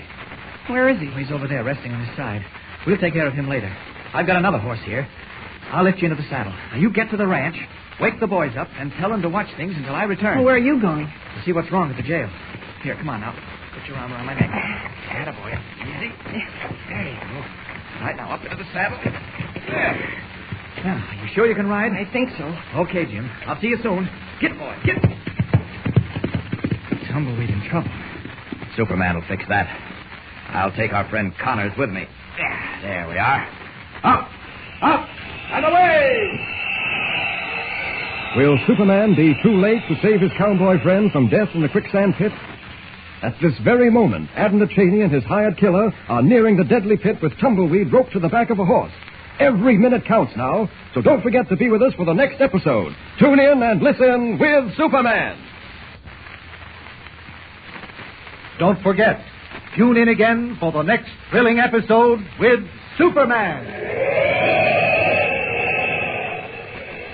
Where is he? He's over there, resting on his side. We'll take care of him later. I've got another horse here. I'll lift you into the saddle. Now, you get to the ranch, wake the boys up, and tell them to watch things until I return. Well, where are you going? To see what's wrong at the jail. Here, come on now. Put your arm around my neck. Attaboy. Easy. There you go. All right, now up into the saddle. There. Now, are you sure you can ride? I think so. Okay, Jim. I'll see you soon. Get, boy. Get. Tumbleweed in trouble. Superman will fix that. I'll take our friend Connors with me. There we are. Up, up, and away! Will Superman be too late to save his cowboy friend from death in the quicksand pit? At this very moment, Abner Cheney and his hired killer are nearing the deadly pit with Tumbleweed roped to the back of a horse. Every minute counts now, so don't forget to be with us for the next episode. Tune in and listen with Superman. Don't forget, tune in again for the next thrilling episode with Superman.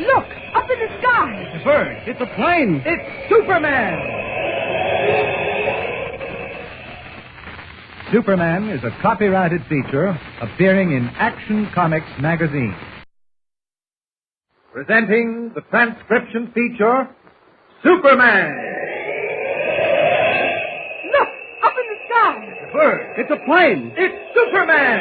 Look, up in the sky. It's a bird. It's a plane. It's Superman. Superman is a copyrighted feature appearing in Action Comics magazine. Presenting the transcription feature, Superman. Look, up in the sky. It's a bird. It's a plane. It's Superman.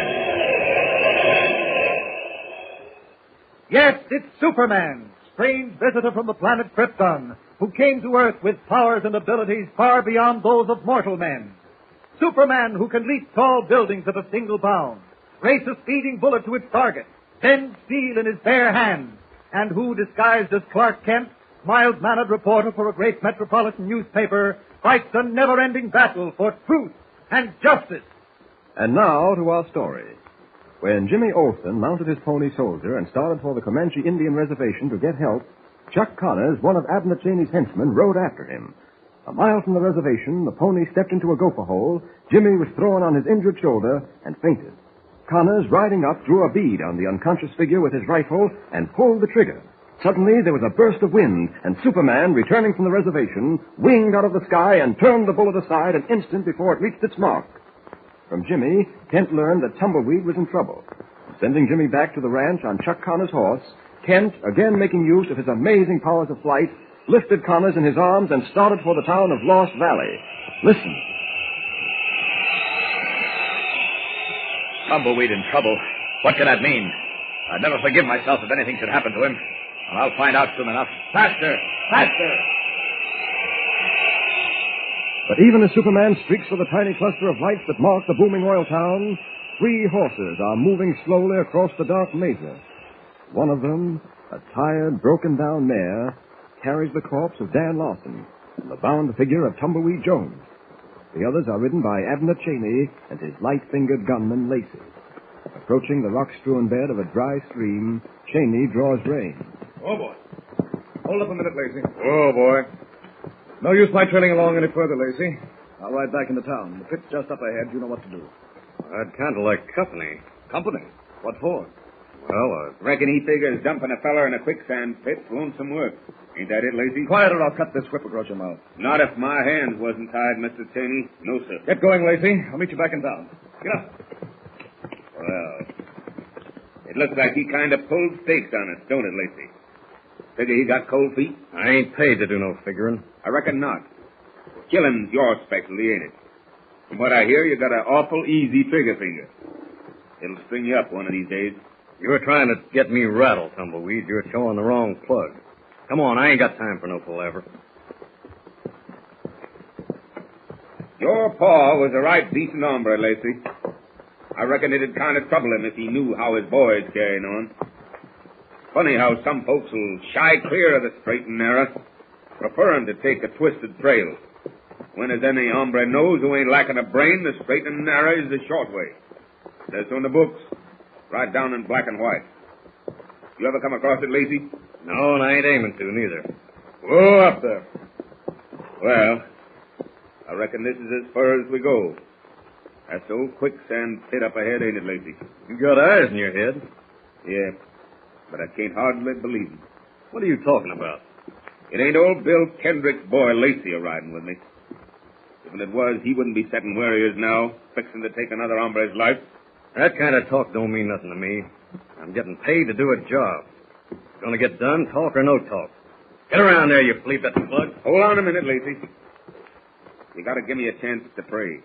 Yes, it's Superman, strange visitor from the planet Krypton, who came to Earth with powers and abilities far beyond those of mortal men. Superman, who can leap tall buildings at a single bound, race a speeding bullet to its target, bend steel in his bare hands, and who, disguised as Clark Kent, mild-mannered reporter for a great metropolitan newspaper, fights a never-ending battle for truth and justice. And now to our story. When Jimmy Olsen mounted his pony Soldier and started for the Comanche Indian Reservation to get help, Chuck Connors, one of Abner Cheney's henchmen, rode after him. A mile from the reservation, the pony stepped into a gopher hole. Jimmy was thrown on his injured shoulder and fainted. Connors, riding up, drew a bead on the unconscious figure with his rifle and pulled the trigger. Suddenly, there was a burst of wind, and Superman, returning from the reservation, winged out of the sky and turned the bullet aside an instant before it reached its mark. From Jimmy, Kent learned that Tumbleweed was in trouble. Sending Jimmy back to the ranch on Chuck Connors' horse, Kent, again making use of his amazing powers of flight, lifted Connors in his arms and started for the town of Lost Valley. Listen. Tumbleweed in trouble. What can that mean? I'd never forgive myself if anything should happen to him. Well, I'll find out soon enough. Faster! Faster! But even as Superman streaks for the tiny cluster of lights that mark the booming oil town, 3 horses are moving slowly across the dark mesa. One of them, a tired, broken-down mare, carries the corpse of Dan Lawson and the bound figure of Tumbleweed Jones. The others are ridden by Abner Cheney and his light-fingered gunman, Lacey. Approaching the rock-strewn bed of a dry stream, Cheney draws rein. Oh, boy. Hold up a minute, Lacey. Oh, boy. No use my trailing along any further, Lacey. I'll ride back into town. The pit's just up ahead. You know what to do. I'd kind of like company. Company? What for? Well, I reckon he figures dumping a feller in a quicksand pit's lonesome work. Ain't that it, Lacey? Quiet or I'll cut this whip across your mouth. Not if my hands wasn't tied, Mr. Cheney. No, sir. Get going, Lacey. I'll meet you back in town. Get up. Well, it looks like he kind of pulled stakes on us, don't it, Lacey? Figure he got cold feet? I ain't paid to do no figuring. I reckon not. Killing's your specialty, ain't it? From what I hear, you got an awful easy trigger finger. It'll string you up one of these days. You're trying to get me rattled, Tumbleweed. You're showing the wrong plug. Come on, I ain't got time for no palaver. Your pa was a right decent hombre, Lacey. I reckon it'd kind of trouble him if he knew how his boy's carrying on. Funny how some folks will shy clear of the straight and narrow, preferring to take a twisted trail. When as any hombre knows who ain't lacking a brain, the straight and narrow is the short way. Says so in the books, right down in black and white. You ever come across it, Lacey? No, and I ain't aiming to, neither. Whoa, up there. Well, I reckon this is as far as we go. That's the old quicksand pit up ahead, ain't it, Lacey? You got eyes in your head. Yeah, but I can't hardly believe them. What are you talking about? It ain't old Bill Kendrick's boy Lacey a-riding with me. If it was, he wouldn't be sitting where he is now, fixing to take another hombre's life. That kind of talk don't mean nothing to me. I'm getting paid to do a job. Gonna get done, talk or no talk. Get around there, you flea-bitten plug. Hold on a minute, Lacey. You gotta give me a chance to pray.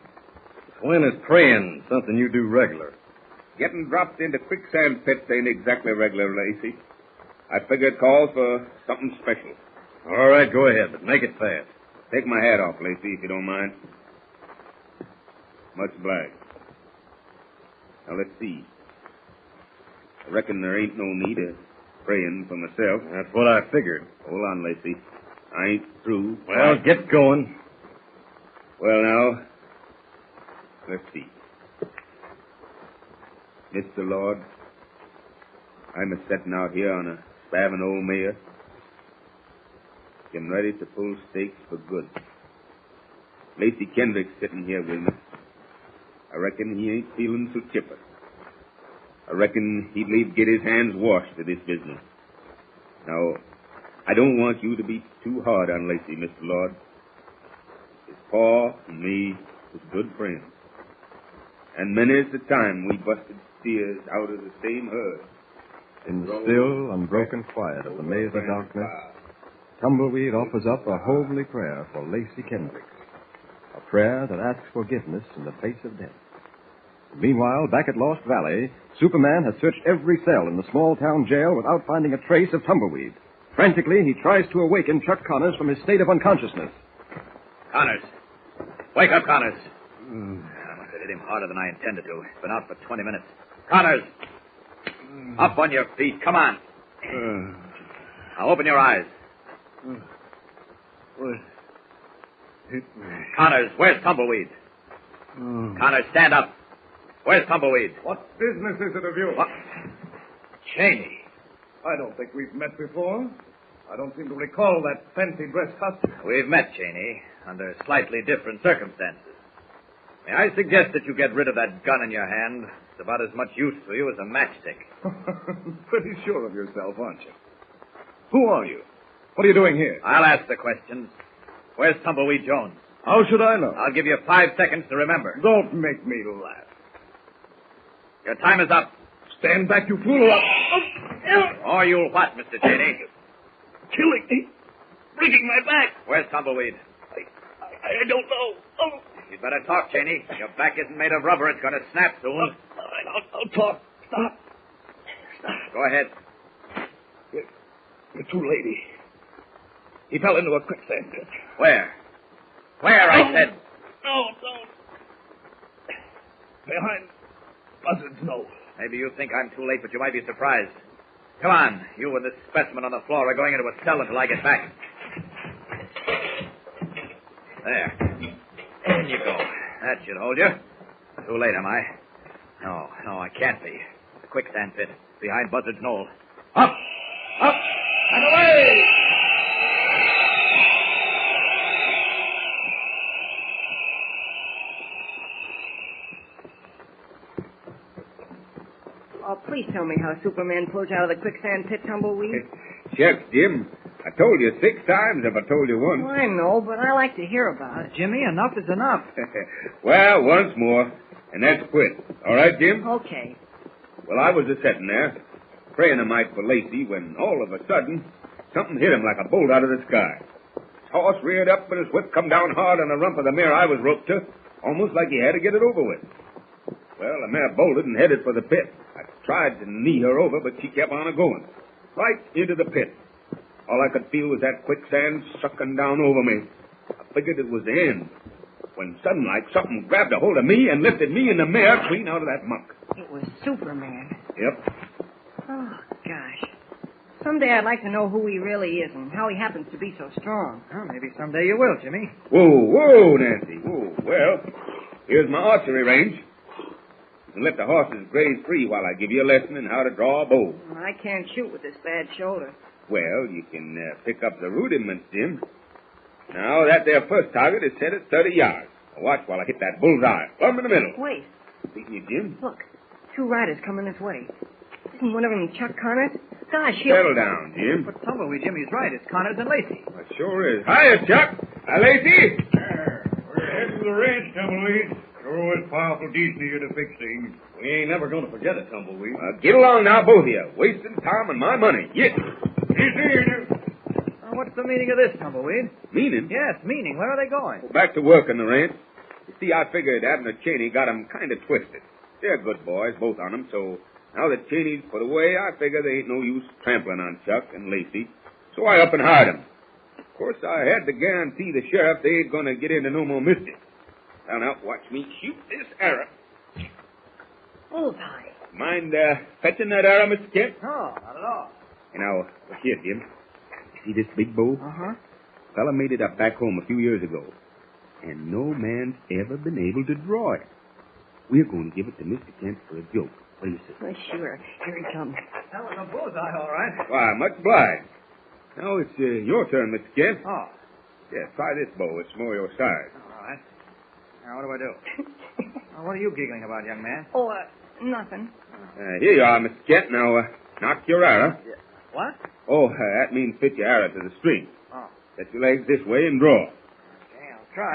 When is praying something you do regular? Getting dropped into quicksand pits ain't exactly regular, Lacey. I figure it calls for something special. All right, go ahead, but make it fast. Take my hat off, Lacey, if you don't mind. Much obliged. Now, let's see. I reckon there ain't no need of praying for myself. That's what I figured. Hold on, Lacey. I ain't through. Well, get going. Well, now, let's see. Mr. Lord, I'm a-setting out here on a spavin' old mare. Getting ready to pull stakes for good. Lacey Kendrick's sitting here with me. I reckon he ain't feeling so chipper. I reckon he'd leave get his hands washed for this business. Now, I don't want you to be too hard on Lacey, Mr. Lord. His pa and me was good friends. And many's the time we busted steers out of the same herd. In the still, unbroken quiet of the maze of darkness, Tumbleweed offers up a holy prayer for Lacey Kendrick. A prayer that asks forgiveness in the face of death. Meanwhile, back at Lost Valley, Superman has searched every cell in the small-town jail without finding a trace of Tumbleweed. Frantically, he tries to awaken Chuck Connors from his state of unconsciousness. Connors. Wake up, Connors. I must have hit him harder than I intended to. He's been out for 20 minutes. Connors! Up on your feet. Come on. Now open your eyes. What hit me? Connors, where's Tumbleweed? Connors, stand up. Where's Tumbleweed? What business is it of yours? What? Cheney. I don't think we've met before. I don't seem to recall that fancy dress costume. We've met, Cheney, under slightly different circumstances. May I suggest that you get rid of that gun in your hand? It's about as much use to you as a matchstick. Pretty sure of yourself, aren't you? Who are you? What are you doing here? I'll ask the questions. Where's Tumbleweed Jones? How should I know? I'll give you 5 seconds to remember. Don't make me laugh. Your time is up. Stand back, you fool. Or you'll what, Mr. Cheney? Killing me. Breaking my back. Where's Tumbleweed? I don't know. Oh. You'd better talk, Cheney. Your back isn't made of rubber. It's going to snap soon. All right, I'll talk. Stop. Go ahead. You're too late. He fell into a quicksand pit. Where? Where, I said? No. Behind Buzzard's nose. Maybe you think I'm too late, but you might be surprised. Come on. You and this specimen on the floor are going into a cell until I get back. There. In you go. That should hold you. Too late, am I? No, I can't be. The quicksand pit behind Buzzard's Knoll. Up! Up! And away! Oh, please tell me how Superman pulls out of the quicksand pit, Tumbleweed. Shucks, Jim. I told you 6 times if I told you once. Well, I know, but I like to hear about it. Jimmy, enough is enough. Well, once more, and that's quit. All right, Jim? Okay. Well, I was a-sitting there, praying a mite for Lacey, when all of a sudden, something hit him like a bolt out of the sky. His horse reared up, and his whip come down hard on the rump of the mare I was roped to, almost like he had to get it over with. Well, the mare bolted and headed for the pit. I tried to knee her over, but she kept on a-going, right into the pit. All I could feel was that quicksand sucking down over me. I figured it was the end, when sudden like something grabbed a hold of me and lifted me and the mare clean out of that muck. It was Superman. Yep. Oh, gosh. Someday I'd like to know who he really is and how he happens to be so strong. Oh, maybe someday you will, Jimmy. Whoa, Nancy, whoa. Well, here's my archery range. You can let the horses graze free while I give you a lesson in how to draw a bow. I can't shoot with this bad shoulder. Well, you can pick up the rudiments, Jim. Now, that there first target is set at 30 yards. Now watch while I hit that bullseye, plumb in the middle. Wait. Beating you, Jim? Look, 2 riders coming this way. Isn't one of them Chuck Connors? Gosh, he'll... Settle down, Jim. But Tumbleweed, Jimmy's right. It's Connors and Lacey. Well, it sure is. Hiya, Chuck. Hi, Lacey. We're heading to the ranch, Tumbleweed. Sure is powerful decent of you to fix things. We ain't never going to forget it, Tumbleweed. Get along now, both of you. Wasting time and my money. Yes. What's the meaning of this, Tumbleweed? Meaning? Yes, meaning. Where are they going? Back to work on the ranch. You see, I figured Abner Cheney got 'em kind of twisted. They're good boys, both on 'em, so now that Cheney's put away, I figure there ain't no use trampling on Chuck and Lacey. So I up and hired 'em. Of course, I had to guarantee the sheriff they ain't going to get into no more mischief. Now, watch me shoot this arrow. Bullseye. Mind fetching that arrow, Mr. Kent? No, not at all. Now, here, Jim. See this big bow? Uh-huh. Fella made it up back home a few years ago, and no man's ever been able to draw it. We're going to give it to Mr. Kent for a joke. What do you say? Well, sure. Here he comes. That was a bullseye, all right. Why, much obliged. Now it's your turn, Mr. Kent. Oh. Yeah, try this bow. It's more your size. All right. Now, what do I do? What are you giggling about, young man? Oh, nothing. Here you are, Mr. Kent. Now, knock your arrow. Yeah. What? Oh, that means fit your arrow to the string. Oh. Set your legs this way and draw. Okay, I'll try.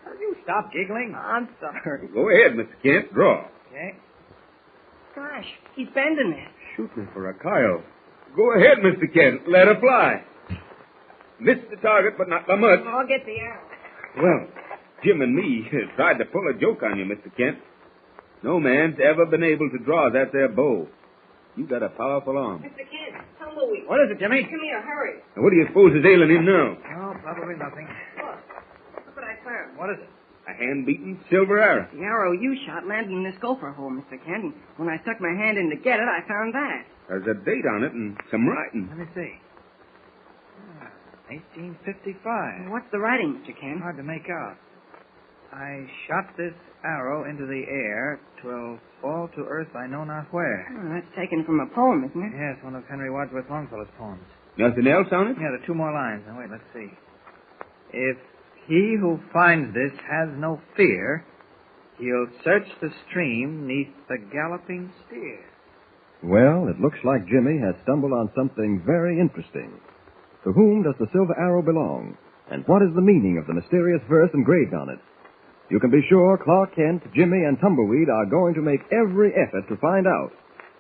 Will you stop giggling? I'm sorry. Go ahead, Mr. Kent. Draw. Okay. Gosh, he's bending it. Shoot me for a coyote. Go ahead, Mr. Kent. Let her fly. Missed the target, but not by much. I'll get the arrow. Well, Jim and me tried to pull a joke on you, Mr. Kent. No man's ever been able to draw that there bow. You got a powerful arm. Mr. Kent, Tumbleweed. What is it, Jimmy? Come here, hurry. Now, what do you suppose is ailing him now? Oh, probably nothing. Look what I found. What is it? A hand-beaten silver arrow. The arrow you shot landed in this gopher hole, Mr. Kent. And when I stuck my hand in to get it, I found that. There's a date on it and some writing. Let me see. 1855. What's the writing, Mr. Kent? Hard to make out. I shot this arrow into the air. 'Twill fall to earth I know not where. Oh, that's taken from a poem, isn't it? Yes, one of Henry Wadsworth Longfellow's poems. Nothing else on it? Yeah, there are 2 more lines. Now, wait, let's see. If he who finds this has no fear, he'll search the stream 'neath the galloping steer. Well, it looks like Jimmy has stumbled on something very interesting. To whom does the silver arrow belong? And what is the meaning of the mysterious verse engraved on it? You can be sure Clark Kent, Jimmy, and Tumbleweed are going to make every effort to find out.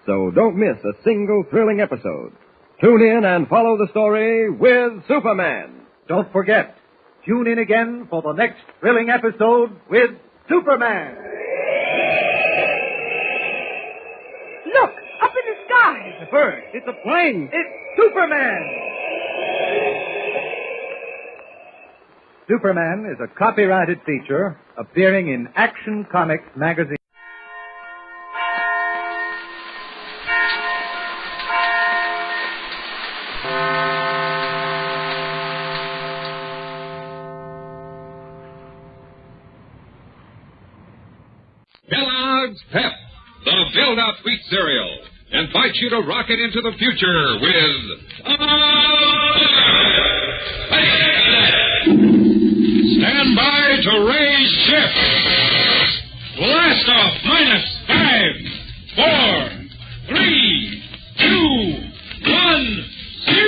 So don't miss a single thrilling episode. Tune in and follow the story with Superman. Don't forget, tune in again for the next thrilling episode with Superman. Look, up in the sky. It's a bird. It's a plane. It's Superman. Superman is a copyrighted feature appearing in Action Comics magazine. Kellogg's Pep, spelled out wheat cereal, invites you to rocket into the future with... Stand by to raise ship. Blast off -5, 4, 3, 2, 1, 0.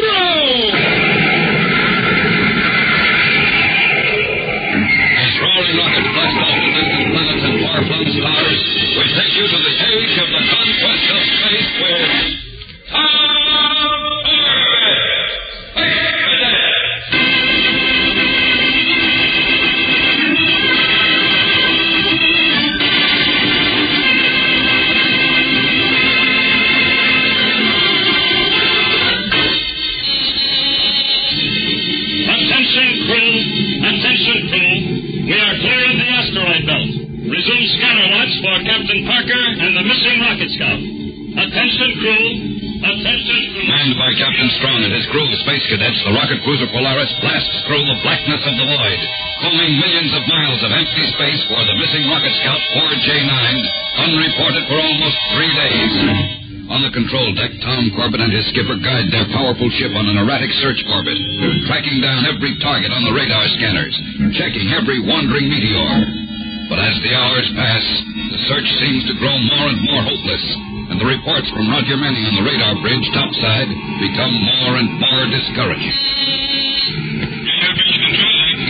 As rolling rockets blast off the distant planets and far-flung stars, we take you to the age of the conquest of space with... Attention, crew. We are clearing the asteroid belt. Resume scanner watch for Captain Parker and the missing rocket scout. Attention, crew. Attention, crew. Manned by Captain Strong and his crew of space cadets, the rocket cruiser Polaris blasts through the blackness of the void, combing millions of miles of empty space for the missing rocket scout 4J9, unreported for almost 3 days. On the control deck, Tom, Corbett, and his skipper guide their powerful ship on an erratic search orbit, tracking down every target on the radar scanners, checking every wandering meteor. But as the hours pass, the search seems to grow more and more hopeless, and the reports from Roger Manning on the radar bridge topside become more and more discouraging.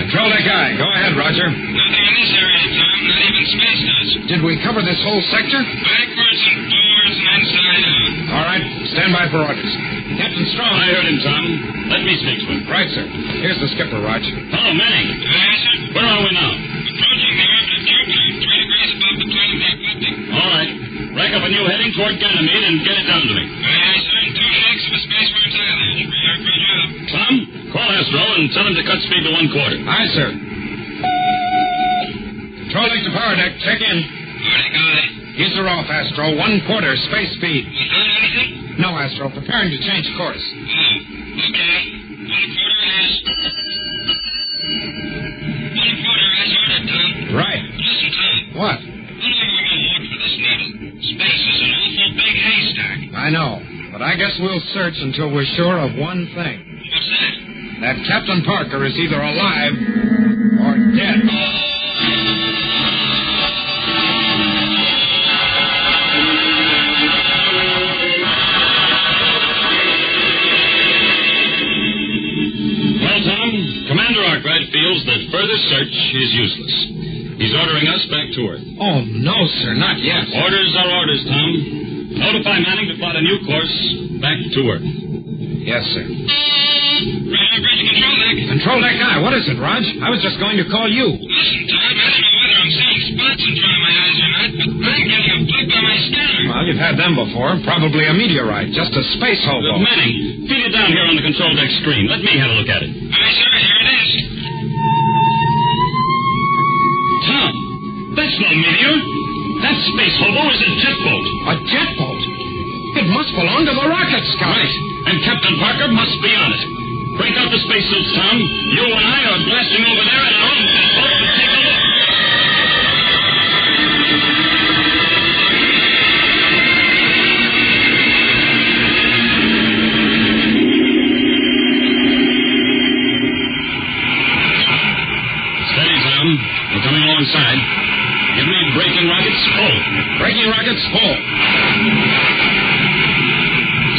Control deck guy. Go ahead, Roger. Nothing in this area, Tom. Not even space does. Did we cover this whole sector? Backwards and forwards and inside out. All right. Stand by for orders. Captain Strong. I heard him, Tom. Let me speak to him. Right, sir. Here's the skipper, Rog. Hello, Manning. Yes, sir. Where are we now? Approaching the orbit of Jupiter, 3 degrees above the planet of ecliptic. All right. Rack up a new heading toward Ganymede and get it down to me. Yes, sir. 2 shakes of a spaceworms island. Good job. Tom, call Astro and tell him to cut speed to 1/4. Aye, sir. Control deck to power deck. Check in. Already got it. User off, Astro. 1/4 space speed. You done anything? No, Astro. Preparing to change course. Oh, okay. 1/4 is... 1/4 as ordered, Tom. Right. Listen, Tom. What? How long are we going to look for this needle? Space is an awful big haystack. I know, but I guess we'll search until we're sure of one thing. What's that? That Captain Parker is either alive or dead. Well, Tom, Commander Arkwright feels that further search is useless. He's ordering us back to Earth. Oh, no, sir, not yet. Orders are orders, Tom. Notify Manning to plot a new course back to Earth. Yes, sir. Radar bridge control deck. Control deck guy, what is it, Rog? I was just going to call you. Listen, Tom, I don't know whether I'm seeing spots in front of my eyes or not, but I'm getting a blip on my scanner. Well, you've had them before. Probably a meteorite, just a space hobo. Manning, feed it down here on the control deck screen. Let me have a look at it. Aye, sir, here it is. Tom, that's no meteor. That space hobo is a jet boat. A jet boat? It must belong to the rocket scout. Right, and Captain Parker must be on it. Break out the spacesuits, Tom. You and I are blasting over there in our own boat to take a look. Steady, Tom. We're coming alongside. Give me braking rockets full. Braking rockets full.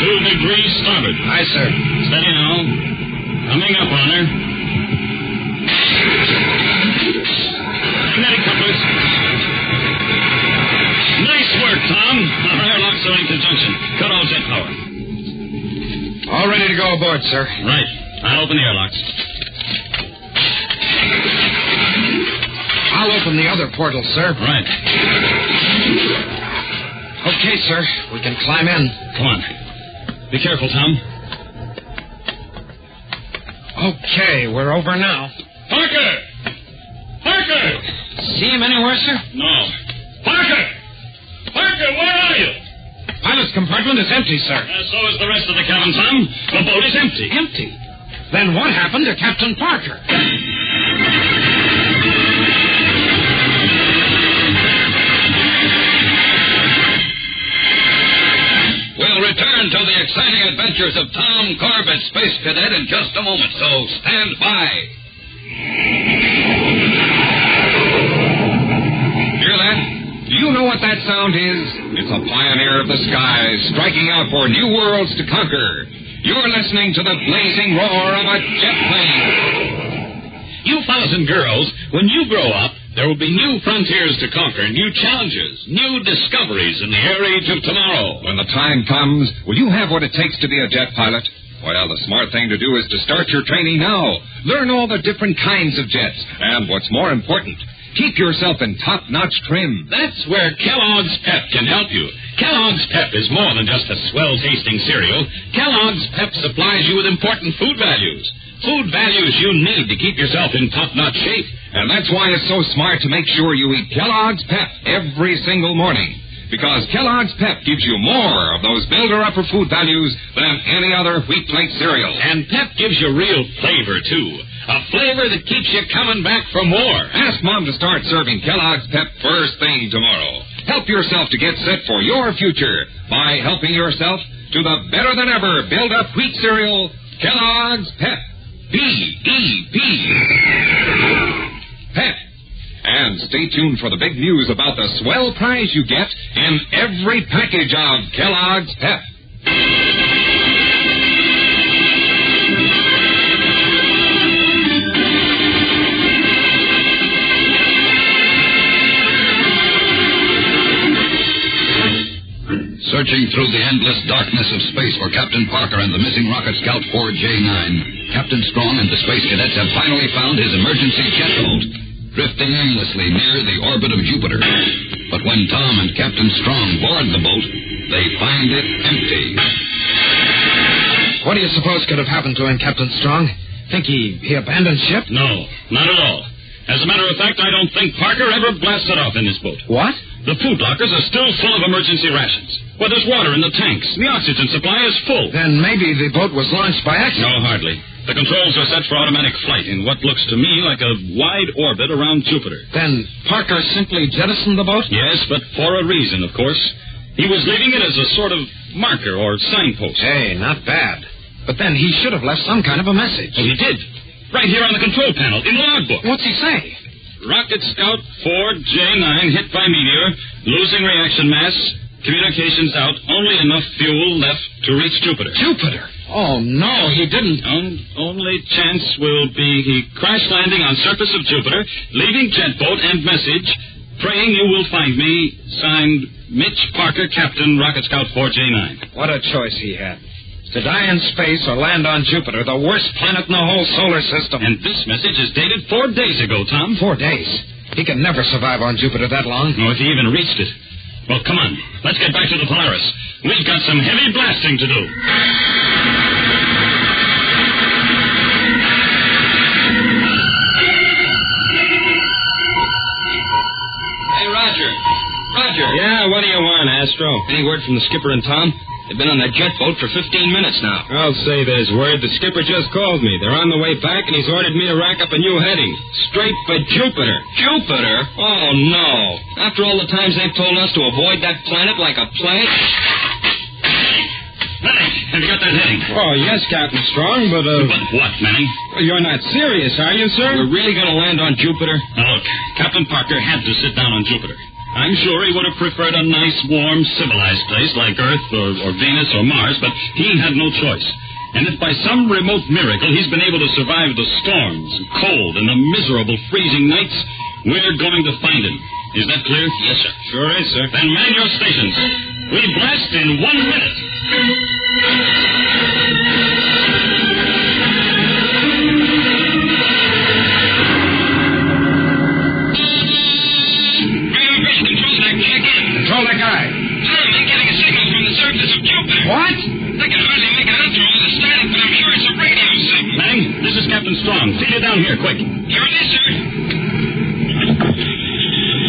2 degrees starboard. Aye, sir. Steady now. Coming up on her. Magnetic couplers. Nice work, Tom. Our airlocks are in conjunction. Cut all jet power. All ready to go aboard, sir. Right. I'll open the airlocks. I'll open the other portal, sir. Right. Okay, sir. We can climb in. Come on. Be careful, Tom. Okay, we're over now. Parker! Parker! See him anywhere, sir? No. Parker! Parker, where are you? Pilot's compartment is empty, sir. So is the rest of the cabin, Tom. The boat is empty. Empty? Then what happened to Captain Parker? return to the exciting adventures of Tom Corbett, Space Cadet, in just a moment, so stand by. Hear that? Do you know what that sound is? It's a pioneer of the skies striking out for new worlds to conquer. You're listening to the blazing roar of a jet plane. You fellas and girls, when you grow up, there will be new frontiers to conquer, new challenges, new discoveries in the air age of tomorrow. When the time comes, will you have what it takes to be a jet pilot? Well, the smart thing to do is to start your training now. Learn all the different kinds of jets. And what's more important, keep yourself in top-notch trim. That's where Kellogg's Pep can help you. Kellogg's Pep is more than just a swell-tasting cereal. Kellogg's Pep supplies you with important food values. Food values you need to keep yourself in top-notch shape. And that's why it's so smart to make sure you eat Kellogg's Pep every single morning. Because Kellogg's Pep gives you more of those builder-upper food values than any other wheat-flake cereal. And Pep gives you real flavor, too. A flavor that keeps you coming back for more. Ask Mom to start serving Kellogg's Pep first thing tomorrow. Help yourself to get set for your future by helping yourself to the better-than-ever build-up wheat cereal, Kellogg's Pep. P-E-P. Pep. And stay tuned for the big news about the swell prize you get in every package of Kellogg's Pep. Searching through the endless darkness of space for Captain Parker and the missing rocket scout 4J9, Captain Strong and the Space Cadets have finally found his emergency jet boat, drifting aimlessly near the orbit of Jupiter. But when Tom and Captain Strong board the boat, they find it empty. What do you suppose could have happened to him, Captain Strong? Think he abandoned ship? No, not at all. As a matter of fact, I don't think Parker ever blasted off in this boat. What? The food lockers are still full of emergency rations. Well, there's water in the tanks. The oxygen supply is full. Then maybe the boat was launched by accident. No, hardly. The controls are set for automatic flight in what looks to me like a wide orbit around Jupiter. Then Parker simply jettisoned the boat? Yes, but for a reason, of course. He was leaving it as a sort of marker or signpost. Hey, not bad. But then he should have left some kind of a message. Well, he did. Right here on the control panel, in the logbook. What's he say? Rocket Scout 4J9 hit by meteor, losing reaction mass, communications out, only enough fuel left to reach Jupiter. Jupiter? Oh, no, he didn't. Only chance will be he crash landing on surface of Jupiter, leaving jet boat and message, praying you will find me, signed Mitch Parker, Captain, Rocket Scout 4J9. What a choice he had. To die in space or land on Jupiter, the worst planet in the whole solar system. And this message is dated 4 days ago, Tom. 4 days? He can never survive on Jupiter that long. No, if he even reached it. Well, come on. Let's get back to the Polaris. We've got some heavy blasting to do. Hey, Roger. Roger. Yeah, what do you want, Astro? Any word from the skipper and Tom? They've been on that jet boat for 15 minutes now. I'll say there's word. The skipper just called me. They're on the way back, and he's ordered me to rack up a new heading. Straight for Jupiter. Jupiter? Oh, no. After all the times they've told us to avoid that planet like a plague? Manning, have you got that heading? Oh, yes, Captain Strong, but, But what, Manning? Well, you're not serious, are you, sir? We're really going to land on Jupiter? Now, look, Captain Parker had to sit down on Jupiter. I'm sure he would have preferred a nice, warm, civilized place like Earth or Venus or Mars, but he had no choice. And if by some remote miracle he's been able to survive the storms, cold, and the miserable freezing nights, we're going to find him. Is that clear? Yes, sir. Sure is, sir. Then man your stations. We blast in 1 minute. Control that guy. Tom, I'm getting a signal from the surface of Jupiter. What? I can hardly make it out through all the static, but I'm sure it's a radio signal. Manning, this is Captain Strong. Feed it down here, quick. Here it is, sir.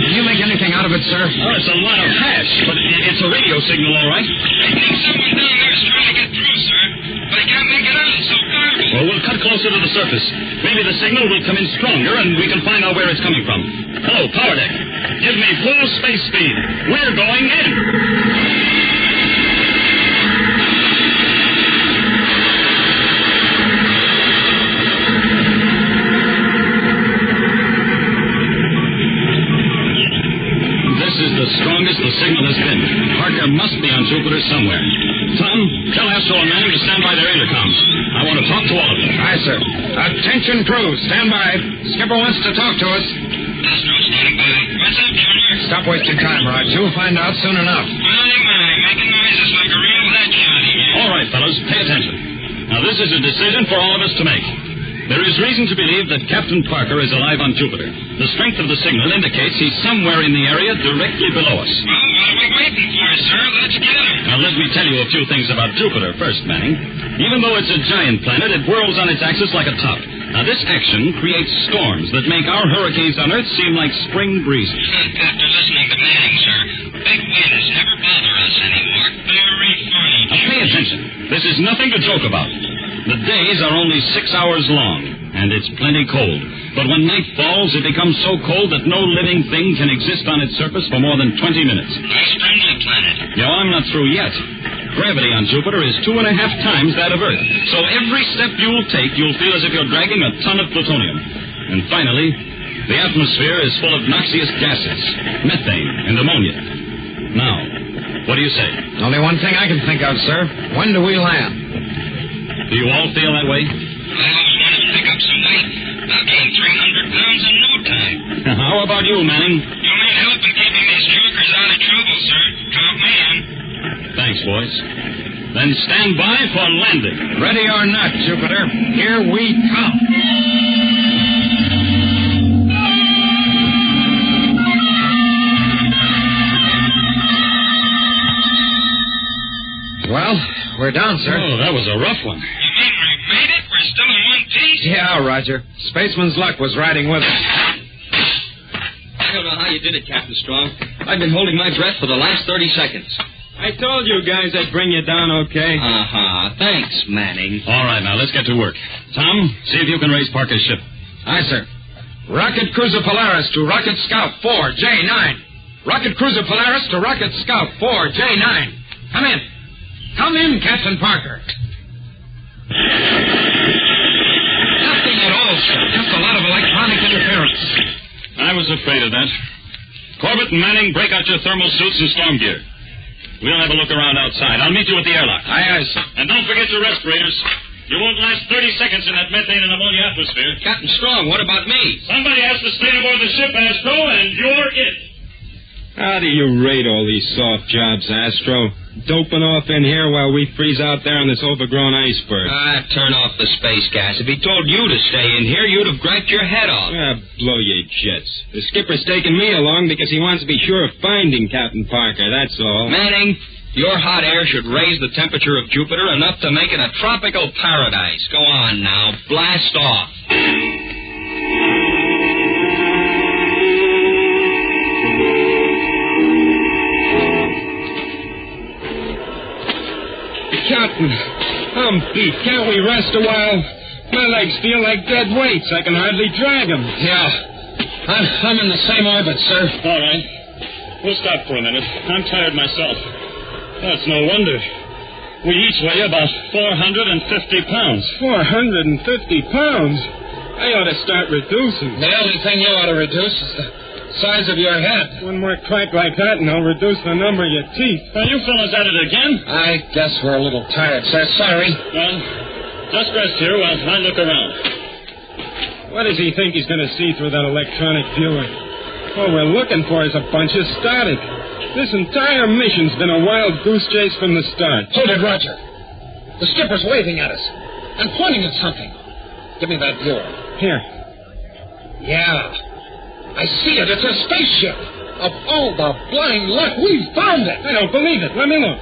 Can you make anything out of it, sir? Oh, it's a lot of hash, but it's a radio signal, all right. I think someone down there is trying to get through, sir. But I can't make it out. It's so garbled. Well, we'll cut closer to the surface. Maybe the signal will come in stronger, and we can find out where it's coming from. Hello, power deck. Give me full space speed. We're going in. sir. Attention, crew. Stand by. Skipper wants to talk to us. Astro standing by. What's up, Junior? Stop wasting time, Rod. You'll find out soon enough. Making noises like a real headshot here. All right, fellows, pay attention. Now, this is a decision for all of us to make. There is reason to believe that Captain Parker is alive on Jupiter. The strength of the signal indicates he's somewhere in the area directly below us. Well, what are we waiting for, sir? Let's get him. Now, let me tell you a few things about Jupiter first, Manning. Even though it's a giant planet, it whirls on its axis like a top. Now, this action creates storms that make our hurricanes on Earth seem like spring breezes. After listening to Manning, sir, big winds never bother us anymore. Very funny. Now, pay attention. This is nothing to joke about. The days are only 6 hours long, and it's plenty cold. But when night falls, it becomes so cold that no living thing can exist on its surface for more than 20 minutes. Nice friendly planet. No, I'm not through yet. Gravity on Jupiter is 2.5 times that of Earth. So every step you'll take, you'll feel as if you're dragging a ton of plutonium. And finally, the atmosphere is full of noxious gases, methane and ammonia. Now, what do you say? Only one thing I can think of, sir. When do we land? Do you all feel that way? I always wanted to pick up some weight. I'll gain 300 pounds in no time. How about you, Manning? You'll need help in keeping these jokers out of trouble, sir. Count me in. Thanks, boys. Then stand by for landing. Ready or not, Jupiter, here we come. Well, we're down, sir. Oh, that was a rough one. You mean we made it? We're still in one piece? Yeah, Roger. Spaceman's luck was riding with us. I don't know how you did it, Captain Strong. I've been holding my breath for the last 30 seconds. I told you guys I'd bring you down okay. Uh-huh. Thanks, Manning. All right, now, let's get to work. Tom, see if you can raise Parker's ship. Aye, sir. Rocket Cruiser Polaris to Rocket Scout 4J9. Rocket Cruiser Polaris to Rocket Scout 4J9. Come in. Come in, Captain Parker. Nothing at all, sir. Just a lot of electronic interference. I was afraid of that. Corbett and Manning, break out your thermal suits and storm gear. We'll have a look around outside. I'll meet you at the airlock. Aye, sir. And don't forget your respirators. You won't last 30 seconds in that methane and ammonia atmosphere. Captain Strong, what about me? Somebody has to stay aboard the ship, Astro, and you're it. How do you rate all these soft jobs, Astro? Doping off in here while we freeze out there on this overgrown iceberg. Turn off the space gas. If he told you to stay in here, you'd have griped your head off. Blow your jets. The skipper's taking me along because he wants to be sure of finding Captain Parker, that's all. Manning, your hot air should raise the temperature of Jupiter enough to make it a tropical paradise. Go on now. Blast off. Captain, I'm beat. Can't we rest a while? My legs feel like dead weights. I can hardly drag them. Yeah. I'm in the same orbit, sir. All right. We'll stop for a minute. I'm tired myself. That's no wonder. We each weigh about 450 pounds. 450 pounds? I ought to start reducing. The only thing you ought to reduce is the size of your head. One more crack like that and I'll reduce the number of your teeth. Are you fellas at it again? I guess we're a little tired, sir. Sorry. Well, just rest here while I look around. What does he think he's going to see through that electronic viewer? All we're looking for is a bunch of static. This entire mission's been a wild goose chase from the start. Hold it, Roger. The skipper's waving at us and pointing at something. Give me that viewer. Here. Yeah. I see it. It's a spaceship. Of all the blind luck, we found it. I don't believe it. Let me look.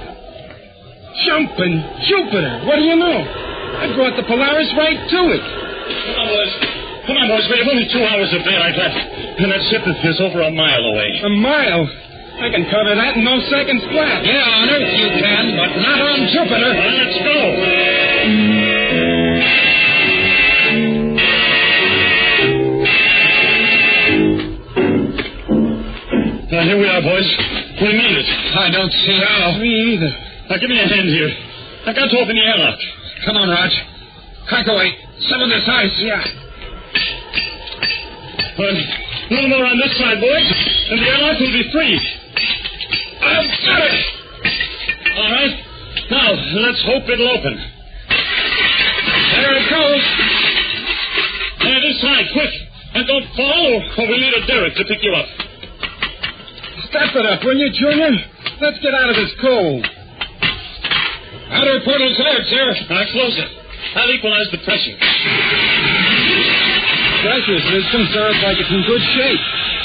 Jumping Jupiter. What do you know? I brought the Polaris right to it. Come on, boys. Come on, boys. We have only 2 hours of daylight left. And that ship is over a mile away. A mile? I can cover that in no seconds flat. Yeah, on Earth you can, but not on Jupiter. Let's go. Now, here we are, boys. We made it. I don't see how. Me either. Now, give me a hand here. I've got to open the airlock. Come on, Rog. Crack away. Some of this ice. Yeah. A little more on this side, boys, and the airlock will be free. I've got it. All right. Now, let's hope it'll open. There it goes. don't fall, or we need a derrick to pick you up. Step it up, will you, Junior? Let's get out of this cold. Outer portal's hard, sir. Now close it. I'll equalize the pressure. Pressure system sounds like it's in good shape,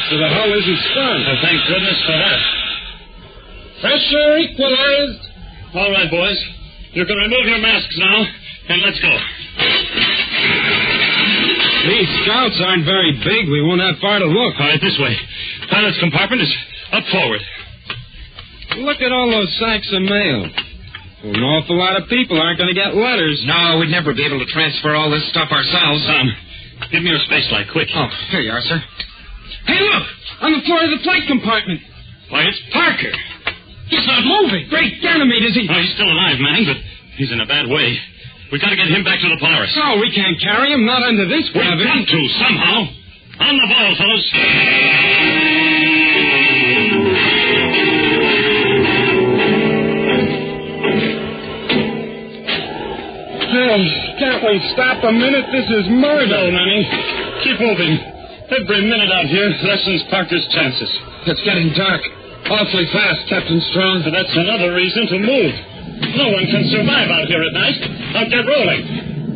so the hull isn't sprung. Well, thank goodness for that. Pressure equalized. All right, boys. You can remove your masks now, and let's go. These scouts aren't very big. We won't have far to look. All right, this way. Pilot's compartment is up forward. Look at all those sacks of mail. Well, an awful lot of people aren't going to get letters. No, we'd never be able to transfer all this stuff ourselves. Give me your space light, quick. Oh, here you are, sir. Hey, look! On the floor of the flight compartment. Why, it's Parker. He's not moving. Great Ganymede, is he? Oh, he's still alive, Manning, but he's in a bad way. We've got to get him back to the Polaris. No, we can't carry him, not under this gravity. We've got to, somehow. On the ball, fellows. Hey, can't we stop a minute? This is murder. No, Manning. Keep moving. Every minute out here lessens Parker's chances. It's getting dark. Awfully fast, Captain Strong. So that's another reason to move. No one can survive out here at night. Now get rolling.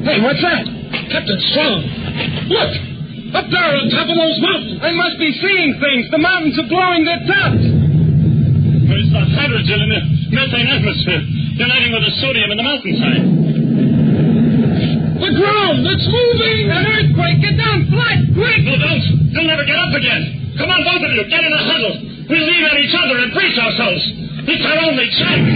Hey, what's that? Captain Strong. Look! Up there on top of those mountains. I must be seeing things. The mountains are blowing their tops. There's the hydrogen in the methane atmosphere, uniting with the sodium in the mountainside. The ground, it's moving! An earthquake! Get down flat, quick! No, don't! You'll never get up again. Come on, both of you, get in a huddle. We'll lean on each other and brace ourselves. It's our only chance.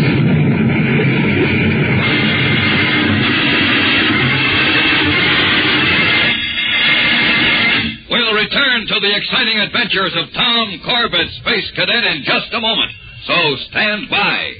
We'll return to the exciting adventures of Tom Corbett, Space Cadet, in just a moment. So stand by.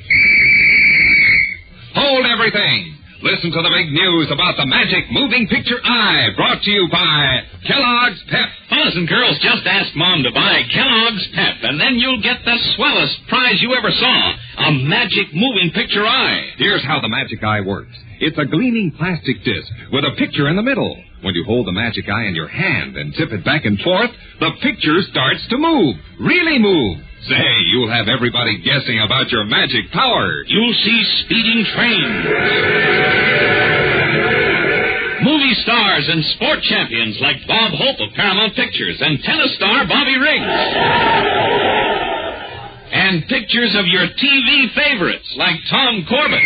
Hold everything. Listen to the big news about the magic moving picture eye, brought to you by Kellogg's Pep. Fellas and girls, just ask Mom to buy Kellogg's Pep, and then you'll get the swellest prize you ever saw, a magic moving picture eye. Here's how the magic eye works. It's a gleaming plastic disc with a picture in the middle. When you hold the magic eye in your hand and tip it back and forth, the picture starts to move. Really move. Say, you'll have everybody guessing about your magic powers. You'll see speeding trains, movie stars and sport champions like Bob Hope of Paramount Pictures and tennis star Bobby Riggs. And pictures of your TV favorites like Tom Corbett.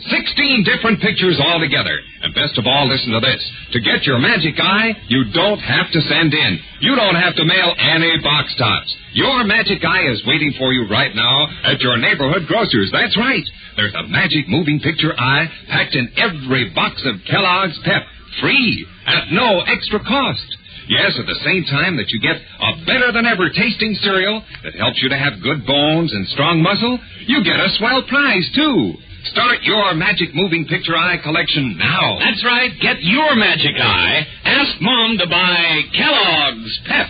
16 different pictures altogether. And best of all, listen to this. To get your magic eye, you don't have to send in. You don't have to mail any box tops. Your magic eye is waiting for you right now at your neighborhood grocer's. That's right. There's a magic moving picture eye packed in every box of Kellogg's Pep. Free, at no extra cost. Yes, at the same time that you get a better-than-ever tasting cereal that helps you to have good bones and strong muscle, you get a swell prize, too. Start your magic moving picture eye collection now. That's right. Get your magic eye. Ask Mom to buy Kellogg's Pep.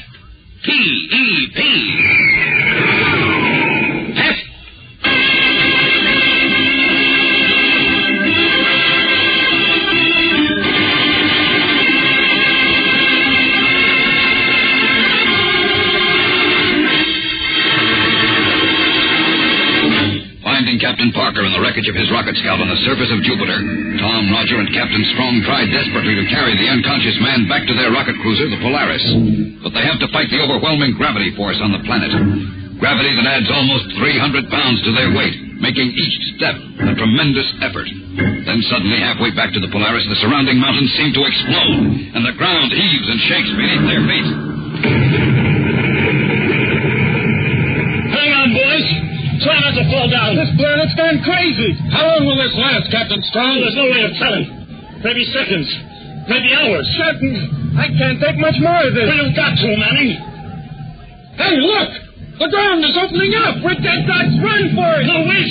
P-E-P. Pep. Finding Captain Parker in the wreckage of his rocket scout on the surface of Jupiter, Tom, Roger, and Captain Strong tried desperately to carry the unconscious man back to their rocket cruiser, the Polaris. But they have to fight the overwhelming gravity force on the planet. Gravity that adds almost 300 pounds to their weight, making each step a tremendous effort. Then suddenly, halfway back to the Polaris, the surrounding mountains seem to explode, and the ground heaves and shakes beneath their feet. Hang on, boys. Try not to fall down. This planet's gone crazy. How long will this last, Captain Strong? There's no way of telling. Maybe seconds. Maybe hours. Seconds? I can't take much more of this. Well, you've got to, Manning. Hey, look! The ground is opening up. We're dead dots. Run for it. No, wait.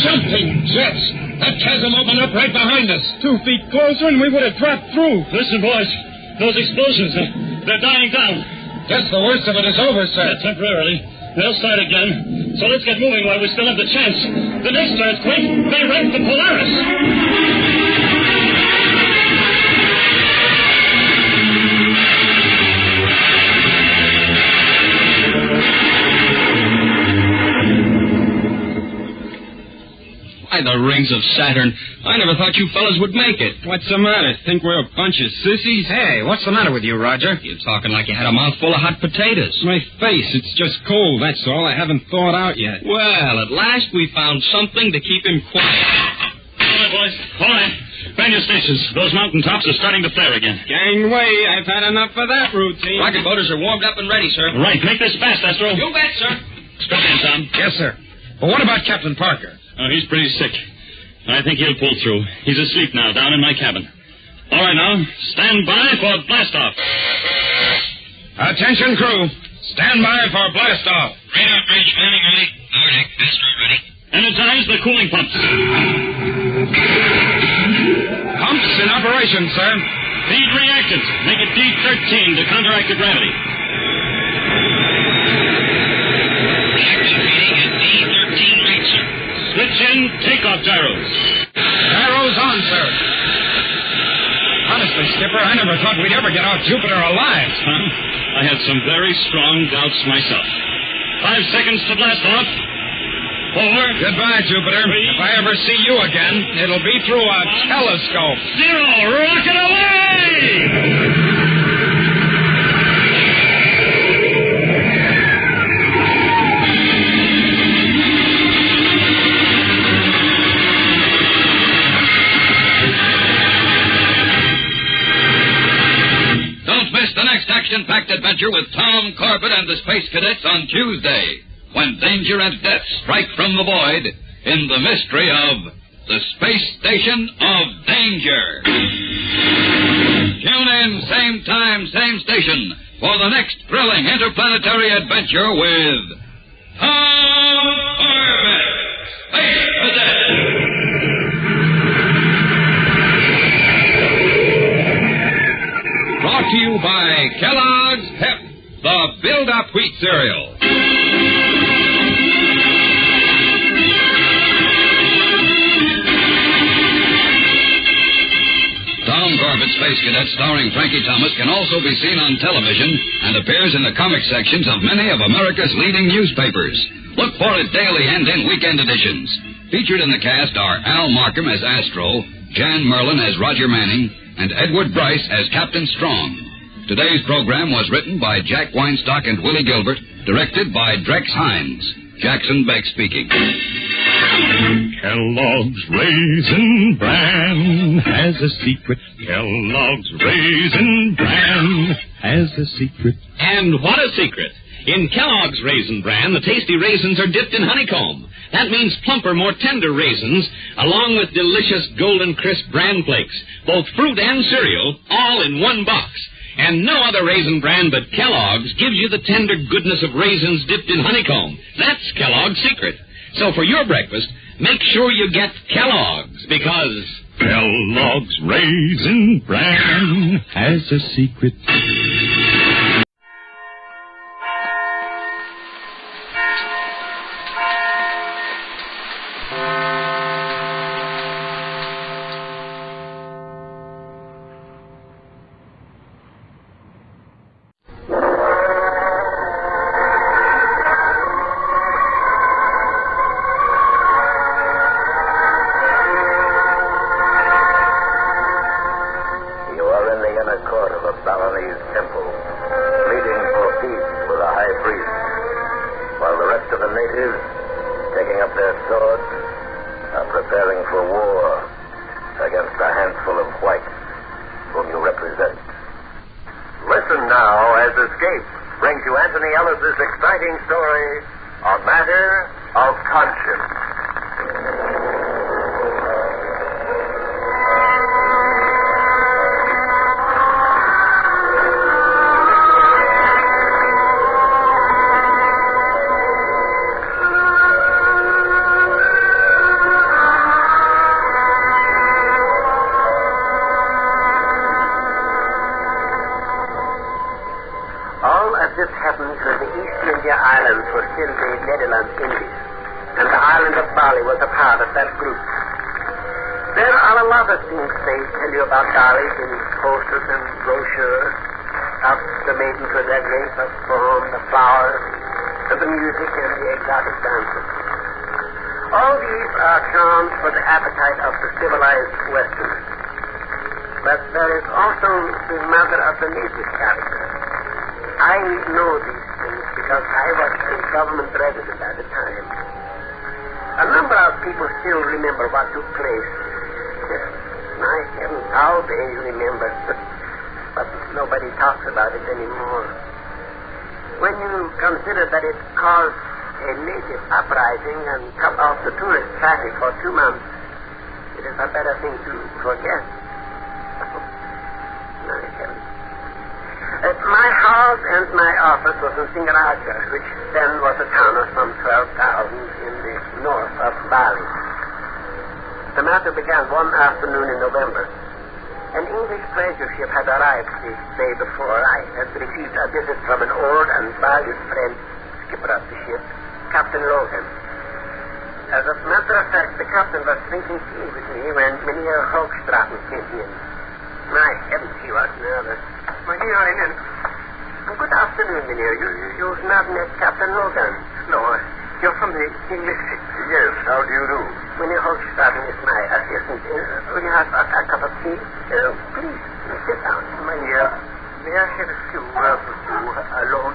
Something jets. That chasm opened up right behind us. 2 feet closer and we would have dropped through. Listen, boys. Those explosions, they're dying down. Guess the worst of it is over, sir. Yeah, temporarily. They'll start again. So let's get moving while we still have the chance. The next earthquake may wreck the Polaris. By the rings of Saturn, I never thought you fellas would make it. What's the matter? Think we're a bunch of sissies? Hey, what's the matter with you, Roger? You're talking like you had a mouthful of hot potatoes. My face, it's just cold, that's all. I haven't thawed out yet. Well, at last we found something to keep him quiet. All right, boys. All right. Man your stations. Those mountain tops are starting to flare again. Gangway, I've had enough of that routine. Rocket motors are warmed up and ready, sir. Right. Make this fast, Astro. You bet, sir. Strap in, Tom. Yes, sir. But what about Captain Parker? Oh, he's pretty sick. I think he'll pull through. He's asleep now, down in my cabin. All right, now, stand by for blast-off. Attention, crew. Stand by for blast-off. Radar bridge landing ready. Nordic, Astro ready. Energize the cooling pumps. Pumps in operation, sir. Feed reactant. Make it D13 to counteract the gravity. Reactant feeding at D13 rate, sir. Switch in takeoff gyros. Gyros on, sir. Honestly, Skipper, I never thought we'd ever get off Jupiter alive. Huh? I had some very strong doubts myself. 5 seconds to blast off. 4. Goodbye, Jupiter. 3. If I ever see you again, it'll be through a telescope. 0. Rocket away! Action-packed adventure with Tom, Corbett, and the Space Cadets on Tuesday, when danger and death strike from the void in the mystery of the Space Station of Danger. Tune in, same time, same station, for the next thrilling interplanetary adventure with Tom Corbett, Space Cadet. Brought to you by Kellogg's Pep, the Build-Up Wheat Cereal. Tom Corbett, Space Cadet, starring Frankie Thomas, can also be seen on television and appears in the comic sections of many of America's leading newspapers. Look for it daily and in weekend editions. Featured in the cast are Al Markham as Astro, Jan Merlin as Roger Manning, and Edward Bryce as Captain Strong. Today's program was written by Jack Weinstock and Willie Gilbert, directed by Drex Hines. Jackson Beck speaking. Kellogg's Raisin Bran has a secret. Kellogg's Raisin Bran has a secret. And what a secret! In Kellogg's Raisin Bran, the tasty raisins are dipped in honeycomb. That means plumper, more tender raisins, along with delicious golden crisp bran flakes, both fruit and cereal, all in one box. And no other raisin brand but Kellogg's gives you the tender goodness of raisins dipped in honeycomb. That's Kellogg's secret. So for your breakfast, make sure you get Kellogg's, because Kellogg's Raisin Bran has a secret. This happened when the East India Islands were till the Netherlands Indies, and the island of Bali was a part of that group. There are a lot of things they tell you about Bali in posters and brochures, of the maidens with their grace of form, the flowers, the music, and the exotic dances. All these are charms for the appetite of the civilized Westerners. But there is also the matter of the native character. I know these things because I was a government resident at the time. A number of people still remember what took place. My heavens, how they remember. But nobody talks about it anymore. When you consider that it caused a native uprising and cut off the tourist traffic for 2 months, it is a better thing to forget. My heavens. My house and my office was in Singaraja, which then was a town of some 12,000 in the north of Bali. The matter began one afternoon in November. An English pleasure ship had arrived the day before. I had received a visit from an old and valued friend, skipper of the ship, Captain Logan. As a matter of fact, the captain was drinking tea with me when Mynheer Hoogstraten came in. My heavens, he was nervous. Mynheer, good afternoon, Mynheer. You've not met Captain Logan? No, you're from the English ship. Yes, how do you do? Mynheer Hoogstraten is my assistant. Will you have a cup of tea? Please, sit down. Mynheer, may I have a few words with you alone?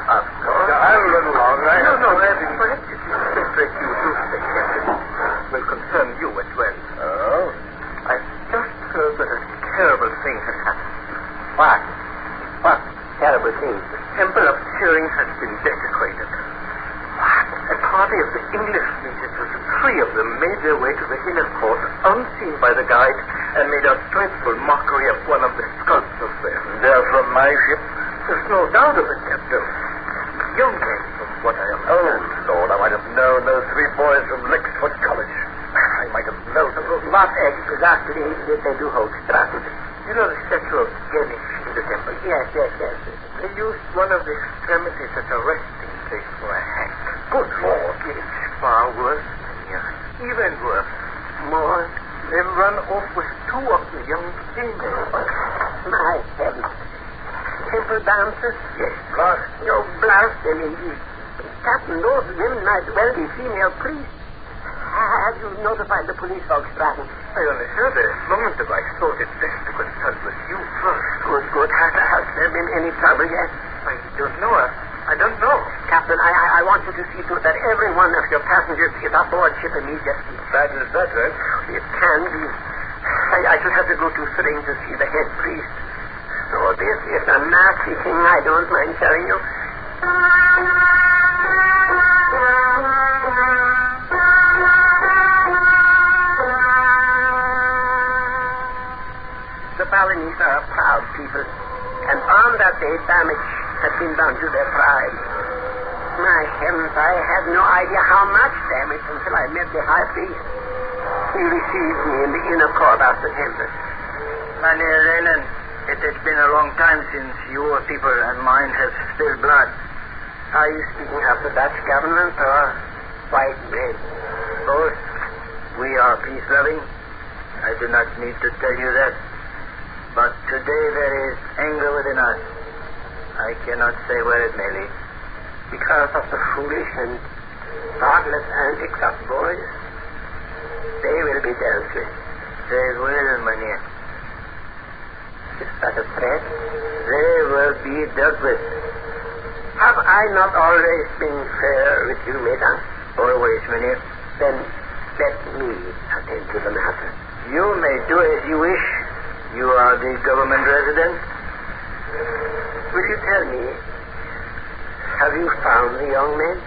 Of course. I'll run along. No, perhaps it's best that you do the captain. Will concern you as well. Oh? I've just heard that a terrible thing has happened. What? What terrible thing? The temple of Turing has been desecrated. What? A party of the English visitors, 3 of them, made their way to the inner court unseen by the guide and made a dreadful mockery of one of the sculptors there. They're from my ship? There's no doubt of it, Captain. Young men, from what I understand. Oh, Lord, I might have known those 3 boys from Lexford College. I might have known them. What exactly did they do, Hoogstraten? You know the statue of Ganesh in the temple? Yes. They used one of the extremities as a resting place for a hack. Good Lord. It's far worse. Yeah. Even worse. More. They've run off with 2 of the young females. My heavens. Temple dancers? Yes, blast. No, blast them indeed. Captain, those women might well be female priests. Have you notified the police, Hoogstraten? I only heard a moment ago. I thought it best to consult with you first. Good. Has there been any trouble yet? I don't know. I don't know. Captain, I want you to see to it that every one of your passengers is aboard ship immediately. That is that, right? It can be. I shall have to go to Sring to see the head priest. So this is a nasty thing, I don't mind telling you. The Balinese are a proud people, and on that day damage had been done to their pride. My heavens, I had no idea how much damage until I met the high priest. He received me in the inner court of the temple. Mynheer Raylan, it has been a long time since your people and mine have spilled blood. Are you speaking of the Dutch government or white men? Both. We are peace-loving. I do not need to tell you that. But today there is anger within us. I cannot say where it may lead. Because of the foolish and thoughtless antics of boys, they will be dealt with. They will, Mynheer. Is that a threat? They will be dealt with. Have I not always been fair with you, Mesdames? Always, Mynheer. Then let me attend to the matter. You may do as you wish. You are the government resident. Will you tell me, have you found the young men?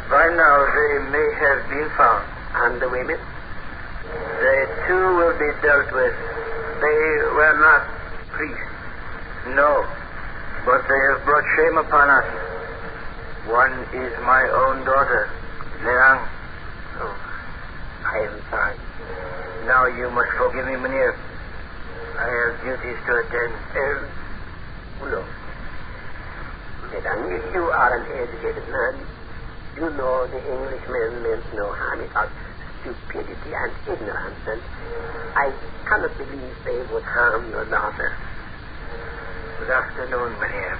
By now they may have been found. And the women? They too will be dealt with. They were not priests. No. But they have brought shame upon us. One is my own daughter, Leang. Oh, I am sorry. Now you must forgive me, Mynheer. I have duties to attend. Madam, you are an educated man. You know the Englishman meant no harm. It was stupidity and ignorance, and I cannot believe they would harm your daughter. Good afternoon, Maria.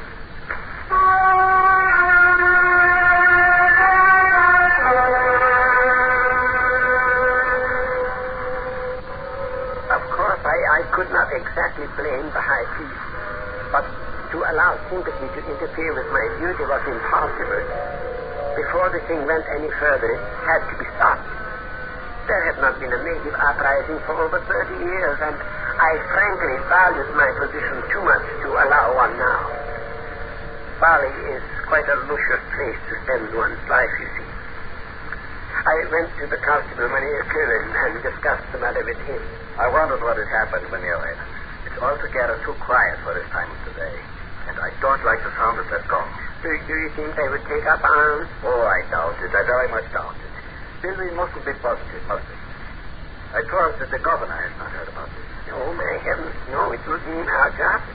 Of course, I could not exactly blame the high priest, but to allow sympathy to interfere with my duty was impossible. Before the thing went any further, it had to be stopped. There had not been a native uprising for over 30 years, and I frankly valued my position too much to allow one now. Bali is quite a luscious place to spend one's life, you see. I went to the constable, Mynheer Cullen, and discussed the matter with him. I wondered what had happened, Mynheer. It's altogether too quiet for this time of the day, and I don't like the sound of that gong. Do you think they would take up arms? Oh, I doubt it. I very much doubt it. Still, we mustn't be positive, must we? I trust that the governor has not heard about this. Oh, my heavens, no, it would mean our job.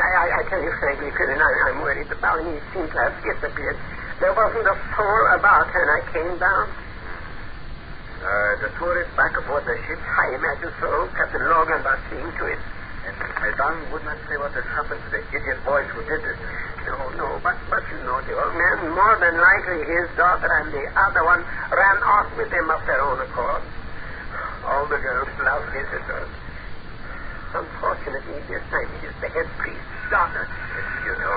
I tell you frankly, Cullen, I'm worried. The Balinese seem to have disappeared. There wasn't a soul about when I came down. The tourists back aboard the ship? I imagine so. Captain Logan was seeing to it. And Madame would not say what has happened to the idiot boys who did this. No, but you know the old man, more than likely his daughter and the other one ran off with him of their own accord. All the girls love visitors. Unfortunately, this time it is the head priest's daughter. You know.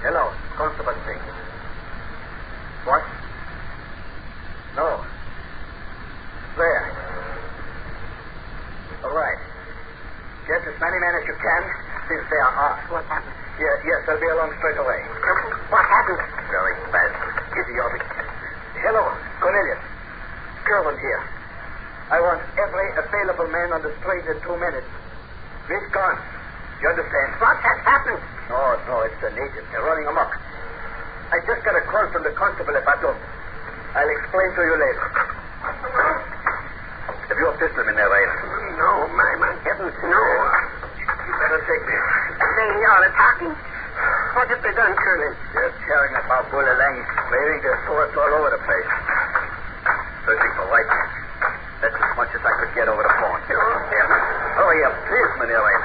Hello, Constable Singh. What? No. There. All right. Get as many men as you can, since they are off. What happened? Yes, they'll be along straight away. What happened? Very bad. Idiotic. Hello, Cornelius. Kerwin here. I want every available man on the street in 2 minutes. With guns. You understand? What has happened? No, it's the natives. They're running amok. I just got a call from the constable at Batum. I'll explain to you later. Have you a pistol in there, Ray? No, my heavens, no. You better take this. They are attacking. What have they done, Colonel? They're tearing about Bullalang, waving their swords all over the place. Searching for rifles. That's as much as I could get over the phone. Oh, yeah, please, Mynheer Ray.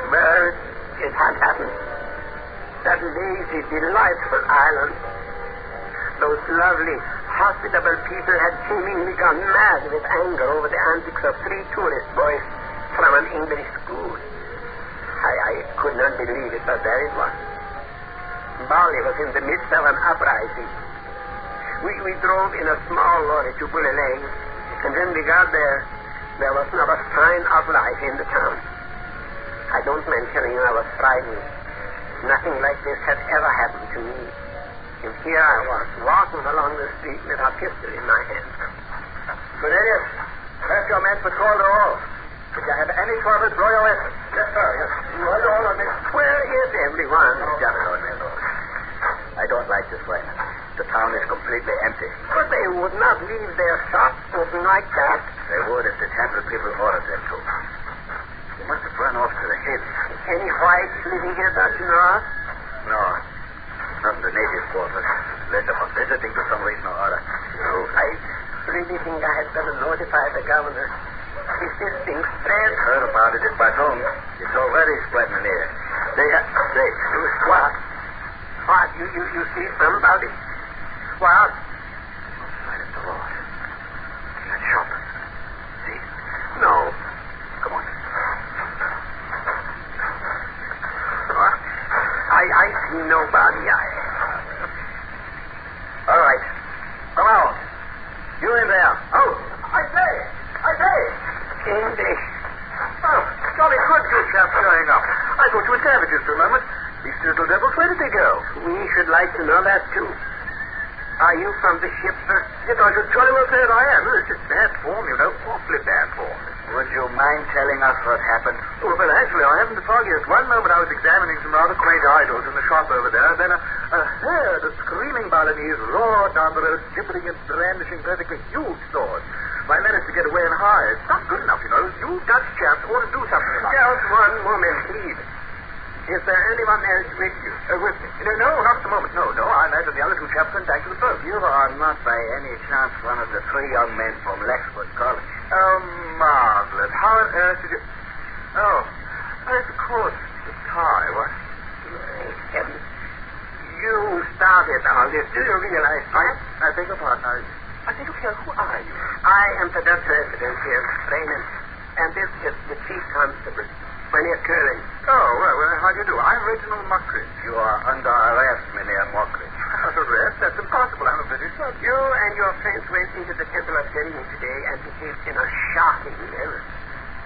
Well, it had happened. That lazy, delightful island. Those lovely, hospitable people had seemingly gone mad with anger over the antics of 3 tourist boys from an English school. I could not believe it, but there it was. Bali was in the midst of an uprising. We drove in a small lorry to Bullalang, and when we got there was not a sign of life in the town. I don't mind telling you I was frightened. Nothing like this had ever happened to me. And here I was, walking along the street with a pistol in my hand. Cornelius, have your men patrol the hall. If you have any trouble, throw your weapons. Yes, sir. Yes. Right all on me. Where is everyone? I don't like this way. The town is completely empty. But they would not leave their shops open like that. They would if the temple people ordered them to. They must have run off to the hills. Any whites living here, don't you know? No. Not in the native quarters. Unless they were visiting for some reason or other. No, I really think I had better notify the governor. If this thing spreads... I heard about it in Baton. It's already spreading here. What? What? You see somebody? What? Outside of the road. That shop. See? No. Come on. I see nobody. All right. Come out. You in there. Oh, I say. English. Oh, jolly good you chaps showing up. I thought you were savages for a moment. These little devils, where did they go? We should like to know that, too. Are you from the ship, sir? Yes, I should jolly well say that I am. It's just bad form, you know. Awfully bad form. Would you mind telling us what happened? Oh, well, actually, I haven't the foggiest. One moment I was examining some rather quaint idols in the shop over there. Then a herd of screaming Balinese roared down the road, gibbering and brandishing perfectly huge swords. I managed to get away and hide. It's not good enough, you know. You Dutch chaps ought to do something about it. Just one moment, please. Is there anyone else with you? With me? No, not at the moment. No. I imagine the other two chaps went back to the boat. You are not by any chance one of the three young men from Lexford College. Oh, marvelous. How on earth did you... Oh, yes, of course. The tie, what? You started all this. Do you realize that? I beg your pardon. I think of here. Who are you? I am the Dutch resident here, Raymond. And this is the chief constable. Mynheer Curling. Oh, well, how do you do? I'm Reginald Mockridge. You are under arrest, Mynheer Mockridge. Arrest? That's impossible. I'm a British subject. You and your friends went into the Temple of Selene today and behaved in a shocking error.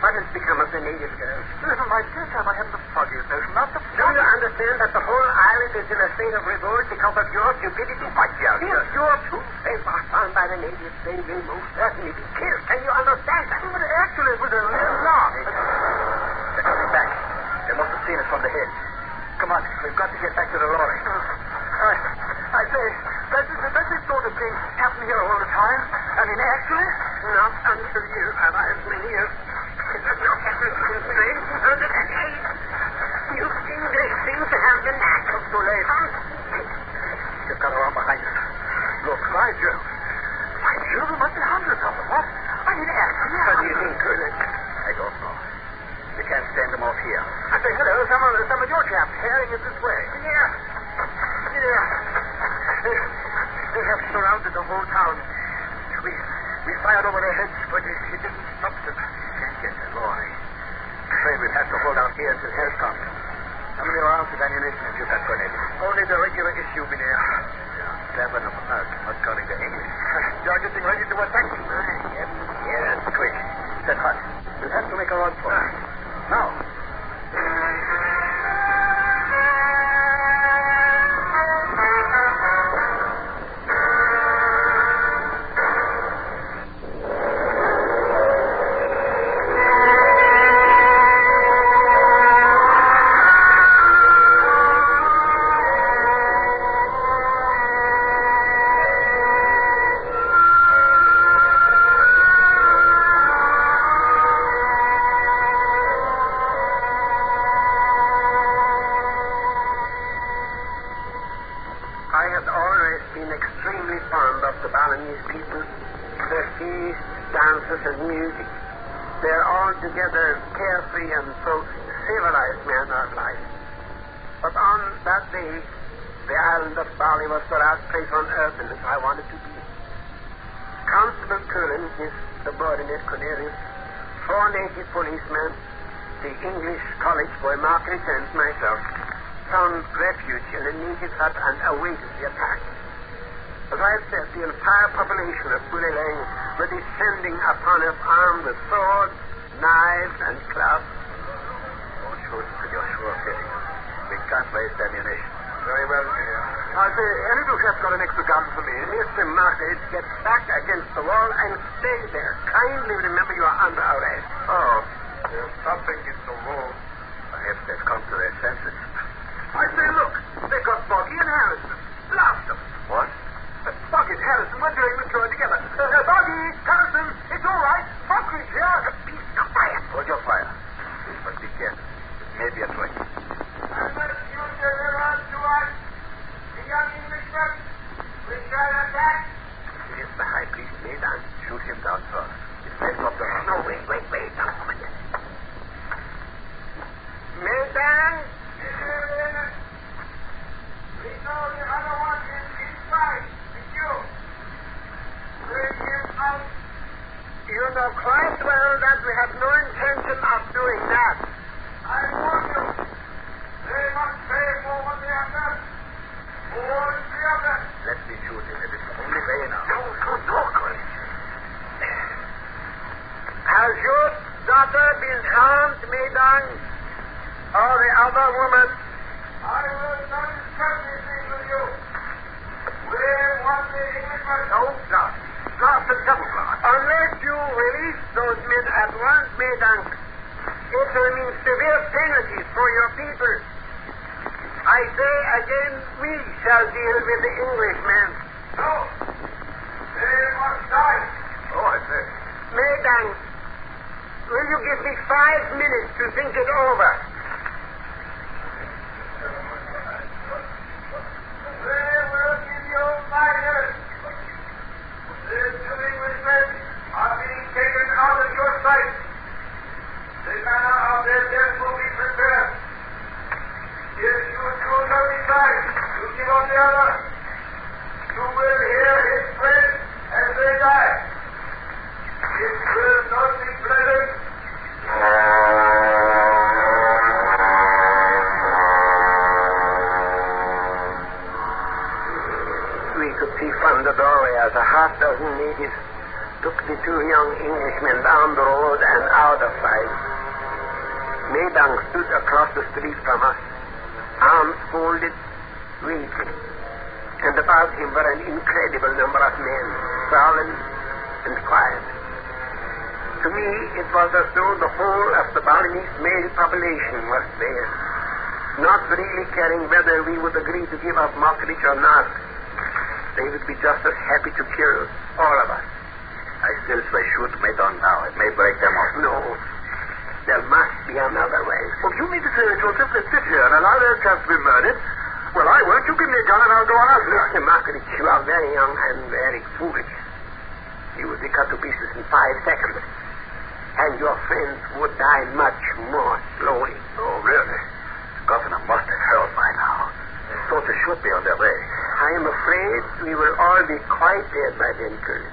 What has become of the native girls? Listen, my dear chap, I haven't the foggiest notion. Not the Do you understand that the whole island is in a state of revolt because of your stupidity? My dear, If your two friends are found by the natives, they will most certainly be killed. Can you understand that? But actually, it was a little long. They're coming back. They must have seen us from the head. Come on, we've got to get back to the lorry. I say, does this sort of thing happen here all the time? I mean, actually? Not until you arrive, Mynheer. You English seem to have the knack of Too late. They've got around behind us. Look, by Jove. By Jove, there must be hundreds of them. What? I mean, actually. What do you think, Curly? I don't know. We can't stand them off here. I say, hello, some of your chaps carrying it this way. Yeah. They have surrounded the whole town. We fired over their heads, but it didn't stop them. Can't get the lorry. Afraid we'll have to hold out here until help comes. How many rounds of ammunition have you got, Corbett? Only the regular issue, Mynheer. 7 of us, not counting the English. You're getting ready to attack me. Yes, quick. Set hot. We'll have to make a run for it. Now. And music. They're altogether carefree and so civilized manner of life. But on that day, the island of Bali was the last place on earth in which I wanted to be. Constable Cullen, his subordinate Cornelius, 4 native policemen, the English college boy Margaret, and myself found refuge in a native hut and awaited the attack. As I have said, the entire population of Bulilang were descending upon us armed with swords, knives, and clubs. Don't shoot until you're sure of hitting us. We can't waste ammunition. Very well, I say, any of you chaps got an extra gun for me? Mr. Margaret, get back against the wall and stay there. Kindly remember you are under arrest. Oh, there's something in the wall. Perhaps they've come to their senses. I say, look, they've got Boggy and Harrison. Blast them. What? Boggy and Harrison were doing the tour together. Boggy, Harrison, it's all right. Mockridge here. Be quiet. Hold your fire. But be careful. It may be a trick. I must you deliver to us the young Englishman. We shall attack. It is the high priest, Madan. Shoot him down first. It's best not to run. No, wait. Now, a moment. Madan. We know the other one is inside. Bring him out. You know quite well that we have no intention of doing that. I warn you, they must pay for what they have done. All the other. Let me shoot him. It is the only way now. No, Chris. Has your daughter been harmed, Madan? Or the other woman? I will not discuss anything with you. We want the Englishman. No, blast and double blast. Unless you release those men at once, Madan, it will mean severe penalties for your people. I say again, we shall deal with the Englishmen. No. They must die. Oh, I say. Maydang, will you give me 5 minutes to think it over? Very well, give you miners. The 2 Englishmen are being taken out of your sight. The manner of their death will be prepared. If you do not decide to give up the other, you will hear his friends as they die. It will not be pleasant. We could see from the doorway as a half-dozen natives took the 2 young Englishmen down the road and out of sight. Maydang stood across the street from us, arms folded, waiting. And about him were an incredible number of men, sullen and quiet. To me, it was as though the whole of the Balinese male population was there, not really caring whether we would agree to give up Mockridge or not. They would be just as happy to kill all of us. I still say shoot Maydang now. It may break them off. No. There must be another way. Well, you mean to say that you'll simply sit here and allow their chance to be murdered? Well, I won't. You give me a gun and I'll go on after you. Mr. Mockridge, you are very young and very foolish. You would be cut to pieces in 5 seconds. And your friends would die much more slowly. Oh, really? Governor must have heard by now. The soldiers should be on their way. I am afraid we will all be quite dead by then, Colonel.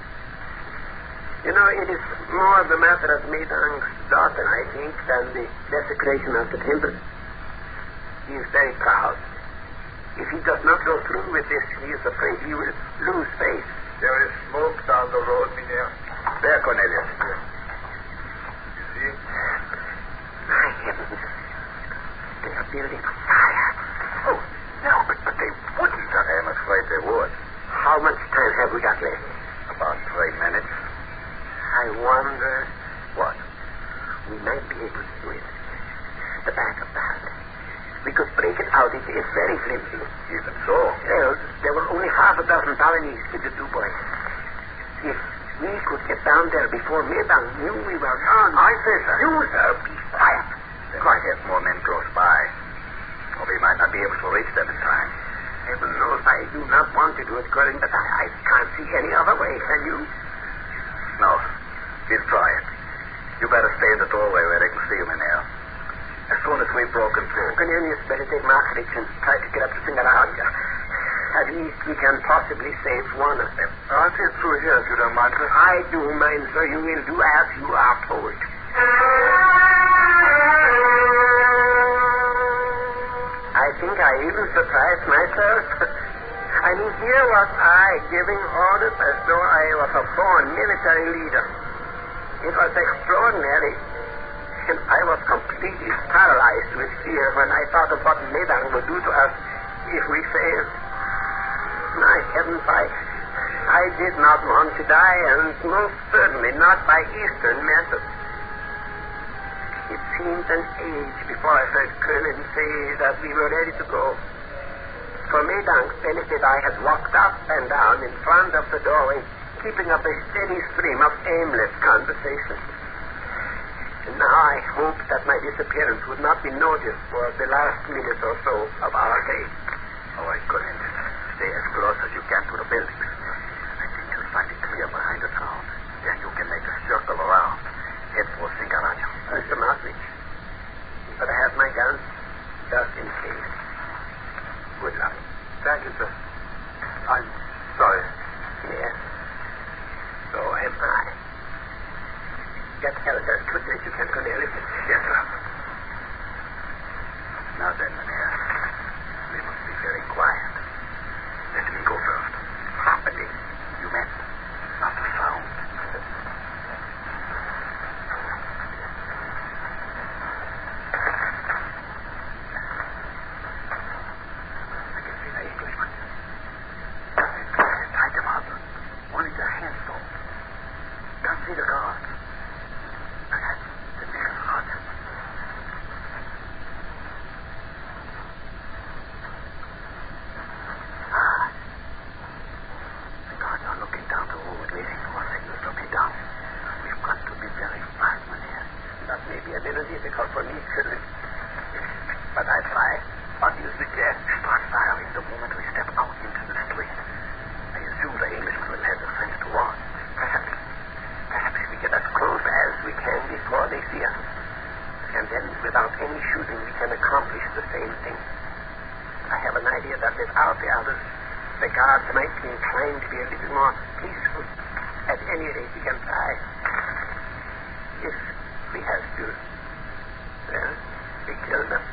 You know, it is more the matter of Maydang's daughter, I think, than the desecration of the temple. He is very proud. If he does not go through with this, he is afraid he will lose faith. There is smoke down the road, Mynheer. There, Cornelius. You see? My heavens. They are building a fire. Oh, no, but they wouldn't. I am afraid they would. How much time have we got left? About 3 minutes. I wonder. What? We might be able to do it. The back of the hut. We could break it out. It is very flimsy. Even so. Well, there were only half a dozen Balinese with the 2 boys. If we could get down there before Maydang knew we were gone. I say, sir. You, sir, be quiet. They might have more men close by. Or we might not be able to reach them in time. Heaven knows I do not want to do it, Colin, but I can't see any other way. Can you? No. We'll try it. You better stay in the doorway where they can see you, Mynheer. As soon as we've broken through. Cornelius, better take Mockridge and try to get up to Singaraja. At least we can possibly save one of them. I'll see it through here if you don't mind, sir. I do mind, sir. You will do as you are told. I think I even surprised myself. I mean, here was I giving orders as though I was a born military leader. It was extraordinary. And I was completely paralyzed with fear when I thought of what Maydang would do to us if we failed. My heavens, I did not want to die, and most certainly not by Eastern methods. It seemed an age before I heard Colonel say that we were ready to go. For Maydang's benefit, I had walked up and down in front of the doorway, keeping up a steady stream of aimless conversation. And now I hoped that my disappearance would not be noticed for the last minute or so of our day. All right, Cornelius. Stay as close as you can to the buildings. I think you'll find it clear behind the town. Then you can make a circle around. Head for Singaraja. Mr. Mockridge, you better have my gun, just in case. Good luck. Thank you, sir. I'm sorry. Yes. So am I. Get help as quickly as you can, Cornelius. Yes, sir. Now then, Mynheer, we must be very quiet. Let me go first. Happening. You meant not a sound. What do you suggest? Start firing the moment we step out into the street. I assume the Englishman will have the French to watch. Perhaps we get as close as we can before they see us. And then, without any shooting, we can accomplish the same thing. I have an idea that without the others, the guards might be inclined to be a little more peaceful. At any rate, we can try. If we have to, well, we kill them.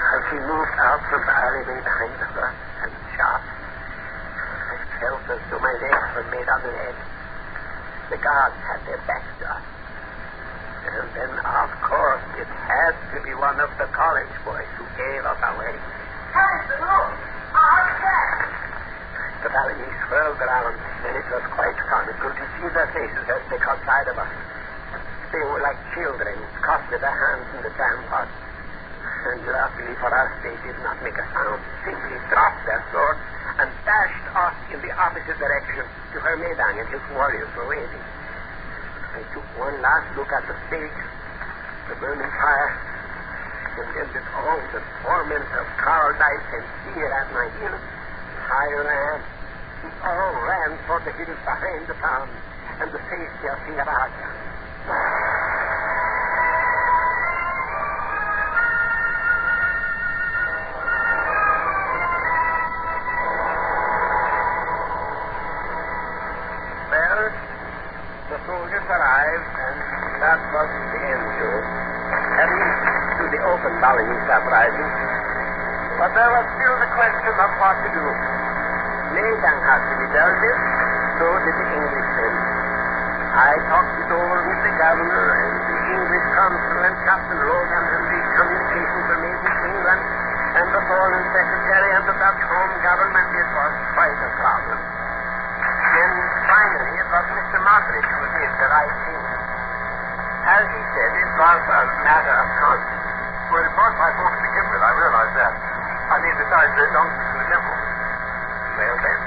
As we moved out from the alleyway behind the bus and shop, I felt as though my legs were made on edge. The guards had their backs to us. And then, of course, it had to be one of the college boys who gave us away. Harrison, look! Our cat! The valley swirled around, and it was quite comical to see their faces as they caught sight of us. They were like children caught with their hands in the jam pot. And luckily for us, they did not make a sound, simply dropped their swords and dashed off in the opposite direction to where Medang and his warriors were waiting. I took one last look at the stage, the burning fire, and then with all the torment of cowardice and fear at my heels, I ran. We all ran for the hills behind the town and the safety of Singaraja. Arrived, and that was the end to it. At least to the open Balinese uprising. But there was still the question of what to do. Medang had to be dealt with, so did the Englishmen. I talked it over with the governor and the English consul and Captain Logan, and the communications were made with England and the foreign secretary and the Dutch home government. It was quite a problem. Then, finally, it was Mr. Mockridge who did the right thing. As he said, it was a matter of conscience. Well, it was my fault to begin with, I realize that. I mean, besides, there's donkeys in the temple. Well, then?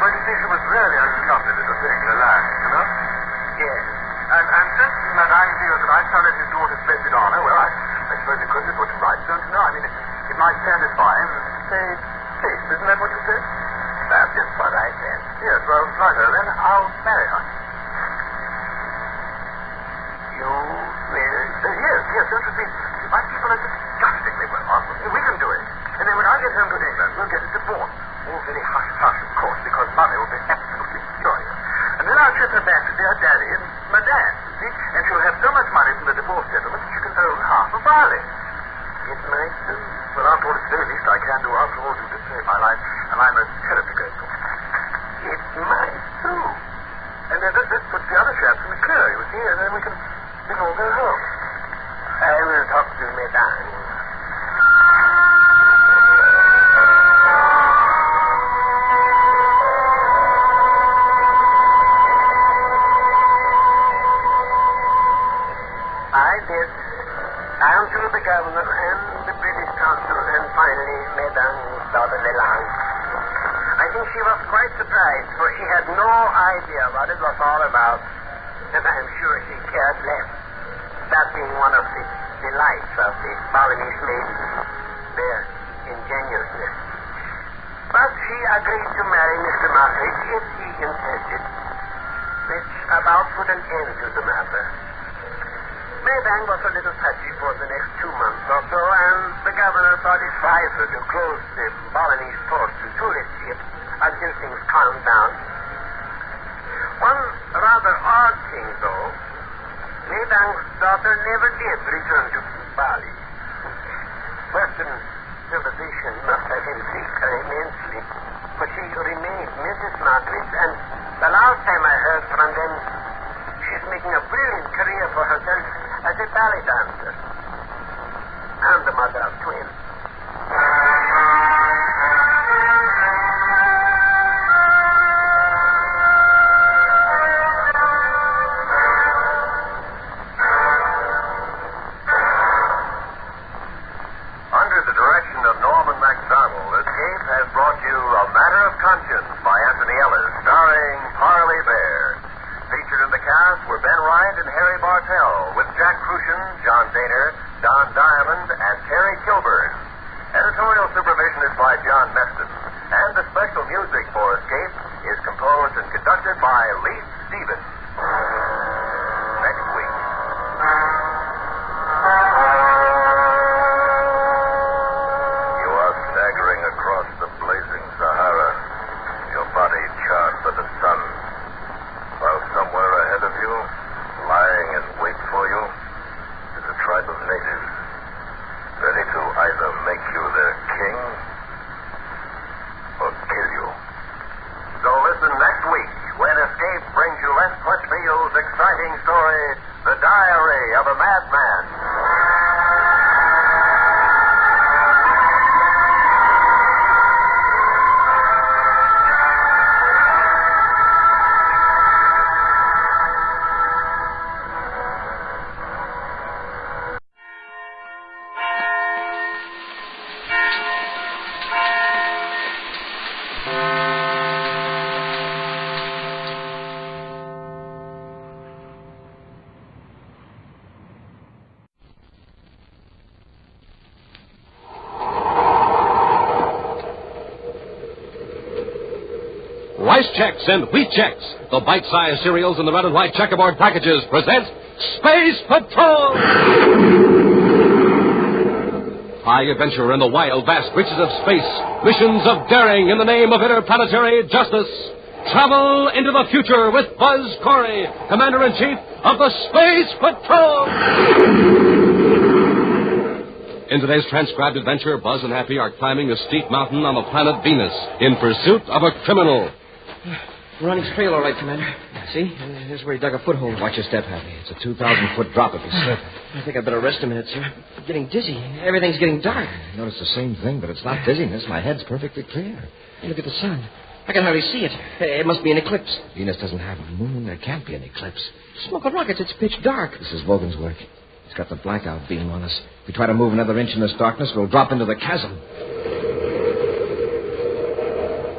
But you see, she was really uncomfortable in a particular land, you know? Yes. And since Madame feels that I sullied his daughter's blessed honor, well, I suppose it could be put to rights, don't you know? I mean, it might satisfy him and say, taste, isn't that what you said? That's just what I said. Yes, well, righto, then I'll marry her. You will? Yes, don't you see? My people are disgustingly well off. We can do it. And then when I get home to England, we'll get a divorce. All very hush-hush, of course, because Mother will be absolutely furious. And then I'll ship her back to dear Daddy and Madame, see? And she'll have so much money from the divorce settlement that she can own half of Bali. It might do. Well, after all, it's the very least I can do. After all, you did save my life, and I'm most terribly grateful. It might do. And then this puts the other chaps in the clear, you see, and then we can all go home. I will talk to Medang. I did. Down to the governor and the British consul, and finally Medang's daughter Lelang. I think she was quite surprised, for she had no idea what it was all about, and I'm sure she cared less. That being one of the delights of the Balinese ladies, their ingenuousness. But she agreed to marry Mr. Mockridge if he insisted, which about put an end to the matter. Medang was a little touchy for the next 2 months or so, and the governor thought it wiser to close the Balinese port to tourist ships until things calmed down. One rather odd thing, though, Medang's daughter never did return to Bali. Western civilization must have intrigued her immensely, but she remained Mrs. Mockridge, and the last time I heard from them, she's making a brilliant career for herself as a ballet dancer and the mother of twins. Under the direction of Norman MacDonald, Escape has brought you A Matter of Conscience by Anthony Ellis, starring Parley Bear. Featured in the cast were Ben Wright and Harry Bartell, with Jack Crucian, John Daner, Don Diamond, and Terry Kilburn. Editorial supervision is by John Meston, and the special music for Escape is composed and conducted by Leith Stevens. Next week. You are staggering across the blazing Sahara, your body charred by the sun, while somewhere ahead of you, lying in wait for you, is a tribe of natives, ready to either make you their king or kill you. So listen next week when Escape brings you Les Crutchfield's exciting story, The Diary of a Madman. Rice Chex and Wheat Chex, the bite-sized cereals in the red and white checkerboard packages, present Space Patrol! High adventure in the wild, vast reaches of space. Missions of daring in the name of interplanetary justice. Travel into the future with Buzz Corey, Commander-in-Chief of the Space Patrol! In today's transcribed adventure, Buzz and Happy are climbing a steep mountain on the planet Venus in pursuit of a criminal. We're on his trail, all right, Commander. See? Here's where he dug a foothold. Watch your step, Happy. It's a 2,000-foot drop if you slip. I think I'd better rest a minute, sir. I'm getting dizzy. Everything's getting dark. I noticed the same thing, but it's not dizziness. My head's perfectly clear. Hey, look at the sun. I can hardly see it. It must be an eclipse. Venus doesn't have a moon. There can't be an eclipse. Smoke of rockets. It's pitch dark. This is Vogan's work. He's got the blackout beam on us. If we try to move another inch in this darkness, we'll drop into the chasm.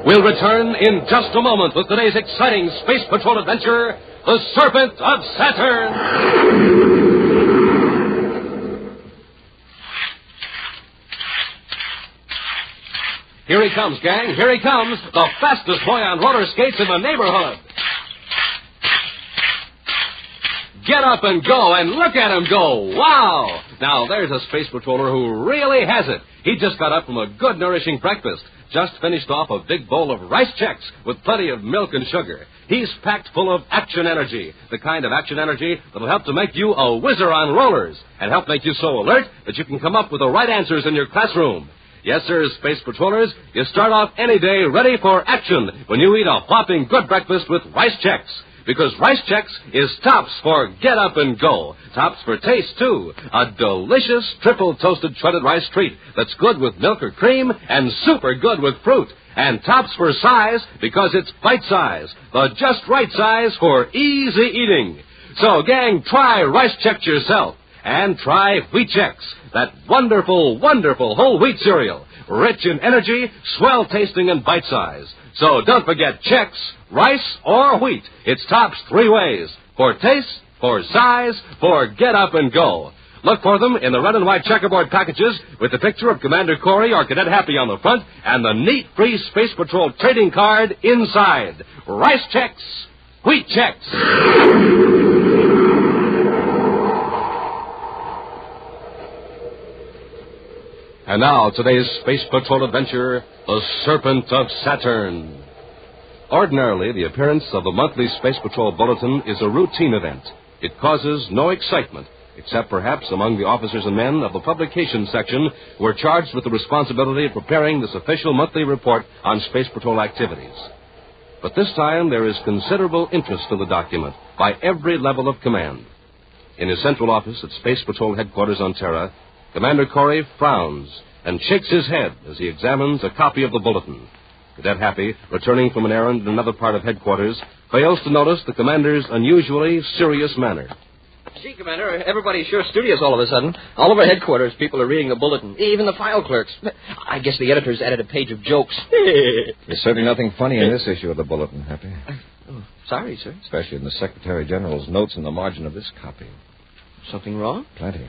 We'll return in just a moment with today's exciting Space Patrol adventure, The Serpents of Saturn. Here he comes, gang. Here he comes. The fastest boy on roller skates in the neighborhood. Get up and go, and look at him go. Wow! Now, there's a space patroller who really has it. He just got up from a good, nourishing breakfast. Just finished off a big bowl of Rice Chex with plenty of milk and sugar. He's packed full of action energy, the kind of action energy that'll help to make you a whizzer on rollers and help make you so alert that you can come up with the right answers in your classroom. Yes, sir, Space Patrollers, you start off any day ready for action when you eat a whopping good breakfast with Rice Chex. Because Rice Chex is tops for get up and go. Tops for taste, too. A delicious triple toasted shredded rice treat that's good with milk or cream and super good with fruit. And tops for size because it's bite size. The just right size for easy eating. So, gang, try Rice Chex yourself. And try Wheat Chex, that wonderful, wonderful whole wheat cereal. Rich in energy, swell tasting, and bite size. So don't forget Chex, rice, or wheat. It's tops three ways. For taste, for size, for get up and go. Look for them in the red and white checkerboard packages with the picture of Commander Corey or Cadet Happy on the front and the neat free Space Patrol trading card inside. Rice Chex, Wheat Chex. And now, today's Space Patrol adventure, The Serpent of Saturn. Ordinarily, the appearance of the monthly Space Patrol Bulletin is a routine event. It causes no excitement, except perhaps among the officers and men of the publication section who are charged with the responsibility of preparing this official monthly report on Space Patrol activities. But this time, there is considerable interest in the document by every level of command. In his central office at Space Patrol Headquarters on Terra, Commander Corey frowns and shakes his head as he examines a copy of the bulletin. Cadet Happy, returning from an errand in another part of headquarters, fails to notice the commander's unusually serious manner. Gee, Commander, everybody's sure studious all of a sudden. All over headquarters, people are reading the bulletin, even the file clerks. I guess the editors added a page of jokes. There's certainly nothing funny in this issue of the bulletin, Happy. Sorry, sir. Especially in the Secretary General's notes in the margin of this copy. Something wrong? Plenty.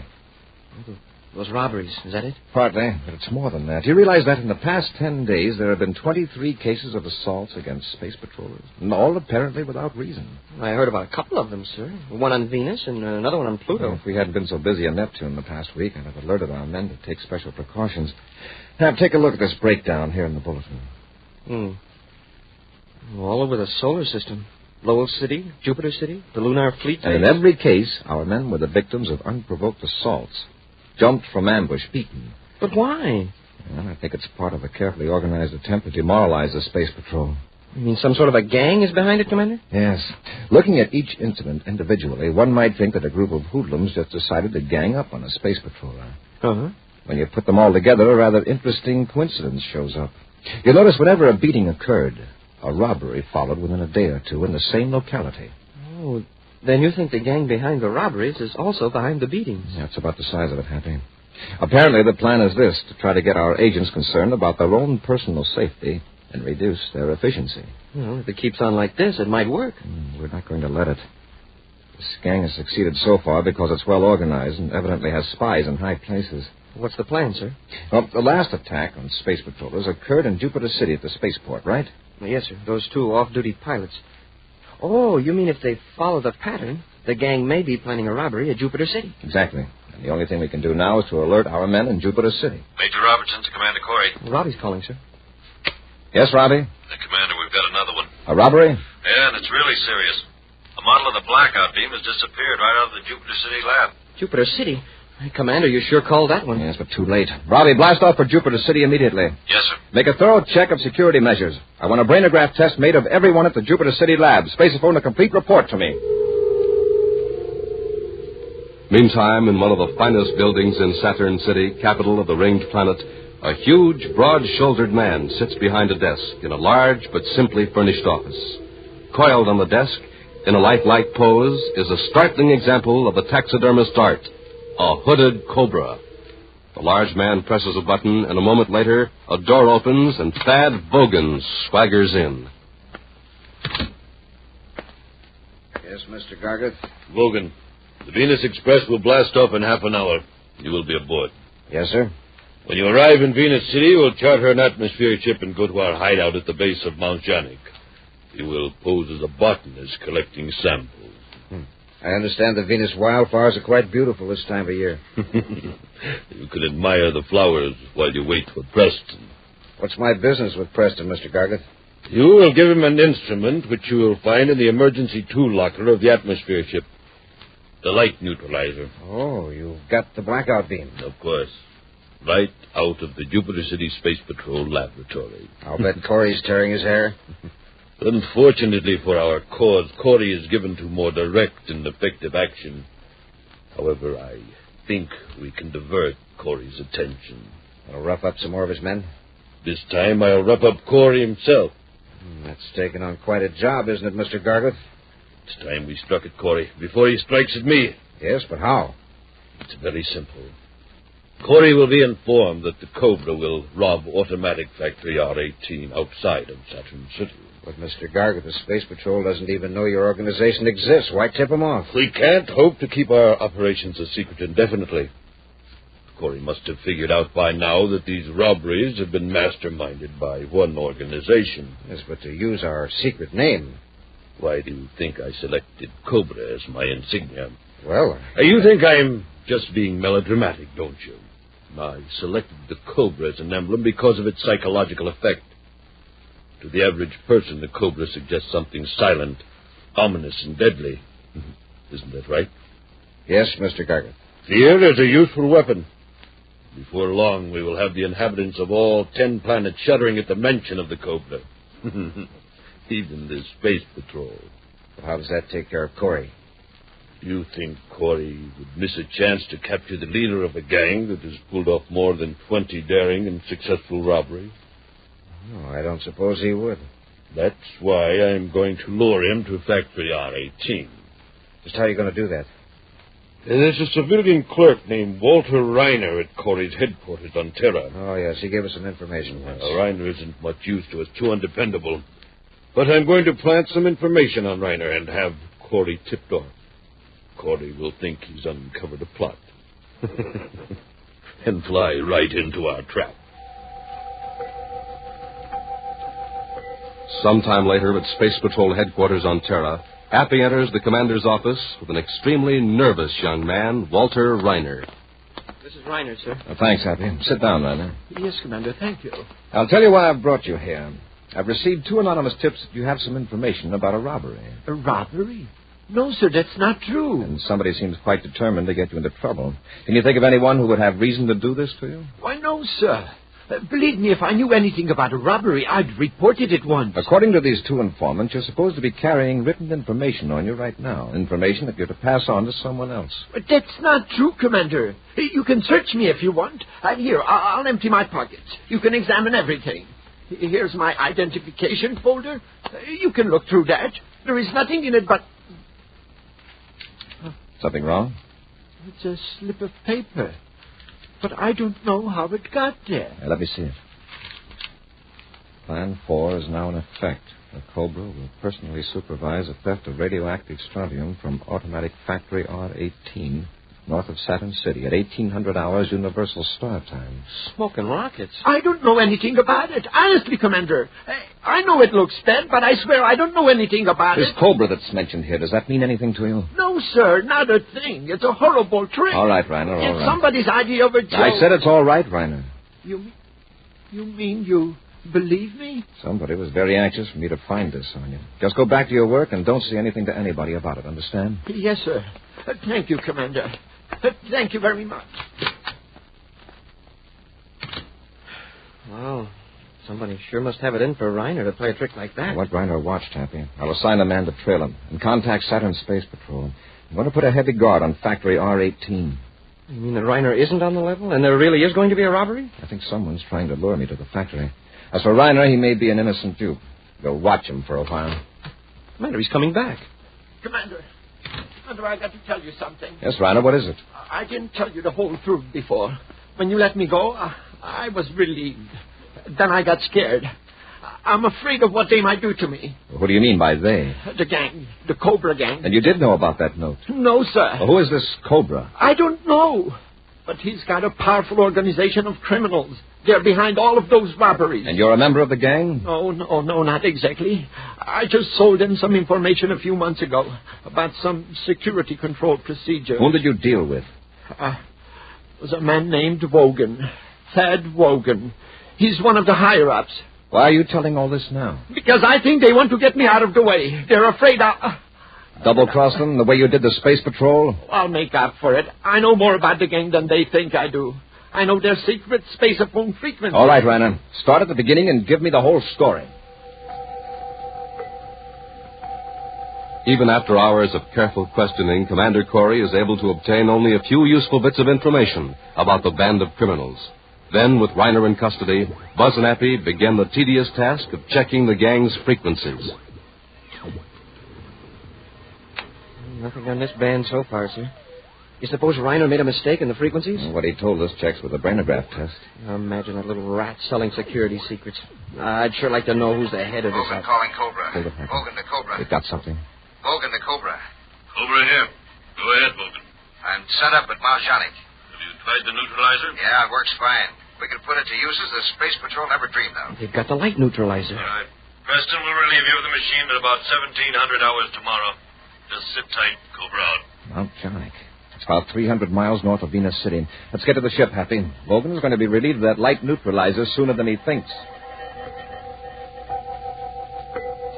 Those robberies, is that it? Partly, but it's more than that. Do you realize that in the past 10 days there have been 23 cases of assaults against space patrollers? And all apparently without reason. I heard about a couple of them, sir. One on Venus and another one on Pluto. Well, if we hadn't been so busy on Neptune the past week, I'd have alerted our men to take special precautions. Now, take a look at this breakdown here in the bulletin. All over the solar system. Lowell City, Jupiter City, the Lunar Fleet. And in every case, our men were the victims of unprovoked assaults. Jumped from ambush, beaten. But why? Well, I think it's part of a carefully organized attempt to demoralize the Space Patrol. You mean some sort of a gang is behind it, Commander? Yes. Looking at each incident individually, one might think that a group of hoodlums just decided to gang up on a Space Patroller. Uh-huh. When you put them all together, a rather interesting coincidence shows up. You'll notice whenever a beating occurred, a robbery followed within a day or two in the same locality. Oh, then you think the gang behind the robberies is also behind the beatings? That's about the size of it, Happy. Apparently, the plan is this, to try to get our agents concerned about their own personal safety and reduce their efficiency. Well, if it keeps on like this, it might work. We're not going to let it. This gang has succeeded so far because it's well organized and evidently has spies in high places. What's the plan, sir? Well, the last attack on space patrollers occurred in Jupiter City at the spaceport, right? Yes, sir. Those two off-duty pilots. Oh, you mean if they follow the pattern, the gang may be planning a robbery at Jupiter City? Exactly. And the only thing we can do now is to alert our men in Jupiter City. Major Robertson to Commander Corey. Robbie's calling, sir. Yes, Robbie? Commander, we've got another one. A robbery? Yeah, and it's really serious. A model of the blackout beam has disappeared right out of the Jupiter City lab. Jupiter City? Commander, you sure called that one. Yes, but too late. Robbie, blast off for Jupiter City immediately. Yes, sir. Make a thorough check of security measures. I want a brainograph test made of everyone at the Jupiter City lab. Spaceophone a complete report to me. Meantime, in one of the finest buildings in Saturn City, capital of the ringed planet, a huge, broad-shouldered man sits behind a desk in a large but simply furnished office. Coiled on the desk, in a lifelike pose, is a startling example of the taxidermist art. A hooded cobra. The large man presses a button, and a moment later, a door opens, and Thad Bogan swaggers in. Yes, Mr. Gargeth? Bogan, the Venus Express will blast off in half an hour. You will be aboard. Yes, sir. When you arrive in Venus City, we'll charter an atmosphere ship and go to our hideout at the base of Mount Janik. You will pose as a botanist collecting samples. I understand the Venus wildflowers are quite beautiful this time of year. You can admire the flowers while you wait for Preston. What's my business with Preston, Mr. Gargeth? You will give him an instrument which you will find in the emergency tool locker of the atmosphere ship. The light neutralizer. Oh, you've got the blackout beam. Of course. Right out of the Jupiter City Space Patrol laboratory. I'll bet Corey's tearing his hair. Unfortunately for our cause, Corey is given to more direct and effective action. However, I think we can divert Corey's attention. I'll rough up some more of his men? This time I'll rough up Corey himself. That's taking on quite a job, isn't it, Mr. Gargeth? It's time we struck at Corey before he strikes at me. Yes, but how? It's very simple. Corey will be informed that the Cobra will rob automatic factory R-18 outside of Saturn City. But, Mr. Gargeth, the Space Patrol doesn't even know your organization exists. Why tip him off? We can't hope to keep our operations a secret indefinitely. Corey must have figured out by now that these robberies have been masterminded by one organization. Yes, but to use our secret name. Why do you think I selected Cobra as my insignia? Well, you think I'm just being melodramatic, don't you? I selected the Cobra as an emblem because of its psychological effect. To the average person, the Cobra suggests something silent, ominous, and deadly. Isn't that right? Yes, Mr. Gargeth. Fear is a useful weapon. Before long, we will have the inhabitants of all 10 planets shuddering at the mention of the Cobra. Even the Space Patrol. Well, how does that take care of Corey? You think Corey would miss a chance to capture the leader of a gang that has pulled off more than 20 daring and successful robberies? No, I don't suppose he would. That's why I'm going to lure him to Factory R-18. Just how are you going to do that? There's a civilian clerk named Walter Reiner at Corey's headquarters on Terra. Oh, yes, he gave us some information once. Reiner isn't much use to us, too undependable. But I'm going to plant some information on Reiner and have Corey tipped off. Corey will think he's uncovered a plot. And fly right into our trap. Sometime later at Space Patrol headquarters on Terra, Appy enters the commander's office with an extremely nervous young man, Walter Reiner. This is Reiner, sir. Thanks, Appy. Sit down, Reiner. Yes, Commander, thank you. I'll tell you why I've brought you here. I've received 2 anonymous tips that you have some information about a robbery. A robbery? No, sir, that's not true. And somebody seems quite determined to get you into trouble. Can you think of anyone who would have reason to do this to you? Why, no, sir. Believe me, if I knew anything about a robbery, I'd report it at once. According to these 2 informants, you're supposed to be carrying written information on you right now. Information that you're to pass on to someone else. But that's not true, Commander. You can search me if you want. Here, I'll empty my pockets. You can examine everything. Here's my identification folder. You can look through that. There is nothing in it but... Something wrong? It's a slip of paper. But I don't know how it got there. Let me see it. Plan 4 is now in effect. The Cobra will personally supervise a theft of radioactive strontium from automatic factory R18, north of Saturn City, at 1800 hours Universal Star Time. Smoking rockets? I don't know anything about it. Honestly, Commander. I know it looks bad, but I swear I don't know anything about This it. Cobra that's mentioned here, does that mean anything to you? No, sir, not a thing. It's a horrible trick. All right, Reiner, all It's right. somebody's idea of a joke. I said it's all right, Reiner. You mean you believe me? Somebody was very anxious for me to find this on you. Just go back to your work and don't say anything to anybody about it, understand? Yes, sir. Thank you, Commander. Thank you very much. Well, somebody sure must have it in for Reiner to play a trick like that. What Reiner watched, Happy. I'll assign a man to trail him and contact Saturn Space Patrol. I'm going to put a heavy guard on Factory R18. You mean that Reiner isn't on the level and there really is going to be a robbery? I think someone's trying to lure me to the factory. As for Reiner, he may be an innocent dupe. We'll watch him for a while. Commander, he's coming back. Commander, I got to tell you something. Yes, Reiner, what is it? I didn't tell you the whole truth before. When you let me go, I was relieved. Then I got scared. I'm afraid of what they might do to me. What do you mean by they? The gang. The Cobra gang. And you did know about that note? No, sir. Well, who is this Cobra? I don't know. But he's got a powerful organization of criminals. They're behind all of those robberies. And you're a member of the gang? No, not exactly. I just sold in some information a few months ago about some security control procedure. Whom did you deal with? It was a man named Wogan. Thad Wogan. He's one of the higher-ups. Why are you telling all this now? Because I think they want to get me out of the way. They're afraid I'll... Double-cross them the way you did the Space Patrol? I'll make up for it. I know more about the gang than they think I do. I know their secret space-phone frequency. All right, Reiner. Start at the beginning and give me the whole story. Even after hours of careful questioning, Commander Corey is able to obtain only a few useful bits of information about the band of criminals. Then, with Reiner in custody, Buzz and Appy begin the tedious task of checking the gang's frequencies. Nothing on this band so far, sir. You suppose Reiner made a mistake in the frequencies? What he told us checks with the brainograph test. Imagine that little rat selling security secrets. I'd sure like to know who's the head of this. Bogan calling Cobra. Hold it, Happy. Bogan the Cobra. We've got something. Bogan the Cobra. Cobra here. Go ahead, Bogan. I'm set up at Maljanik. Have you tried the neutralizer? Yeah, it works fine. We can put it to uses the Space Patrol never dreamed of. They've got the light neutralizer. All right. Preston will relieve you of the machine at about 1700 hours tomorrow. Just sit tight, Cobra out. Mount Janik. It's about 300 miles north of Venus City. Let's get to the ship, Happy. Logan is going to be relieved of that light neutralizer sooner than he thinks.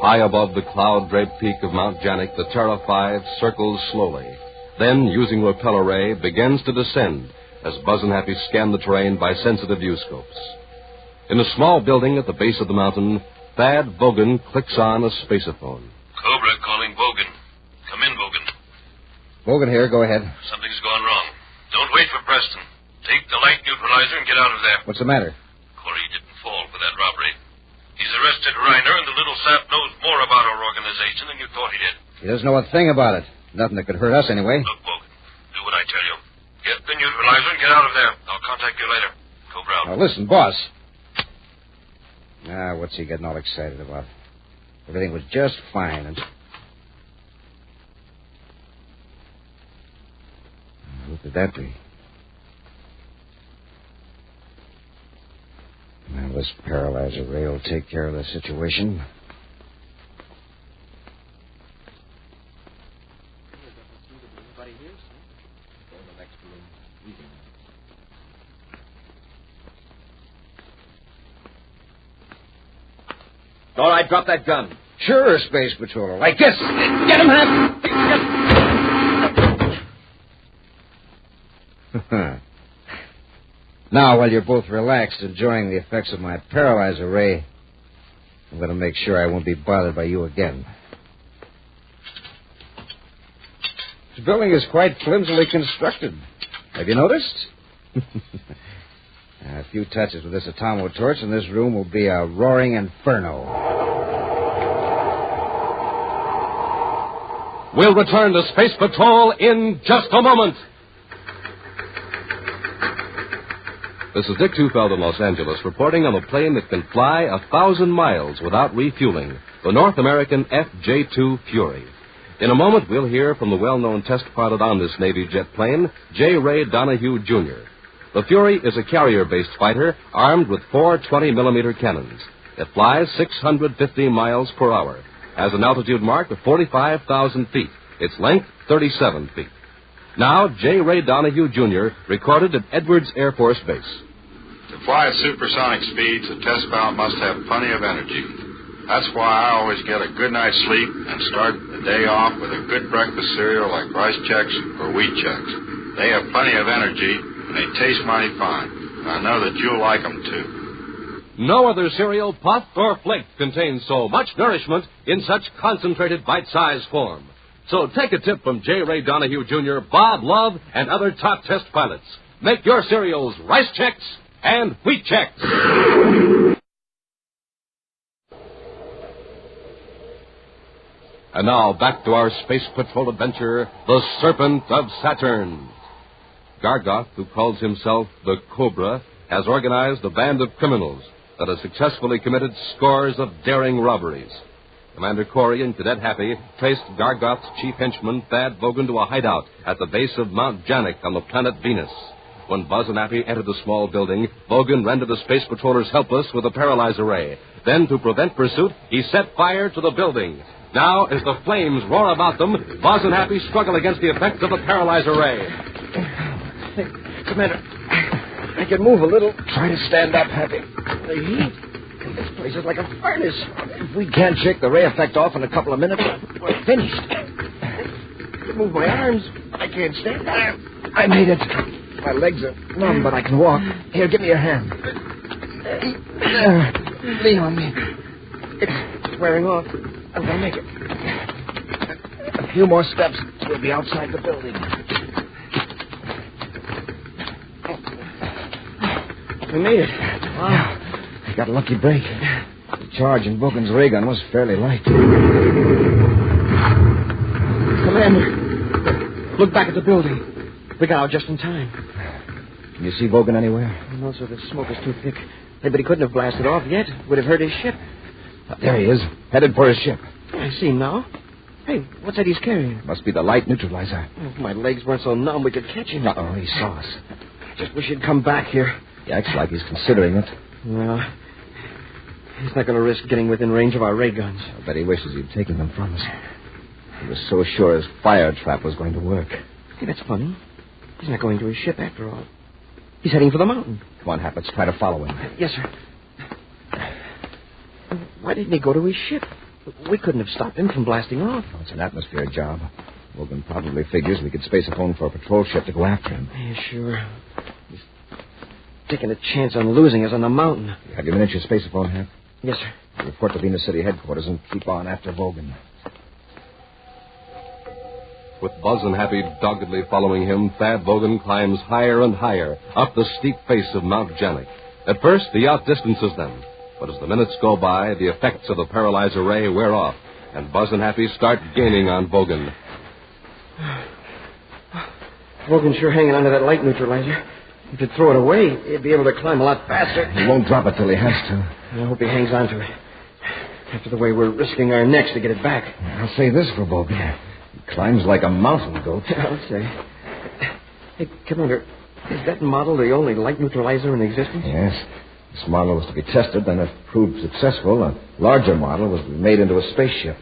High above the cloud-draped peak of Mount Janik, the Terra 5 circles slowly. Then, using repel array, begins to descend as Buzz and Happy scan the terrain by sensitive viewscopes. In a small building at the base of the mountain, Thad Bogan clicks on a spaceophone. Cobra calling Bogan. Come in, Bogan. Bogan here. Go ahead. Something's gone wrong. Don't wait for Preston. Take the light neutralizer and get out of there. What's the matter? Corey didn't fall for that robbery. He's arrested Reiner, and the little sap knows more about our organization than you thought he did. He doesn't know a thing about it. Nothing that could hurt us anyway. Look, Bogan, do what I tell you. Get the neutralizer and get out of there. I'll contact you later. Cobra out. Now, listen, boss. What's he getting all excited about? Everything was just fine. And who could that be? Well, this paralyzer ray will take care of the situation. All right, drop that gun. Sure, Space Patroller. Like this. Get him, Hap! Now, while you're both relaxed, enjoying the effects of my paralyzer ray, I'm going to make sure I won't be bothered by you again. This building is quite flimsily constructed. Have you noticed? A few touches with this atomo torch, and this room will be a roaring inferno. We'll return to Space Patrol in just a moment. This is Dick Tufeld in Los Angeles reporting on a plane that can fly 1,000 miles without refueling, the North American FJ-2 Fury. In a moment, we'll hear from the well-known test pilot on this Navy jet plane, J. Ray Donahue, Jr. The Fury is a carrier-based fighter armed with 4 20-millimeter cannons. It flies 650 miles per hour, has an altitude mark of 45,000 feet, its length 37 feet. Now, J. Ray Donahue, Jr., recorded at Edwards Air Force Base. To fly at supersonic speeds, a test pilot must have plenty of energy. That's why I always get a good night's sleep and start the day off with a good breakfast cereal like Rice Chex or Wheat Chex. They have plenty of energy, and they taste mighty fine. I know that you'll like them, too. No other cereal, puffed or flaked, contains so much nourishment in such concentrated bite-sized form. So take a tip from J. Ray Donahue, Jr., Bob Love, and other top test pilots. Make your cereals Rice Chex and Wheat Chex. And now back to our Space Patrol adventure, The Serpent of Saturn. Gargoth, who calls himself the Cobra, has organized a band of criminals that has successfully committed scores of daring robberies. Commander Corey and Cadet Happy traced Gargoth's chief henchman, Thad Vogan, to a hideout at the base of Mount Janik on the planet Venus. When Buzz and Happy entered the small building, Vogan rendered the space patrollers helpless with a paralyzer ray. Then, to prevent pursuit, he set fire to the building. Now, as the flames roar about them, Buzz and Happy struggle against the effects of the paralyzer ray. Hey, Commander, I can move a little. Try to stand up, Happy. The heat in this place is like a furnace. If we can't shake the ray effect off in a couple of minutes, we're finished. I can move my arms, but I can't stand up. I made it. My legs are numb, but I can walk. Here, give me your hand. Lean on me. It's wearing off. I'm going to make it. A few more steps, we'll be outside the building. We made it. Wow. I got a lucky break. The charge in Vogan's ray gun was fairly light. Commander, look back at the building. We got out just in time. Can you see Vogan anywhere? No, sir. The smoke is too thick. Hey, but he couldn't have blasted off yet. Would have hurt his ship. There he is, headed for his ship. I see him now. Hey, what's that he's carrying? Must be the light neutralizer. If my legs weren't so numb, we could catch him. Uh-oh, he saw us. I just wish he'd come back here. He acts like he's considering it. Well, he's not going to risk getting within range of our ray guns. I bet he wishes he'd taken them from us. He was so sure his fire trap was going to work. Hey, that's funny. He's not going to his ship after all. He's heading for the mountain. Come on, Hap, let's try to follow him. Yes, sir. Why didn't he go to his ship? We couldn't have stopped him from blasting off. Oh, it's an atmosphere job. Logan probably figures we could space a phone for a patrol ship to go after him. Yeah, sure. He's taking a chance on losing us on the mountain. Have you managed your spaceophone, Hap? Yes, sir. Report to Venus City headquarters and keep on after Vogan. With Buzz and Happy doggedly following him, Thad Vogan climbs higher and higher up the steep face of Mount Janik. At first, he outdistances them. But as the minutes go by, the effects of the paralyzer ray wear off, and Buzz and Happy start gaining on Vogan. Vogan's sure hanging onto that light neutralizer. If he'd throw it away, he'd be able to climb a lot faster. He won't drop it till he has to. I hope he hangs on to it. After the way we're risking our necks to get it back. I'll say this for Bogan. He climbs like a mountain goat. I'll say. Hey, Commander, is that model the only light neutralizer in existence? Yes. This model was to be tested, then if proved successful, a larger model was to be made into a spaceship.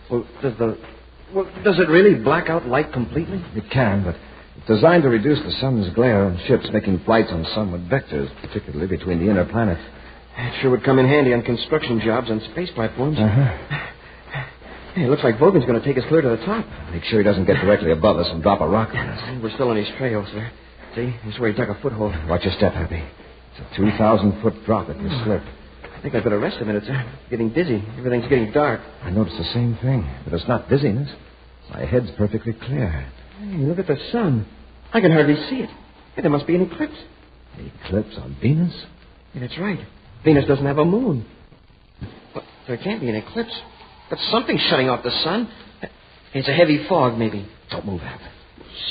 Well, does it really black out light completely? It can, but it's designed to reduce the sun's glare on ships making flights on sunward vectors, particularly between the inner planets. It sure would come in handy on construction jobs on space platforms. Uh-huh. Hey, it looks like Vogan's going to take us clear to the top. Make sure he doesn't get directly above us and drop a rock on us. We're still on his trail, sir. See? That's where he dug a foothold. Watch your step, Happy. It's a 2,000-foot drop if you slip. I think I'd better rest a minute, sir. Getting dizzy. Everything's getting dark. I noticed the same thing, but it's not dizziness. My head's perfectly clear. Hey, look at the sun. I can hardly see it. Hey, there must be an eclipse. An eclipse on Venus? Yeah, that's right. Venus doesn't have a moon. But there can't be an eclipse. But something's shutting off the sun. It's a heavy fog, maybe. Don't move, Hap.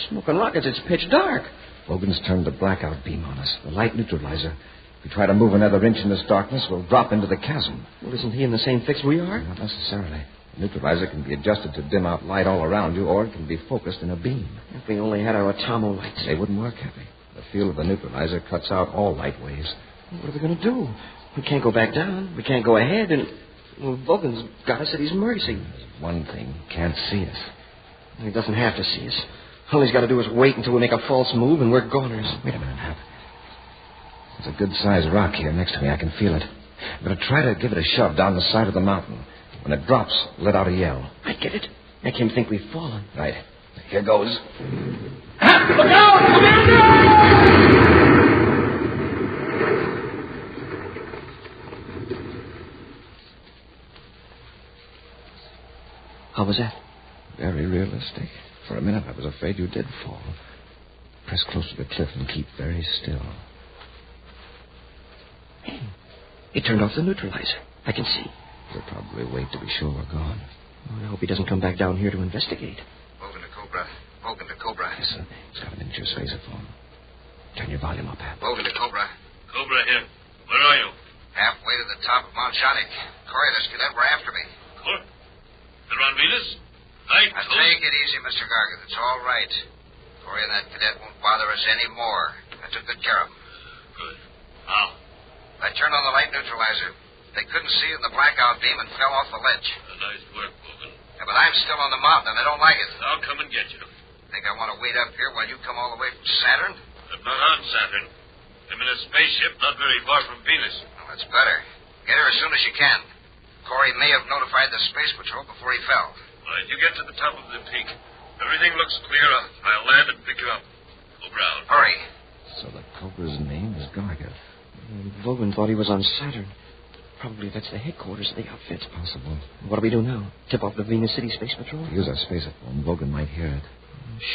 Smoking rockets, it's pitch dark. Logan's turned the blackout beam on us, the light neutralizer. If we try to move another inch in this darkness, we'll drop into the chasm. Well, isn't he in the same fix we are? Not necessarily. The neutralizer can be adjusted to dim out light all around you, or it can be focused in a beam. If we only had our atomo lights. They wouldn't work, Happy. The field of the neutralizer cuts out all light waves. What are we going to do? We can't go back down. We can't go ahead, and... Well, Vogan's got us at his mercy. There's one thing. He can't see us. He doesn't have to see us. All he's got to do is wait until we make a false move, and we're goners. Wait a minute, Hap. There's a good-sized rock here next to me. I can feel it. I'm going to try to give it a shove down the side of the mountain. When it drops, let out a yell. I get it. Make him think we've fallen. Right. Here goes. Hap, look out! Commander! How was that? Very realistic. For a minute, I was afraid you did fall. Press close to the cliff and keep very still. Hey, he turned off the neutralizer. I can see. He'll probably wait to be sure we're gone. Oh, I hope he doesn't come back down here to investigate. Woken to Cobra. Woken to Cobra. Listen, he's got a miniature spaceophone. Turn your volume up, Hap. Woken to Cobra. Cobra here. Where are you? Halfway to the top of Mount Shonic. Corey, this cadet were after me. What? They're on Venus? Take it easy, Mr. Gargan. It's all right. Corey and that cadet won't bother us anymore. I took good care of them. Good. How? I turned on the light neutralizer. They couldn't see in the blackout beam and fell off the ledge. Nice work, Wogan. Yeah, but I'm still on the mountain, and I don't like it. I'll come and get you. Think I want to wait up here while you come all the way from Saturn? I'm not on Saturn. I'm in a spaceship not very far from Venus. Well, that's better. Get her as soon as you can. Corey may have notified the Space Patrol before he fell. All right, you get to the top of the peak. Everything looks clear. I'll land and pick you up. Cobra out. Hurry. So the Cobra's name is Gargan. Vogan thought he was on Saturn. Probably that's the headquarters of the outfit. Possible. What do we do now? Tip off the Venus City Space Patrol? Use our spaceophone. Vogan might hear it.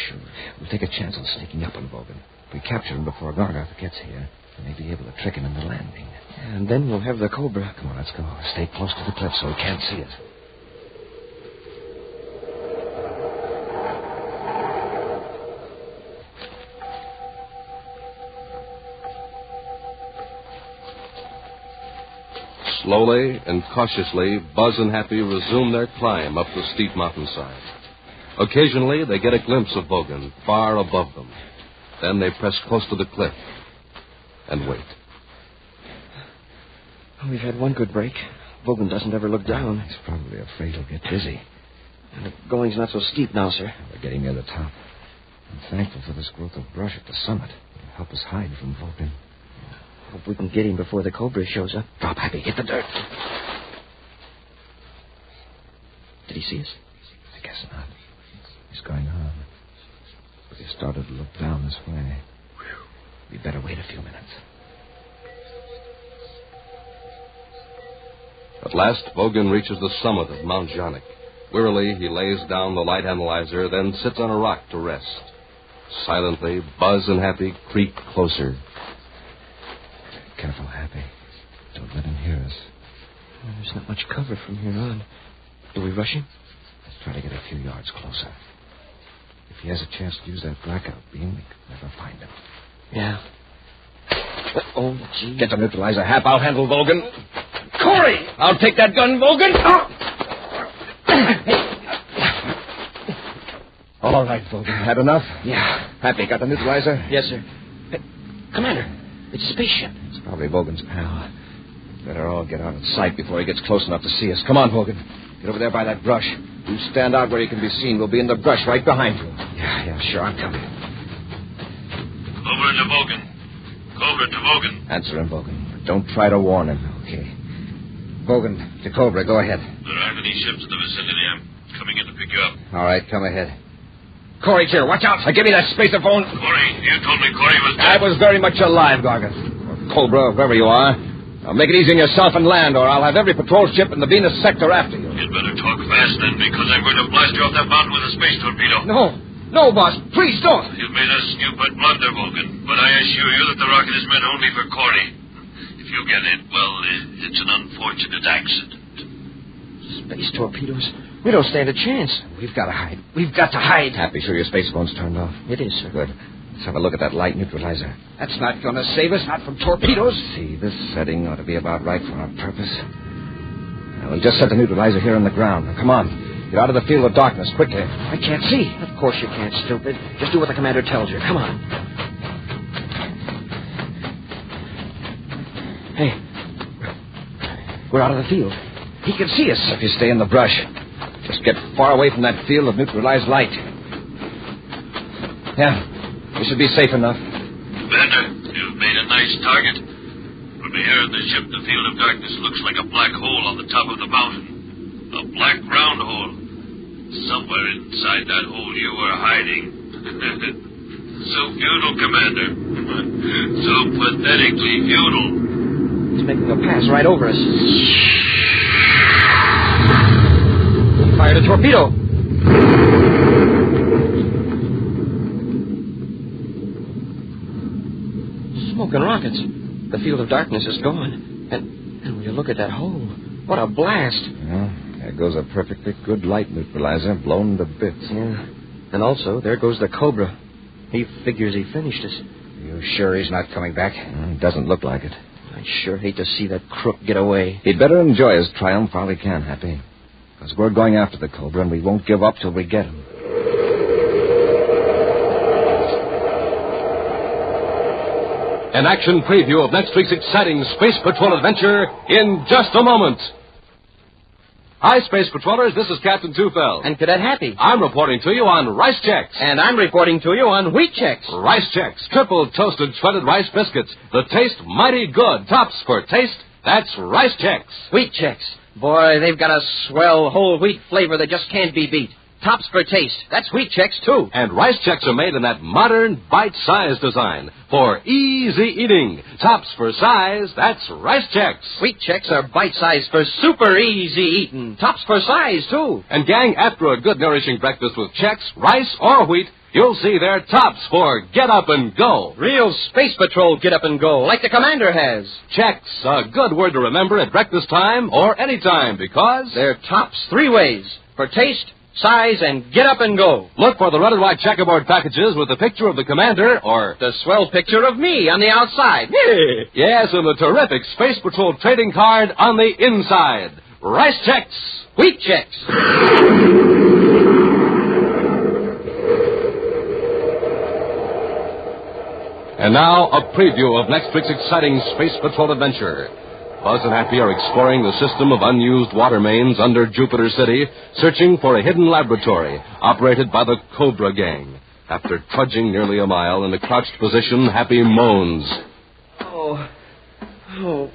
Sure. We'll take a chance on sneaking up on Vogan. If we capture him before Gargarth gets here, we may be able to trick him into landing. And then we'll have the Cobra. Come on, let's go. Stay close to the cliff so he can't see us. Slowly and cautiously, Buzz and Happy resume their climb up the steep mountainside. Occasionally, they get a glimpse of Vogan far above them. Then they press close to the cliff and wait. We've had one good break. Vogan doesn't ever look down. He's probably afraid he'll get dizzy. And the going's not so steep now, sir. We're getting near the top. I'm thankful for this growth of brush at the summit. It'll help us hide from Vogan. Hope we can get him before the Cobra shows up. Drop, Happy. Hit the dirt. Did he see us? I guess not. He's going on. But he started to look down this way. We'd better wait a few minutes. At last, Vogan reaches the summit of Mount Jonic. Wearily, he lays down the light analyzer, then sits on a rock to rest. Silently, Buzz and Happy creep closer. Careful, Happy. Don't let him hear us. Well, there's not much cover from here on. Do we rush him? Let's try to get a few yards closer. If he has a chance to use that blackout beam, we could never find him. Yeah. Oh, gee. Get the neutralizer, Hap. I'll handle Vogan. Corey! I'll take that gun, Vogan. All right, Vogan. Had enough? Yeah. Happy, got the neutralizer? Yes, sir. Hey, Commander, it's a spaceship. It's probably Vogan's pal. Better all get out of sight before he gets close enough to see us. Come on, Vogan. Get over there by that brush. You stand out where you can be seen. We'll be in the brush right behind you. Yeah, sure. I'm coming. Cobra to Vogan. Cobra to Vogan. Answer him, Vogan. Don't try to warn him. Okay. Vogan, to Cobra. Go ahead. There aren't any ships in the vicinity. I'm coming in to pick you up. All right, come ahead. Corey's here. Watch out. Give me that spacer phone. Corey, you told me Corey was dead. I was very much alive, Gargan. Or Cobra, wherever you are. Now make it easy on yourself and land, or I'll have every patrol ship in the Venus sector after you. You'd better talk fast then, because I'm going to blast you off that mountain with a space torpedo. No, boss. Please don't. You've made a stupid blunder, Vulcan, but I assure you that the rocket is meant only for Corey. If you get it, well, it's an unfortunate accident. Space torpedoes? We don't stand a chance. We've got to hide. We've got to hide. Happy, sure your space phone's turned off? It is, sir. Good. Let's have a look at that light neutralizer. That's not going to save us, not from torpedoes. See, this setting ought to be about right for our purpose. Now, we'll just set the neutralizer here on the ground. Now, come on. Get out of the field of darkness, quickly. I can't see. Of course you can't, stupid. Just do what the commander tells you. Come on. Hey. We're out of the field. He can see us. If you stay in the brush, just get far away from that field of neutralized light. Yeah. We should be safe enough. Commander, you've made a nice target. From here in the ship, the field of darkness looks like a black hole on the top of the mountain. A black round hole. Somewhere inside that hole you were hiding. So futile, Commander. So pathetically futile. He's making a pass right over us. He fired a torpedo. Smoke and rockets. The field of darkness is gone. And when you look at that hole, what a blast. Well, there goes a perfectly good light neutralizer, blown to bits. Yeah. And also, there goes the Cobra. He figures he finished us. You sure he's not coming back? It doesn't look like it. I'd sure hate to see that crook get away. He'd better enjoy his triumph while he can, Happy. Because we're going after the Cobra, and we won't give up till we get him. An action preview of next week's exciting Space Patrol adventure in just a moment. Hi, Space Patrollers. This is Captain Tufel. And Cadet Happy. I'm reporting to you on Rice Chex. And I'm reporting to you on Wheat Chex. Rice Chex. Triple toasted shredded rice biscuits. The taste mighty good. Tops for taste. That's Rice Chex. Wheat Chex. Boy, they've got a swell whole wheat flavor that just can't be beat. Tops for taste. That's Wheat Chex, too. And Rice Chex are made in that modern, bite-sized design for easy eating. Tops for size. That's Rice Chex. Wheat Chex are bite-sized for super easy eating. Tops for size, too. And, gang, after a good, nourishing breakfast with Chex, rice, or wheat, you'll see their tops for get up and go. Real Space Patrol get up and go, like the commander has. Chex, a good word to remember at breakfast time or any time, because they're tops 3 ways: for taste, size, and get up and go. Look for the red and white checkerboard packages with the picture of the commander or the swell picture of me on the outside. Yes, and the terrific Space Patrol trading card on the inside. Rice Chex. Wheat Chex. And now, a preview of next week's exciting Space Patrol adventure. Buzz and Happy are exploring the system of unused water mains under Jupiter City, searching for a hidden laboratory operated by the Cobra Gang. After trudging nearly a mile in a crouched position, Happy moans. Oh,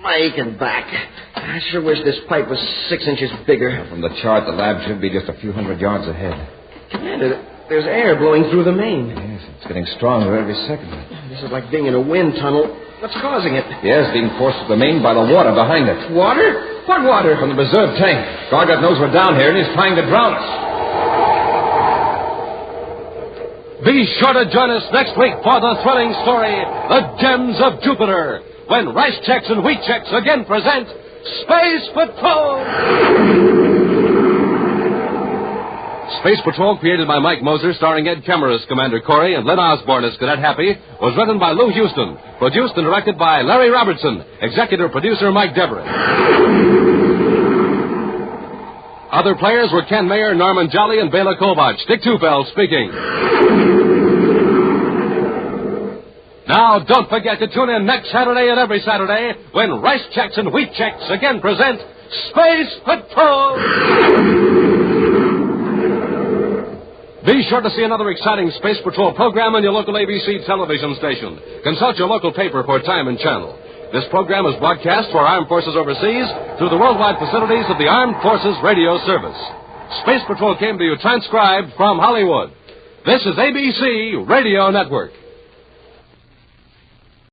my aching back. I sure wish this pipe was 6 inches bigger. From the chart, the lab should be just a few hundred yards ahead. Commander, there's air blowing through the main. Yes, it's getting stronger every second. This is like being in a wind tunnel. What's causing it? Yes, being forced to the main by the water behind it. Water? What water? From the reserve tank. Gargot knows we're down here, and he's trying to drown us. Be sure to join us next week for the thrilling story, The Gems of Jupiter, when Rice Chex and Wheat Chex again present Space Patrol! Space Patrol, created by Mike Moser, starring Ed Kemmer as Commander Corey and Lynn Osborne as Cadet Happy, was written by Lou Houston, produced and directed by Larry Robertson, executive producer Mike Deverett. Other players were Ken Mayer, Norman Jolly, and Bela Kovach. Dick Tufeld speaking. Now, don't forget to tune in next Saturday and every Saturday when Rice Checks and Wheat Checks again present Space Patrol! Be sure to see another exciting Space Patrol program on your local ABC television station. Consult your local paper for time and channel. This program is broadcast for Armed Forces overseas through the worldwide facilities of the Armed Forces Radio Service. Space Patrol came to you transcribed from Hollywood. This is ABC Radio Network.